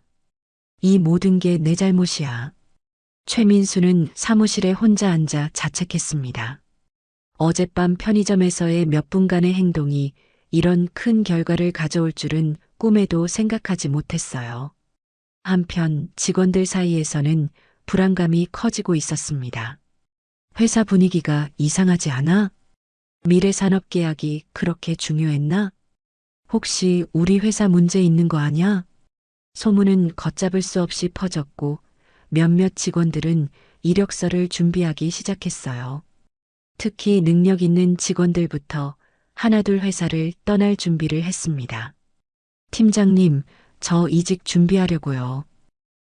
이 모든 게 내 잘못이야. 최민수는 사무실에 혼자 앉아 자책했습니다. 어젯밤 편의점에서의 몇 분간의 행동이 이런 큰 결과를 가져올 줄은 꿈에도 생각하지 못했어요. 한편 직원들 사이에서는 불안감이 커지고 있었습니다. 회사 분위기가 이상하지 않아? 미래산업 계약이 그렇게 중요했나? 혹시 우리 회사 문제 있는 거 아냐? 소문은 걷잡을 수 없이 퍼졌고 몇몇 직원들은 이력서를 준비하기 시작했어요. 특히 능력 있는 직원들부터 하나둘 회사를 떠날 준비를 했습니다. 팀장님, 저 이직 준비하려고요.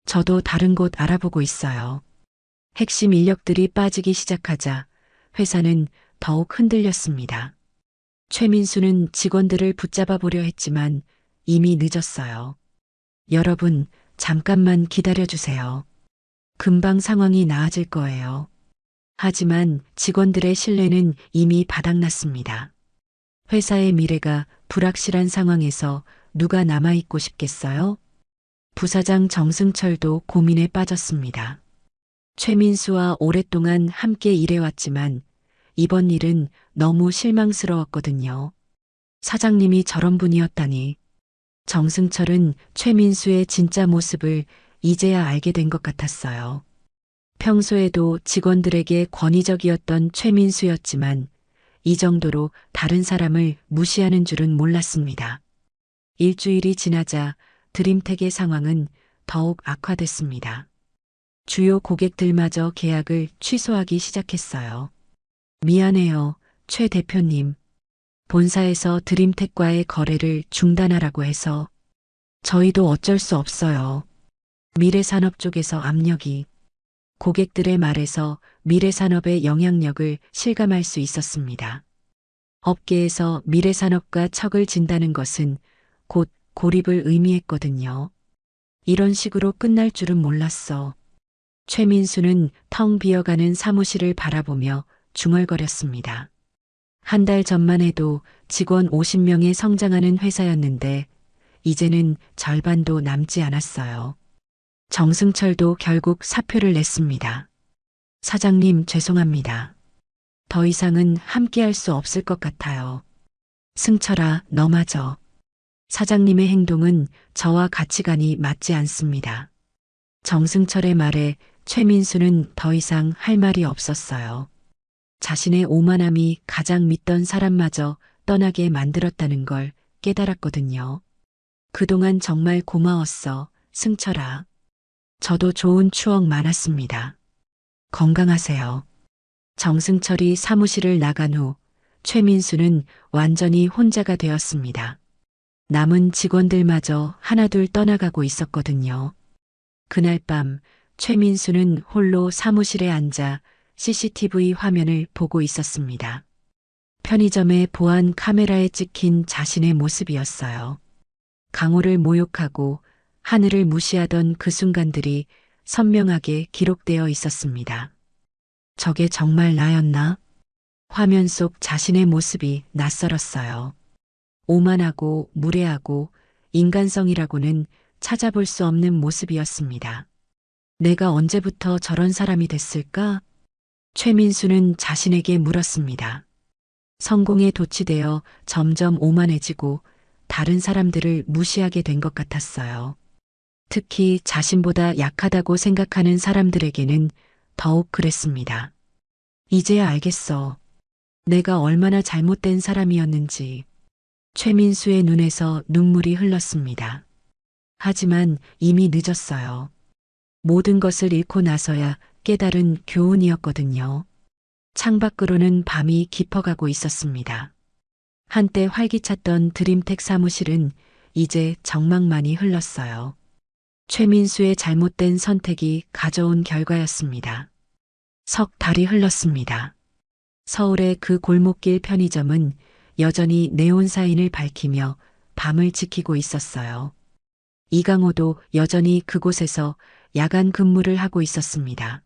저도 다른 곳 알아보고 있어요. 핵심 인력들이 빠지기 시작하자 회사는 더욱 흔들렸습니다. 최민수는 직원들을 붙잡아 보려 했지만 이미 늦었어요. 여러분, 잠깐만 기다려 주세요. 금방 상황이 나아질 거예요. 하지만 직원들의 신뢰는 이미 바닥났습니다. 회사의 미래가 불확실한 상황에서 누가 남아있고 싶겠어요? 부사장 정승철도 고민에 빠졌습니다. 최민수와 오랫동안 함께 일해왔지만 이번 일은 너무 실망스러웠거든요. 사장님이 저런 분이었다니. 정승철은 최민수의 진짜 모습을 이제야 알게 된 것 같았어요. 평소에도 직원들에게 권위적이었던 최민수였지만 이 정도로 다른 사람을 무시하는 줄은 몰랐습니다. 일주일이 지나자 드림텍의 상황은 더욱 악화됐습니다. 주요 고객들마저 계약을 취소하기 시작했어요. 미안해요, 최 대표님. 본사에서 드림텍과의 거래를 중단하라고 해서. 저희도 어쩔 수 없어요. 미래산업 쪽에서 압력이. 고객들의 말에서 미래산업의 영향력을 실감할 수 있었습니다. 업계에서 미래산업과 척을 진다는 것은 곧 고립을 의미했거든요. 이런 식으로 끝날 줄은 몰랐어. 최민수는 텅 비어가는 사무실을 바라보며 중얼거렸습니다. 한 달 전만 해도 직원 50명에 성장하는 회사였는데 이제는 절반도 남지 않았어요. 정승철도 결국 사표를 냈습니다. 사장님, 죄송합니다. 더 이상은 함께할 수 없을 것 같아요. 승철아, 너마저. 사장님의 행동은 저와 가치관이 맞지 않습니다. 정승철의 말에 최민수는 더 이상 할 말이 없었어요. 자신의 오만함이 가장 믿던 사람마저 떠나게 만들었다는 걸 깨달았거든요. 그동안 정말 고마웠어, 승철아. 저도 좋은 추억 많았습니다. 건강하세요. 정승철이 사무실을 나간 후 최민수는 완전히 혼자가 되었습니다. 남은 직원들마저 하나둘 떠나가고 있었거든요. 그날 밤 최민수는 홀로 사무실에 앉아 CCTV 화면을 보고 있었습니다. 편의점의 보안 카메라에 찍힌 자신의 모습이었어요. 강호를 모욕하고 하늘을 무시하던 그 순간들이 선명하게 기록되어 있었습니다. 저게 정말 나였나? 화면 속 자신의 모습이 낯설었어요. 오만하고 무례하고 인간성이라고는 찾아볼 수 없는 모습이었습니다. 내가 언제부터 저런 사람이 됐을까? 최민수는 자신에게 물었습니다. 성공에 도취되어 점점 오만해지고 다른 사람들을 무시하게 된 것 같았어요. 특히 자신보다 약하다고 생각하는 사람들에게는 더욱 그랬습니다. 이제야 알겠어. 내가 얼마나 잘못된 사람이었는지. 최민수의 눈에서 눈물이 흘렀습니다. 하지만 이미 늦었어요. 모든 것을 잃고 나서야 깨달은 교훈이었거든요. 창밖으로는 밤이 깊어가고 있었습니다. 한때 활기찼던 드림텍 사무실은 이제 정막만이 흘렀어요. 최민수의 잘못된 선택이 가져온 결과였습니다. 석 달이 흘렀습니다. 서울의 그 골목길 편의점은 여전히 네온 사인을 밝히며 밤을 지키고 있었어요. 이강호도 여전히 그곳에서 야간 근무를 하고 있었습니다.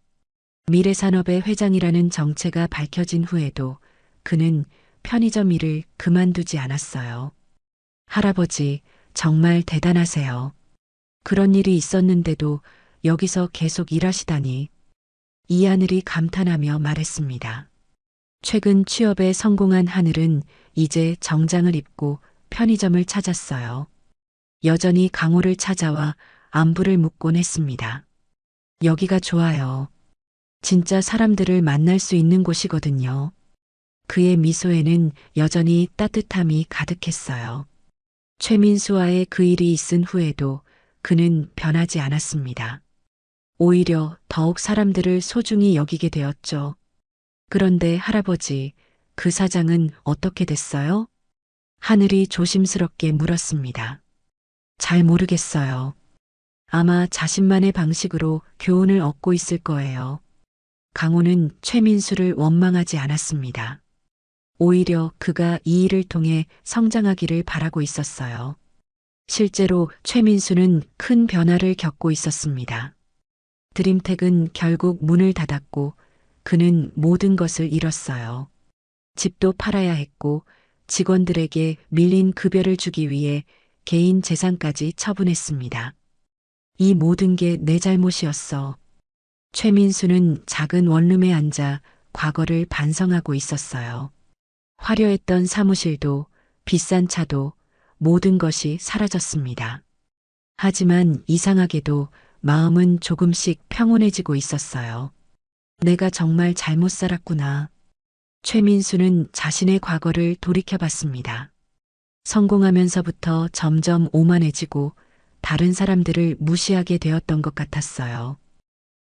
미래산업의 회장이라는 정체가 밝혀진 후에도 그는 편의점 일을 그만두지 않았어요. 할아버지, 정말 대단하세요. 그런 일이 있었는데도 여기서 계속 일하시다니. 이하늘이 감탄하며 말했습니다. 최근 취업에 성공한 하늘은 이제 정장을 입고 편의점을 찾았어요. 여전히 강호를 찾아와 안부를 묻곤 했습니다. 여기가 좋아요. 진짜 사람들을 만날 수 있는 곳이거든요. 그의 미소에는 여전히 따뜻함이 가득했어요. 최민수와의 그 일이 있은 후에도 그는 변하지 않았습니다. 오히려 더욱 사람들을 소중히 여기게 되었죠. 그런데 할아버지, 그 사장은 어떻게 됐어요? 하늘이 조심스럽게 물었습니다. 잘 모르겠어요. 아마 자신만의 방식으로 교훈을 얻고 있을 거예요. 강호는 최민수를 원망하지 않았습니다. 오히려 그가 이 일을 통해 성장하기를 바라고 있었어요. 실제로 최민수는 큰 변화를 겪고 있었습니다. 드림텍은 결국 문을 닫았고 그는 모든 것을 잃었어요. 집도 팔아야 했고 직원들에게 밀린 급여를 주기 위해 개인 재산까지 처분했습니다. 이 모든 게 내 잘못이었어. 최민수는 작은 원룸에 앉아 과거를 반성하고 있었어요. 화려했던 사무실도 비싼 차도 모든 것이 사라졌습니다. 하지만 이상하게도 마음은 조금씩 평온해지고 있었어요. 내가 정말 잘못 살았구나. 최민수는 자신의 과거를 돌이켜봤습니다. 성공하면서부터 점점 오만해지고 다른 사람들을 무시하게 되었던 것 같았어요.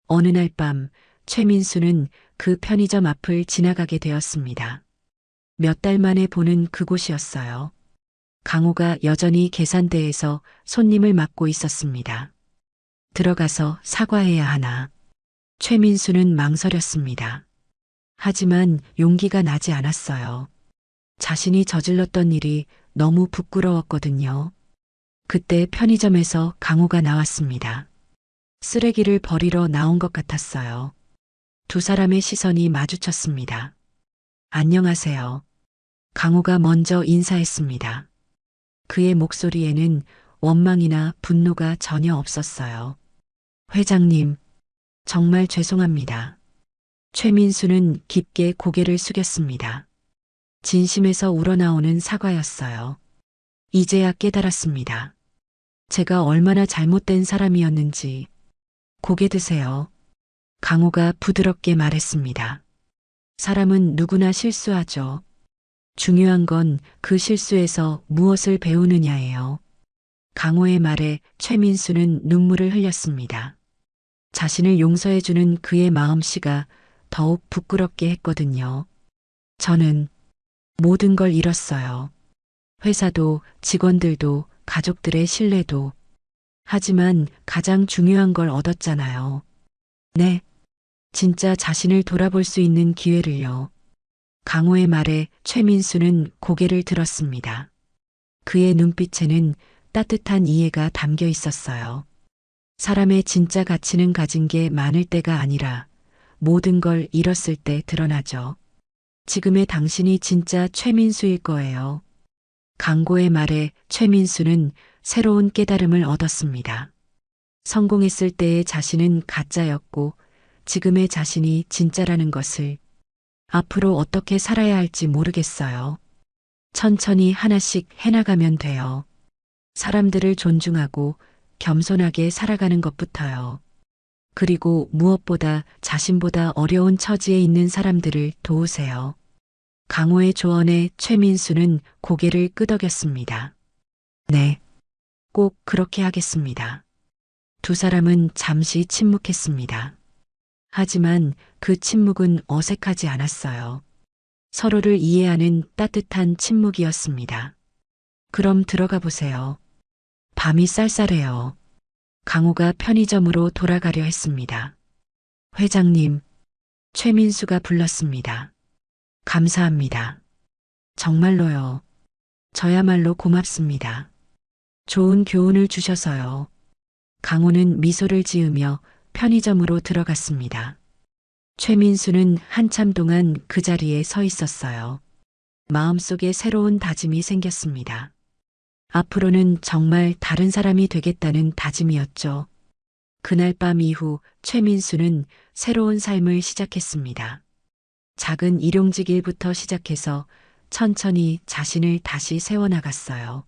어느 날 밤 최민수는 그 편의점 앞을 지나가게 되었습니다. 몇 달 만에 보는 그곳이었어요. 강호가 여전히 계산대에서 손님을 맡고 있었습니다. 들어가서 사과해야 하나. 최민수는 망설였습니다. 하지만 용기가 나지 않았어요. 자신이 저질렀던 일이 너무 부끄러웠거든요. 그때 편의점에서 강호가 나왔습니다. 쓰레기를 버리러 나온 것 같았어요. 두 사람의 시선이 마주쳤습니다. 안녕하세요. 강호가 먼저 인사했습니다. 그의 목소리에는 원망이나 분노가 전혀 없었어요. 회장님, 정말 죄송합니다. 최민수는 깊게 고개를 숙였습니다. 진심에서 우러나오는 사과였어요. 이제야 깨달았습니다. 제가 얼마나 잘못된 사람이었는지. 고개 드세요. 강호가 부드럽게 말했습니다. 사람은 누구나 실수하죠. 중요한 건 그 실수에서 무엇을 배우느냐예요. 강호의 말에 최민수는 눈물을 흘렸습니다. 자신을 용서해주는 그의 마음씨가 더욱 부끄럽게 했거든요. 저는 모든 걸 잃었어요. 회사도, 직원들도, 가족들의 신뢰도. 하지만 가장 중요한 걸 얻었잖아요. 네, 진짜 자신을 돌아볼 수 있는 기회를요. 강호의 말에 최민수는 고개를 들었습니다. 그의 눈빛에는 따뜻한 이해가 담겨 있었어요. 사람의 진짜 가치는 가진 게 많을 때가 아니라 모든 걸 잃었을 때 드러나죠. 지금의 당신이 진짜 최민수일 거예요. 강고의 말에 최민수는 새로운 깨달음을 얻었습니다. 성공했을 때의 자신은 가짜였고 지금의 자신이 진짜라는 것을. 앞으로 어떻게 살아야 할지 모르겠어요. 천천히 하나씩 해나가면 돼요. 사람들을 존중하고 겸손하게 살아가는 것부터요. 그리고 무엇보다 자신보다 어려운 처지에 있는 사람들을 도우세요. 강호의 조언에 최민수는 고개를 끄덕였습니다. 네, 꼭 그렇게 하겠습니다. 두 사람은 잠시 침묵했습니다. 하지만 그 침묵은 어색하지 않았어요. 서로를 이해하는 따뜻한 침묵이었습니다. 그럼 들어가 보세요. 밤이 쌀쌀해요. 강호가 편의점으로 돌아가려 했습니다. 회장님, 최민수가 불렀습니다. 감사합니다. 정말로요. 저야말로 고맙습니다. 좋은 교훈을 주셔서요. 강호는 미소를 지으며 편의점으로 들어갔습니다. 최민수는 한참 동안 그 자리에 서 있었어요. 마음속에 새로운 다짐이 생겼습니다. 앞으로는 정말 다른 사람이 되겠다는 다짐이었죠. 그날 밤 이후 최민수는 새로운 삶을 시작했습니다. 작은 일용직 일부터 시작해서 천천히 자신을 다시 세워나갔어요.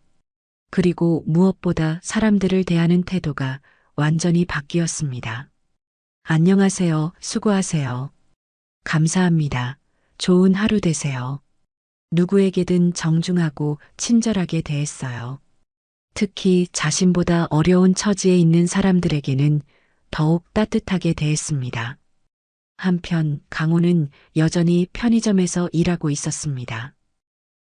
그리고 무엇보다 사람들을 대하는 태도가 완전히 바뀌었습니다. 안녕하세요. 수고하세요. 감사합니다. 좋은 하루 되세요. 누구에게든 정중하고 친절하게 대했어요. 특히 자신보다 어려운 처지에 있는 사람들에게는 더욱 따뜻하게 대했습니다. 한편 강호는 여전히 편의점에서 일하고 있었습니다.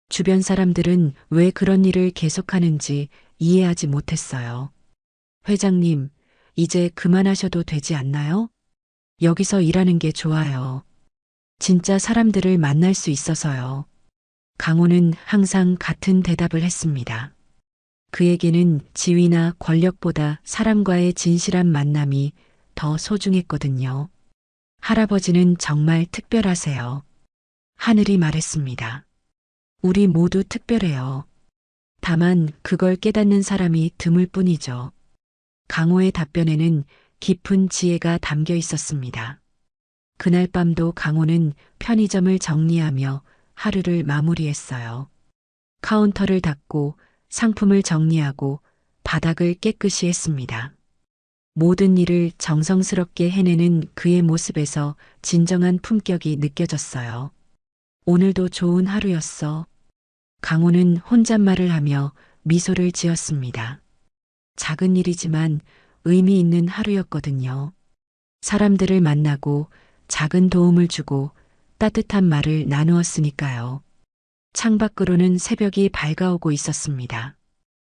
주변 사람들은 왜 그런 일을 계속하는지 이해하지 못했어요. 회장님, 이제 그만하셔도 되지 않나요? 여기서 일하는 게 좋아요. 진짜 사람들을 만날 수 있어서요. 강호는 항상 같은 대답을 했습니다. 그에게는 지위나 권력보다 사람과의 진실한 만남이 더 소중했거든요. 할아버지는 정말 특별하세요. 하늘이 말했습니다. 우리 모두 특별해요. 다만 그걸 깨닫는 사람이 드물 뿐이죠. 강호의 답변에는 깊은 지혜가 담겨 있었습니다. 그날 밤도 강호는 편의점을 정리하며 하루를 마무리했어요. 카운터를 닦고 상품을 정리하고 바닥을 깨끗이 했습니다. 모든 일을 정성스럽게 해내는 그의 모습에서 진정한 품격이 느껴졌어요. 오늘도 좋은 하루였어. 강호는 혼잣말을 하며 미소를 지었습니다. 작은 일이지만 의미 있는 하루였거든요. 사람들을 만나고 작은 도움을 주고 따뜻한 말을 나누었으니까요. 창밖으로는 새벽이 밝아오고 있었습니다.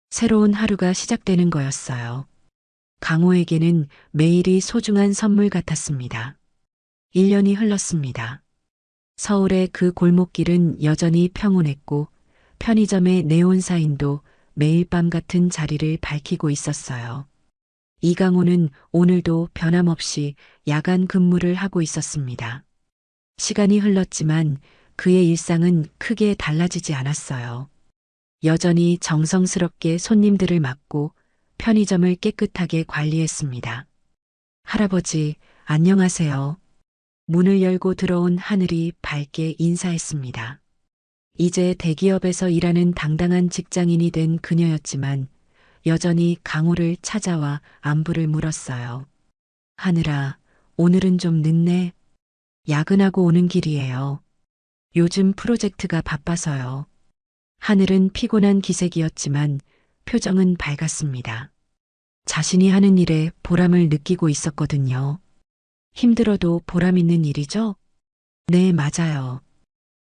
새로운 하루가 시작되는 거였어요. 강호에게는 매일이 소중한 선물 같았습니다. 1년이 흘렀습니다. 서울의 그 골목길은 여전히 평온했고 편의점의 네온 사인도 매일 밤 같은 자리를 밝히고 있었어요. 이강호는 오늘도 변함없이 야간 근무를 하고 있었습니다. 시간이 흘렀지만 그의 일상은 크게 달라지지 않았어요. 여전히 정성스럽게 손님들을 맞고 편의점을 깨끗하게 관리했습니다. 할아버지, 안녕하세요. 문을 열고 들어온 하늘이 밝게 인사했습니다. 이제 대기업에서 일하는 당당한 직장인이 된 그녀였지만 여전히 강호를 찾아와 안부를 물었어요. 하늘아, 오늘은 좀 늦네. 야근하고 오는 길이에요. 요즘 프로젝트가 바빠서요. 하늘은 피곤한 기색이었지만 표정은 밝았습니다. 자신이 하는 일에 보람을 느끼고 있었거든요. 힘들어도 보람 있는 일이죠? 네, 맞아요.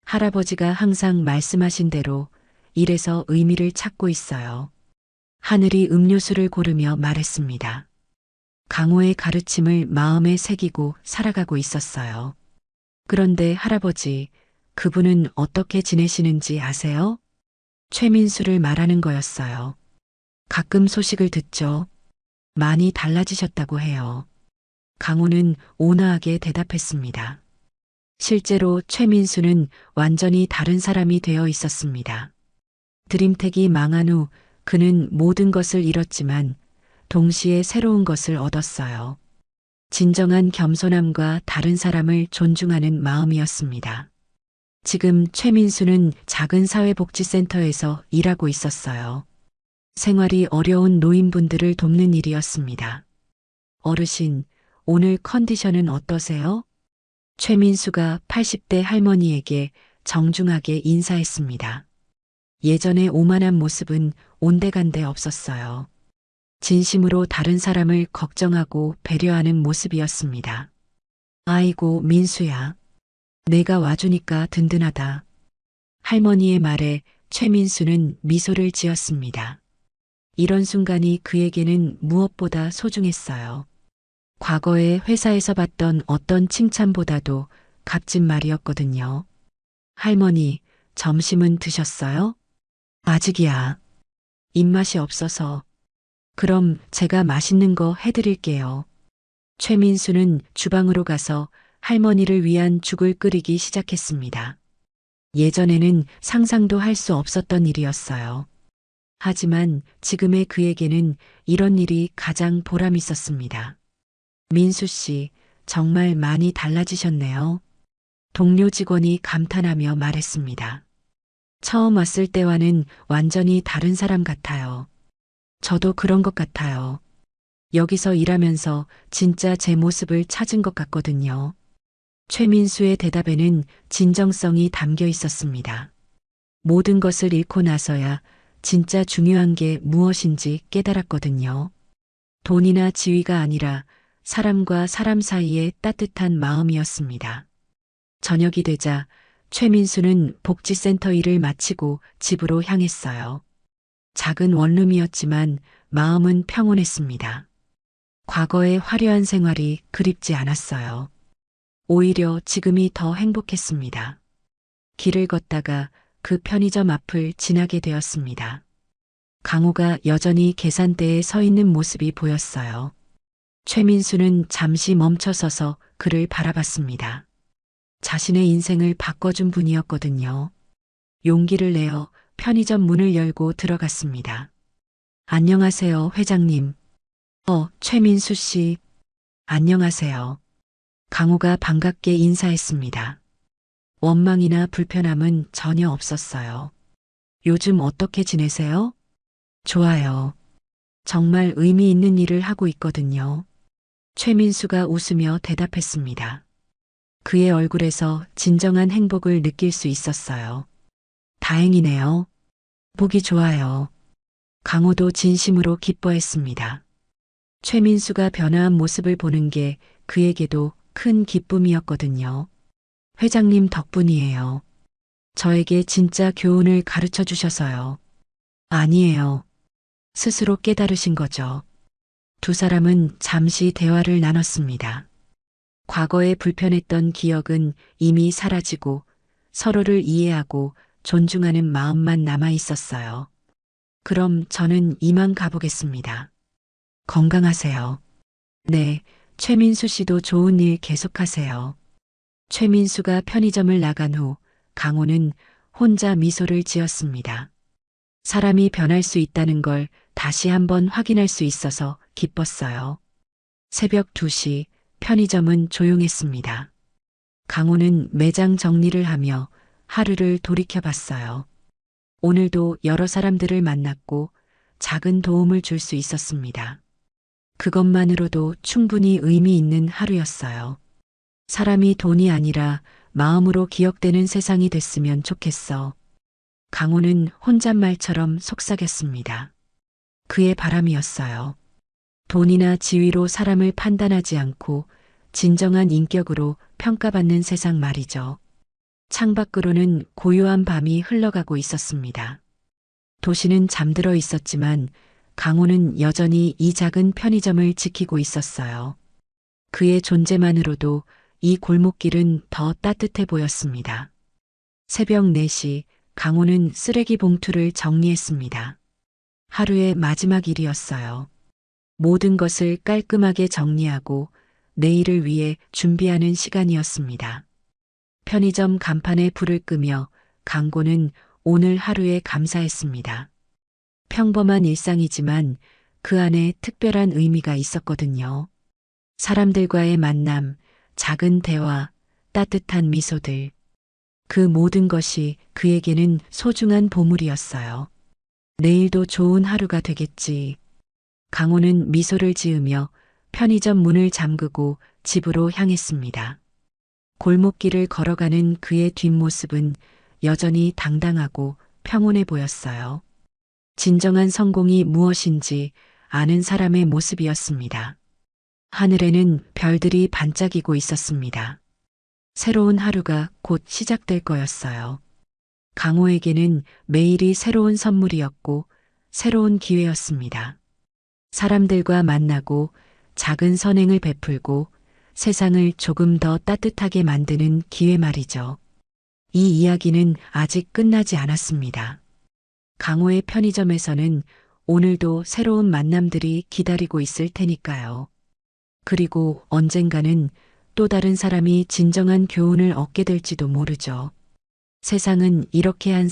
할아버지가 항상 말씀하신 대로 일에서 의미를 찾고 있어요. 하늘이 음료수를 고르며 말했습니다. 강호의 가르침을 마음에 새기고 살아가고 있었어요. 그런데 할아버지, 그분은 어떻게 지내시는지 아세요? 최민수를 말하는 거였어요. 가끔 소식을 듣죠. 많이 달라지셨다고 해요. 강호는 온화하게 대답했습니다. 실제로 최민수는 완전히 다른 사람이 되어 있었습니다. 드림텍이 망한 후 그는 모든 것을 잃었지만 동시에 새로운 것을 얻었어요. 진정한 겸손함과 다른 사람을 존중하는 마음이었습니다. 지금 최민수는 작은 사회복지센터에서 일하고 있었어요. 생활이 어려운 노인분들을 돕는 일이었습니다. 어르신, 오늘 컨디션은 어떠세요? 최민수가 80대 할머니에게 정중하게 인사했습니다. 예전의 오만한 모습은 온데간데 없었어요. 진심으로 다른 사람을 걱정하고 배려하는 모습이었습니다. 아이고, 민수야. 내가 와주니까 든든하다. 할머니의 말에 최민수는 미소를 지었습니다. 이런 순간이 그에게는 무엇보다 소중했어요. 과거에 회사에서 받던 어떤 칭찬보다도 값진 말이었거든요. 할머니, 점심은 드셨어요? 아직이야. 입맛이 없어서. 그럼 제가 맛있는 거 해드릴게요. 최민수는 주방으로 가서 할머니를 위한 죽을 끓이기 시작했습니다. 예전에는 상상도 할 수 없었던 일이었어요. 하지만 지금의 그에게는 이런 일이 가장 보람 있었습니다. 민수 씨, 정말 많이 달라지셨네요. 동료 직원이 감탄하며 말했습니다. 처음 왔을 때와는 완전히 다른 사람 같아요. 저도 그런 것 같아요. 여기서 일하면서 진짜 제 모습을 찾은 것 같거든요. 최민수의 대답에는 진정성이 담겨 있었습니다. 모든 것을 잃고 나서야 진짜 중요한 게 무엇인지 깨달았거든요. 돈이나 지위가 아니라 사람과 사람 사이의 따뜻한 마음이었습니다. 저녁이 되자 최민수는 복지센터 일을 마치고 집으로 향했어요. 작은 원룸이었지만 마음은 평온했습니다. 과거의 화려한 생활이 그립지 않았어요. 오히려 지금이 더 행복했습니다. 길을 걷다가 그 편의점 앞을 지나게 되었습니다. 강호가 여전히 계산대에 서 있는 모습이 보였어요. 최민수는 잠시 멈춰서서 그를 바라봤습니다. 자신의 인생을 바꿔준 분이었거든요. 용기를 내어 편의점 문을 열고 들어갔습니다. 안녕하세요, 회장님. 최민수 씨. 안녕하세요. 강호가 반갑게 인사했습니다. 원망이나 불편함은 전혀 없었어요. 요즘 어떻게 지내세요? 좋아요. 정말 의미 있는 일을 하고 있거든요. 최민수가 웃으며 대답했습니다. 그의 얼굴에서 진정한 행복을 느낄 수 있었어요. 다행이네요. 보기 좋아요. 강호도 진심으로 기뻐했습니다. 최민수가 변화한 모습을 보는 게 그에게도 큰 기쁨이었거든요. 회장님 덕분이에요. 저에게 진짜 교훈을 가르쳐 주셔서요. 아니에요. 스스로 깨달으신 거죠. 두 사람은 잠시 대화를 나눴습니다. 과거에 불편했던 기억은 이미 사라지고 서로를 이해하고 존중하는 마음만 남아 있었어요. 그럼 저는 이만 가보겠습니다. 건강하세요. 네, 최민수 씨도 좋은 일 계속하세요. 최민수가 편의점을 나간 후 강호는 혼자 미소를 지었습니다. 사람이 변할 수 있다는 걸 다시 한번 확인할 수 있어서 기뻤어요. 새벽 2시 편의점은 조용했습니다. 강호는 매장 정리를 하며 하루를 돌이켜봤어요. 오늘도 여러 사람들을 만났고 작은 도움을 줄 수 있었습니다. 그것만으로도 충분히 의미 있는 하루였어요. 사람이 돈이 아니라 마음으로 기억되는 세상이 됐으면 좋겠어. 강호는 혼잣말처럼 속삭였습니다. 그의 바람이었어요. 돈이나 지위로 사람을 판단하지 않고 진정한 인격으로 평가받는 세상 말이죠. 창밖으로는 고요한 밤이 흘러가고 있었습니다. 도시는 잠들어 있었지만 강호는 여전히 이 작은 편의점을 지키고 있었어요. 그의 존재만으로도 이 골목길은 더 따뜻해 보였습니다. 새벽 4시 강호는 쓰레기 봉투를 정리했습니다. 하루의 마지막 일이었어요. 모든 것을 깔끔하게 정리하고 내일을 위해 준비하는 시간이었습니다. 편의점 간판에 불을 끄며 강고는 오늘 하루에 감사했습니다. 평범한 일상이지만 그 안에 특별한 의미가 있었거든요. 사람들과의 만남, 작은 대화, 따뜻한 미소들. 그 모든 것이 그에게는 소중한 보물이었어요. 내일도 좋은 하루가 되겠지. 강호는 미소를 지으며 편의점 문을 잠그고 집으로 향했습니다. 골목길을 걸어가는 그의 뒷모습은 여전히 당당하고 평온해 보였어요. 진정한 성공이 무엇인지 아는 사람의 모습이었습니다. 하늘에는 별들이 반짝이고 있었습니다. 새로운 하루가 곧 시작될 거였어요. 강호에게는 매일이 새로운 선물이었고 새로운 기회였습니다. 사람들과 만나고 작은 선행을 베풀고 세상을 조금 더 따뜻하게 만드는 기회 말이죠. 이 이야기는 아직 끝나지 않았습니다. 강호의 편의점에서는 오늘도 새로운 만남들이 기다리고 있을 테니까요. 그리고 언젠가는 또 다른 사람이 진정한 교훈을 얻게 될지도 모르죠. 세상은 이렇게 한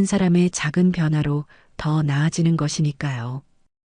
사람의 작은 변화로 더 나아지는 것이니까요.